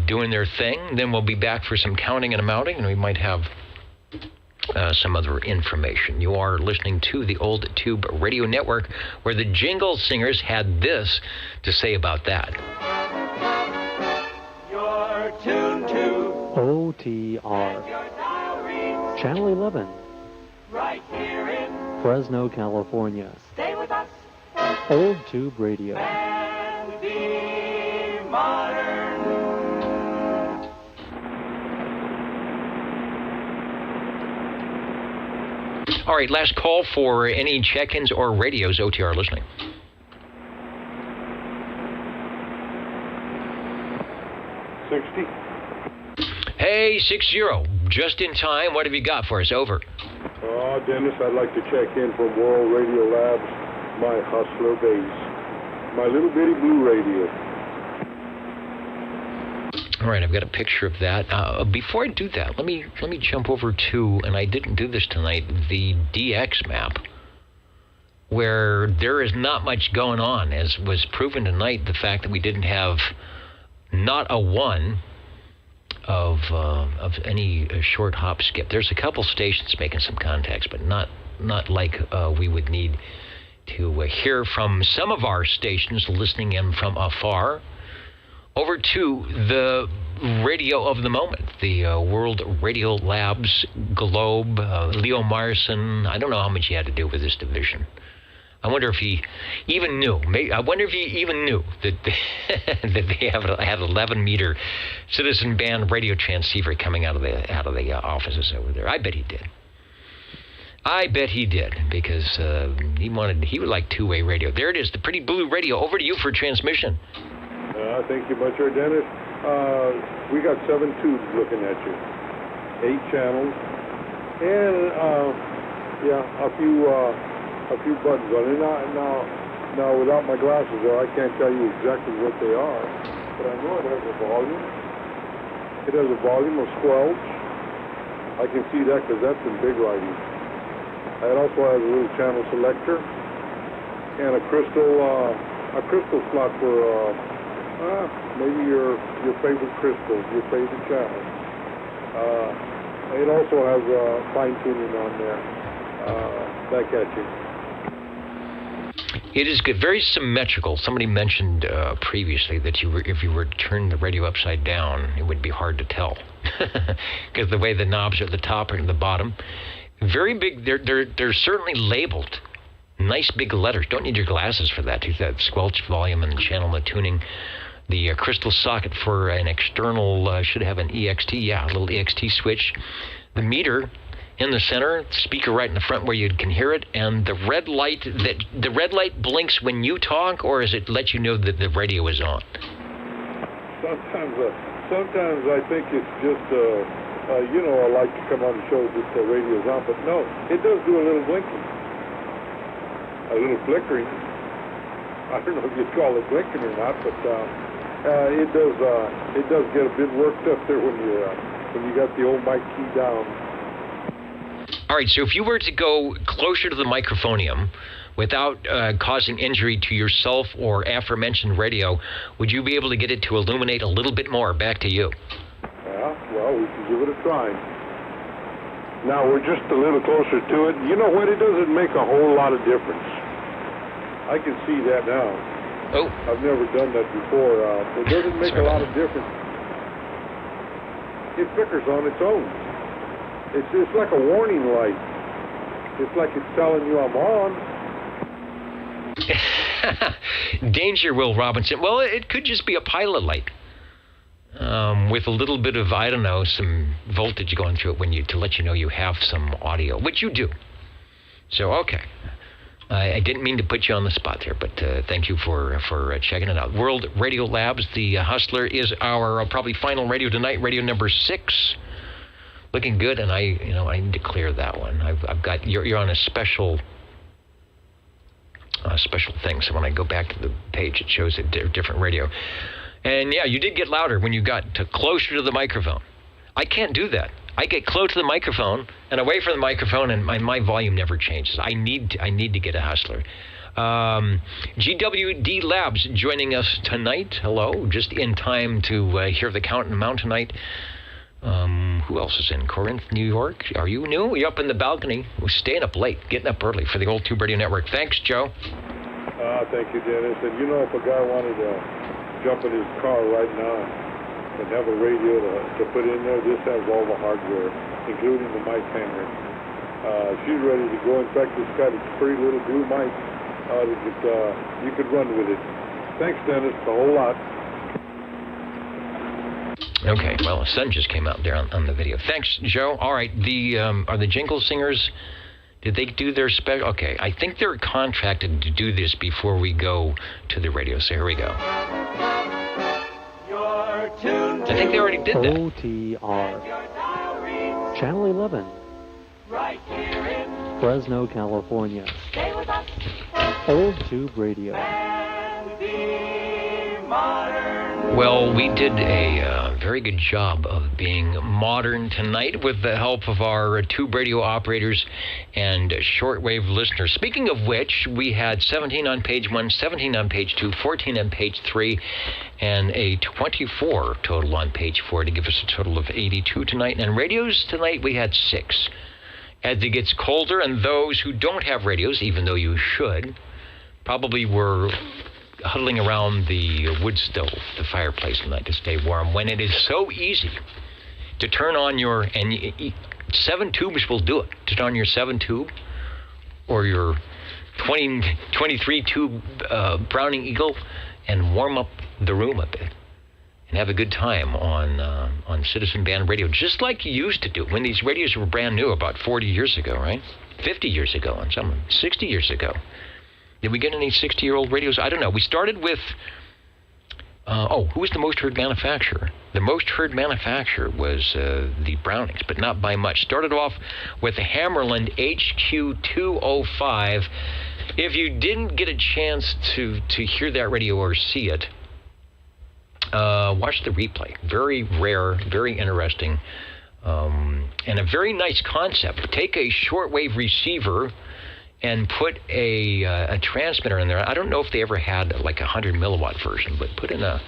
doing their thing. Then we'll be back for some counting and mounting, and we might have some other information. You are listening to the Old Tube Radio Network, where the Jingle Singers had this to say about that. You're tuned to OTR. Channel 11. Right here in Fresno, California. Stay with us. Old Tube Radio. And be modern. All right, last call for any check-ins or radios OTR listening. Hey, 60, just in time. What have you got for us? Over. Dennis, I'd like to check in from World Radio Labs, my Hustler base, my little bitty blue radio. All right, I've got a picture of that. Before I do that, let me jump over to, and I didn't do this tonight, the DX map, where there is not much going on, as was proven tonight. The fact that we didn't have not a one of any short hop skip. There's a couple stations making some contacts, but not like we would need to hear from some of our stations listening in from afar. Over to the radio of the moment, the World Radio Labs Globe, Leo Myerson. I don't know how much he had to do with this division. I wonder if he even knew. I wonder if he even knew that they had 11-meter citizen band radio transceiver coming out of the offices over there. I bet he did. Because he would like two-way radio. There it is, the pretty blue radio. Over to you for transmission. Thank you much, Dennis. We got 7 tubes looking at you, 8 channels, and a few buttons on it. Now, without my glasses, though, I can't tell you exactly what they are, but I know it has a volume. It has a volume of squelch. I can see that because that's in big writing. It also has a little channel selector and a crystal slot for maybe your favorite crystals, your favorite channels. It also has fine tuning on there. Back at you. It is good, very symmetrical. Somebody mentioned previously that if you were to turn the radio upside down, it would be hard to tell because the way the knobs are at the top and the bottom, very big. They're certainly labeled. Nice big letters. Don't need your glasses for that. That squelch volume and channel and tuning. The crystal socket for an external should have an EXT. Yeah, a little EXT switch. The meter in the center, speaker right in the front where you can hear it, and the red light blinks when you talk, or does it let you know that the radio is on? Sometimes I think it's just I like to come on the show that the radio's on, but no, it does do a little blinking, a little flickering. I don't know if you'd call it blinking or not, but it does get a bit worked up there when you got the old mic key down. All right, so if you were to go closer to the microphonium, without causing injury to yourself or aforementioned radio, would you be able to get it to illuminate a little bit more? Back to you. Yeah, well, we can give it a try. Now, we're just a little closer to it. You know what? It doesn't make a whole lot of difference. I can see that now. Oh. I've never done that before. It doesn't make a lot of difference. It flickers on its own. It's like a warning light. It's like it's telling you I'm on. Danger, Will Robinson. Well, it could just be a pilot light. With a little bit of, I don't know, some voltage going through it to let you know you have some audio, which you do. So, okay. I didn't mean to put you on the spot there, but thank you for checking it out. World Radio Labs, the Hustler, is our probably final radio tonight, radio number 6. Looking good, and I need to clear that one. I've got you're on a special thing. So when I go back to the page, it shows a different radio. And yeah, you did get louder when you got closer to the microphone. I can't do that. I get close to the microphone and away from the microphone, and my volume never changes. I need to get a Hustler. GWD Labs joining us tonight. Hello, just in time to hear the Count and Mount tonight. Who else is in? Corinth, New York? Are you new? You're up in the balcony. We're staying up late, getting up early for the Old Tube Radio Network. Thanks, Joe. Thank you, Dennis. And you know, if a guy wanted to jump in his car right now and have a radio to put in there, this has all the hardware, including the mic hanger. She's ready to go. In fact, it's got a pretty little blue mic. You could run with it. Thanks, Dennis. A whole lot. Okay, well, the sun just came out there on the video. Thanks, Joe. All right, are the Jingle Singers, did they do their special? Okay, I think they're contracted to do this before we go to the radio, so here we go. I think they already did that. OTR. Channel 11. Fresno, California. Old Tube Radio. Well, we did a very good job of being modern tonight with the help of our tube radio operators and shortwave listeners. Speaking of which, we had 17 on page 1, 17 on page 2, 14 on page 3, and a 24 total on page 4 to give us a total of 82 tonight. And radios tonight, we had 6. As it gets colder, and those who don't have radios, even though you should, probably were huddling around the wood stove, the fireplace tonight to stay warm, when it is so easy to turn on your, and 7 tubes will do it, to turn on your 7 tube or your 23 tube Browning Eagle and warm up the room a bit and have a good time on Citizen Band radio, just like you used to do when these radios were brand new about 40 years ago, right? 50 years ago, and some 60 years ago. Did we get any 60-year-old radios? I don't know. We started with, who was the most heard manufacturer? The most heard manufacturer was the Brownings, but not by much. Started off with the Hammerland HQ205. If you didn't get a chance to hear that radio or see it, watch the replay. Very rare, very interesting, and a very nice concept. Take a shortwave receiver and put a transmitter in there. I don't know if they ever had like a 100 milliwatt version, but put in a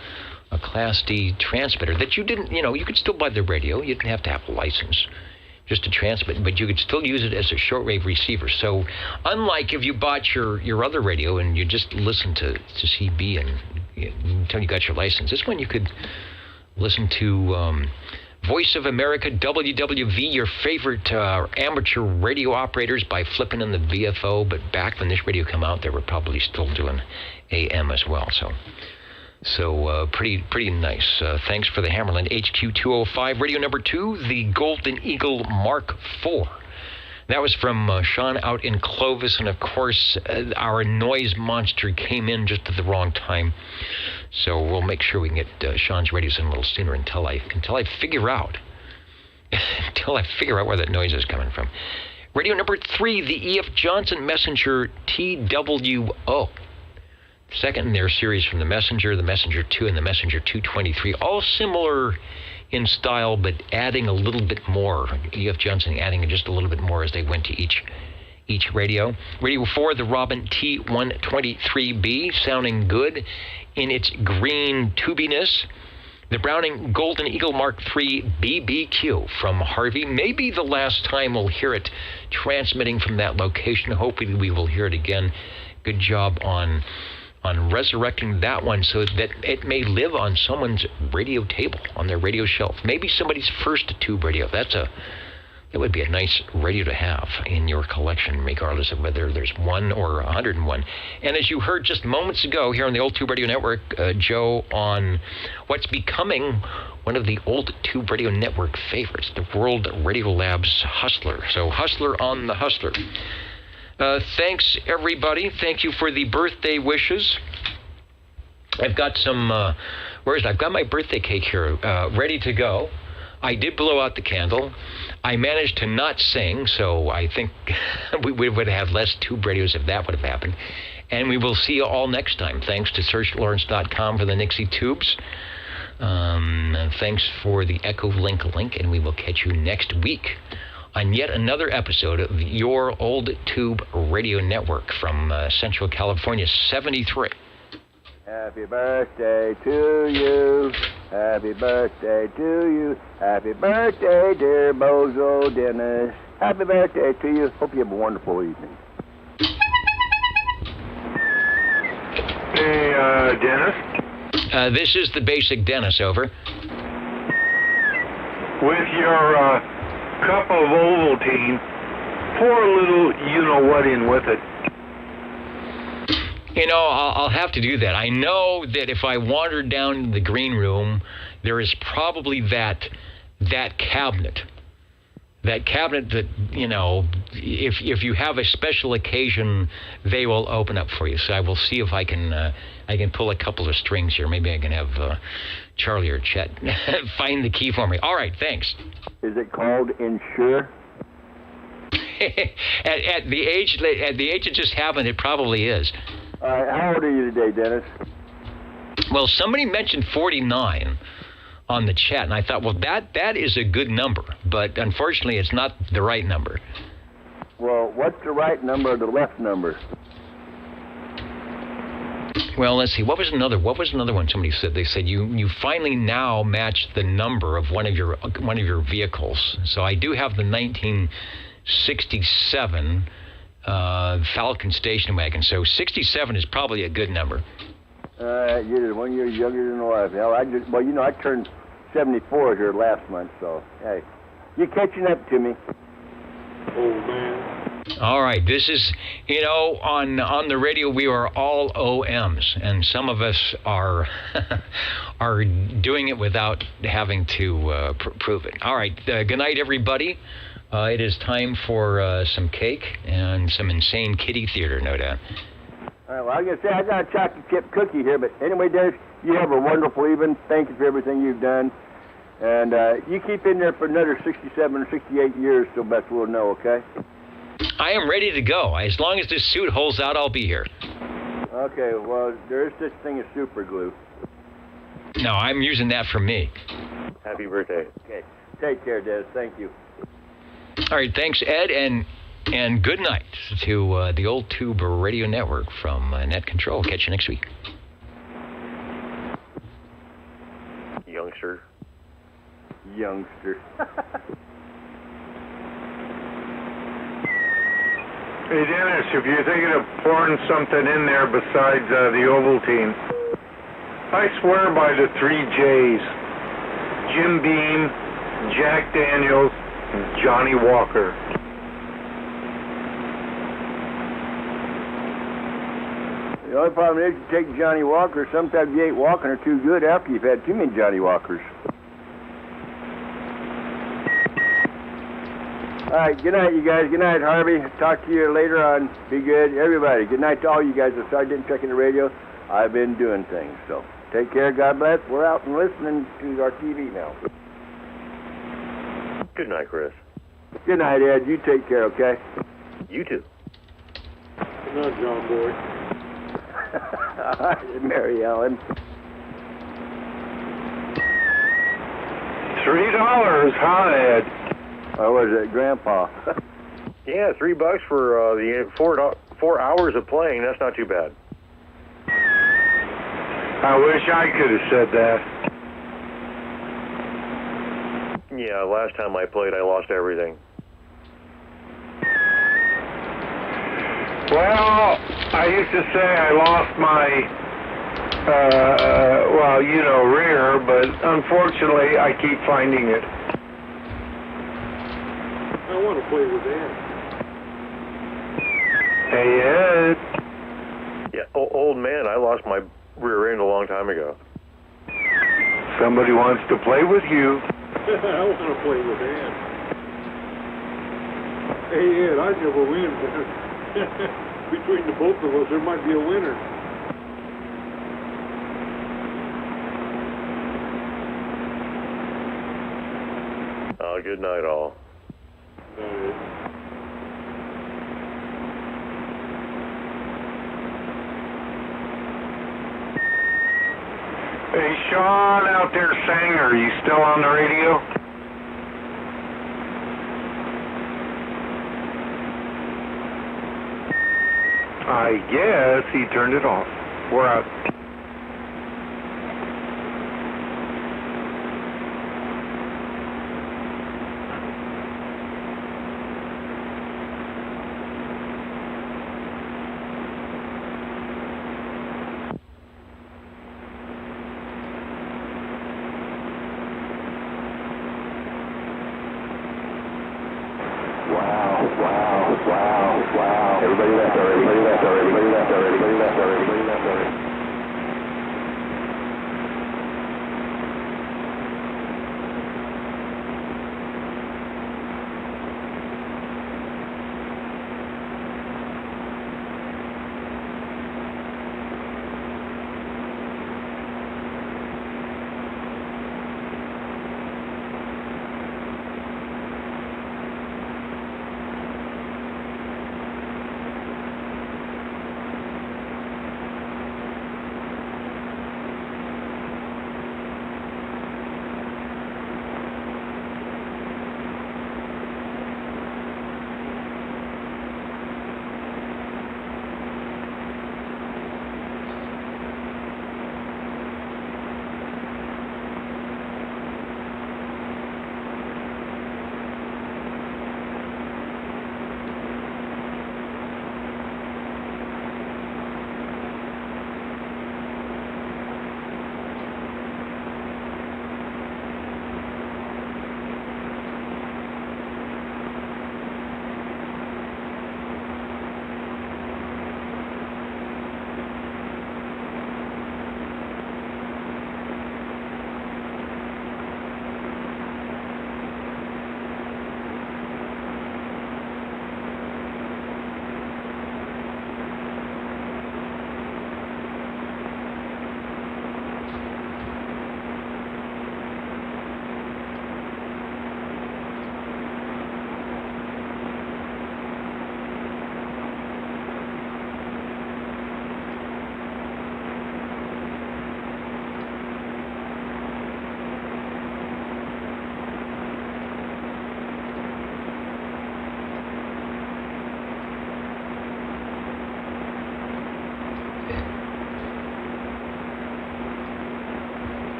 Class D transmitter that you didn't, you could still buy the radio. You didn't have to have a license just to transmit, but you could still use it as a shortwave receiver. So unlike if you bought your other radio and you just listened to CB until you got your license, this one you could listen to Voice of America, WWV, your favorite amateur radio operators by flipping in the VFO, but back when this radio came out, they were probably still doing AM as well. So pretty nice. Thanks for the Hammerland HQ205. Radio number 2, the Golden Eagle Mark IV. That was from Sean out in Clovis, and of course, our noise monster came in just at the wrong time. So we'll make sure we can get Sean's radios in a little sooner until I figure out where that noise is coming from. Radio number 3, the E.F. Johnson Messenger TWO. Second in their series from the Messenger 2, and the Messenger 223. All similar in style, but adding a little bit more. E.F. Johnson adding just a little bit more as they went to each each radio. Radio 4, the Robin T123B, sounding good in its green tubiness. The Browning Golden Eagle Mark III BBQ from Harvey. Maybe the last time we'll hear it transmitting from that location. Hopefully we will hear it again. Good job on resurrecting that one so that it may live on someone's radio table, on their radio shelf. Maybe somebody's first tube radio. That would be a nice radio to have in your collection, regardless of whether there's 1 or 101. And as you heard just moments ago here on the Old Tube Radio Network, Joe, on what's becoming one of the Old Tube Radio Network favorites, the World Radio Lab's Hustler. So Hustler on the Hustler. Thanks, everybody. Thank you for the birthday wishes. I've got some, I've got my birthday cake here ready to go. I did blow out the candle. I managed to not sing, so I think we would have less tube radios if that would have happened. And we will see you all next time. Thanks to SearchLawrence.com for the Nixie tubes. Thanks for the Echo link, and we will catch you next week on yet another episode of your Old Tube Radio Network from Central California, 73. Happy birthday to you. Happy birthday to you. Happy birthday, dear Bozo Dennis. Happy birthday to you. Hope you have a wonderful evening. Hey, Dennis? This is the basic Dennis, over. With your cup of Ovaltine, pour a little you-know-what in with it. You know, I'll have to do that. I know that if I wander down the green room, there is probably that cabinet. That cabinet that, you know, if you have a special occasion, they will open up for you. So I will see if I can pull a couple of strings here. Maybe I can have Charlie or Chet find the key for me. All right, thanks. Is it called Insure? at the age it just happened, it probably is. All right, how old are you today, Dennis? Well, somebody mentioned 49 on the chat, and I thought, well, that is a good number, but unfortunately, it's not the right number. Well, what's the right number or the left number? Well, let's see. What was another one somebody said? They said you finally now match the number of one of your vehicles. So I do have the 1967 Falcon station wagon. So 67 is probably a good number. You're 1 year younger than the wife. Hell, I turned 74 here last month, so hey, you're catching up to me. Oh man. All right, this is, you know, on the radio we are all OMs, and some of us are are doing it without having to prove it. All right, good night, everybody. It is time for some cake and some insane kitty theater, no doubt. All right, well, I was going to say, I got a chocolate chip cookie here, but anyway, Dennis, you have a wonderful evening. Thank you for everything you've done. And you keep in there for another 67 or 68 years, so best we'll know, okay? I am ready to go. As long as this suit holds out, I'll be here. Okay, well, there is such thing as super glue. No, I'm using that for me. Happy birthday. Okay, take care, Des. Thank you. All right, thanks, Ed, and good night to the Old Tube Radio Network from Net Control. Catch you next week. Youngster. Hey, Dennis, if you're thinking of pouring something in there besides the Ovaltine, I swear by the 3 J's. Jim Beam, Jack Daniels, and Johnny Walker. The only problem is you take Johnny Walker, sometimes you ain't walking or too good after you've had too many Johnny Walkers. All right, good night, you guys. Good night, Harvey. Talk to you later on. Be good. Everybody, good night to all you guys. I'm sorry I didn't check in the radio. I've been doing things, so take care. God bless. We're out and listening to our TV now. Good night, Chris. Good night, Ed. You take care, okay? You too. Good night, John Boy. All right, Mary Ellen. $3, huh, Ed? Or was it Grandpa? Yeah, $3 for the 4 hours of playing. That's not too bad. I wish I could have said that. Yeah, last time I played, I lost everything. Well, I used to say I lost my, rear, but unfortunately, I keep finding it. I want to play with Ed. Hey, Ed. Yeah, old man, I lost my rear end a long time ago. Somebody wants to play with you. I want to play with Ed. Hey, Ed, I'd never win. Between the both of us, there might be a winner. Good night, all. Hey, Sean out there, Sanger, are you still on the radio? I guess he turned it off. We're out.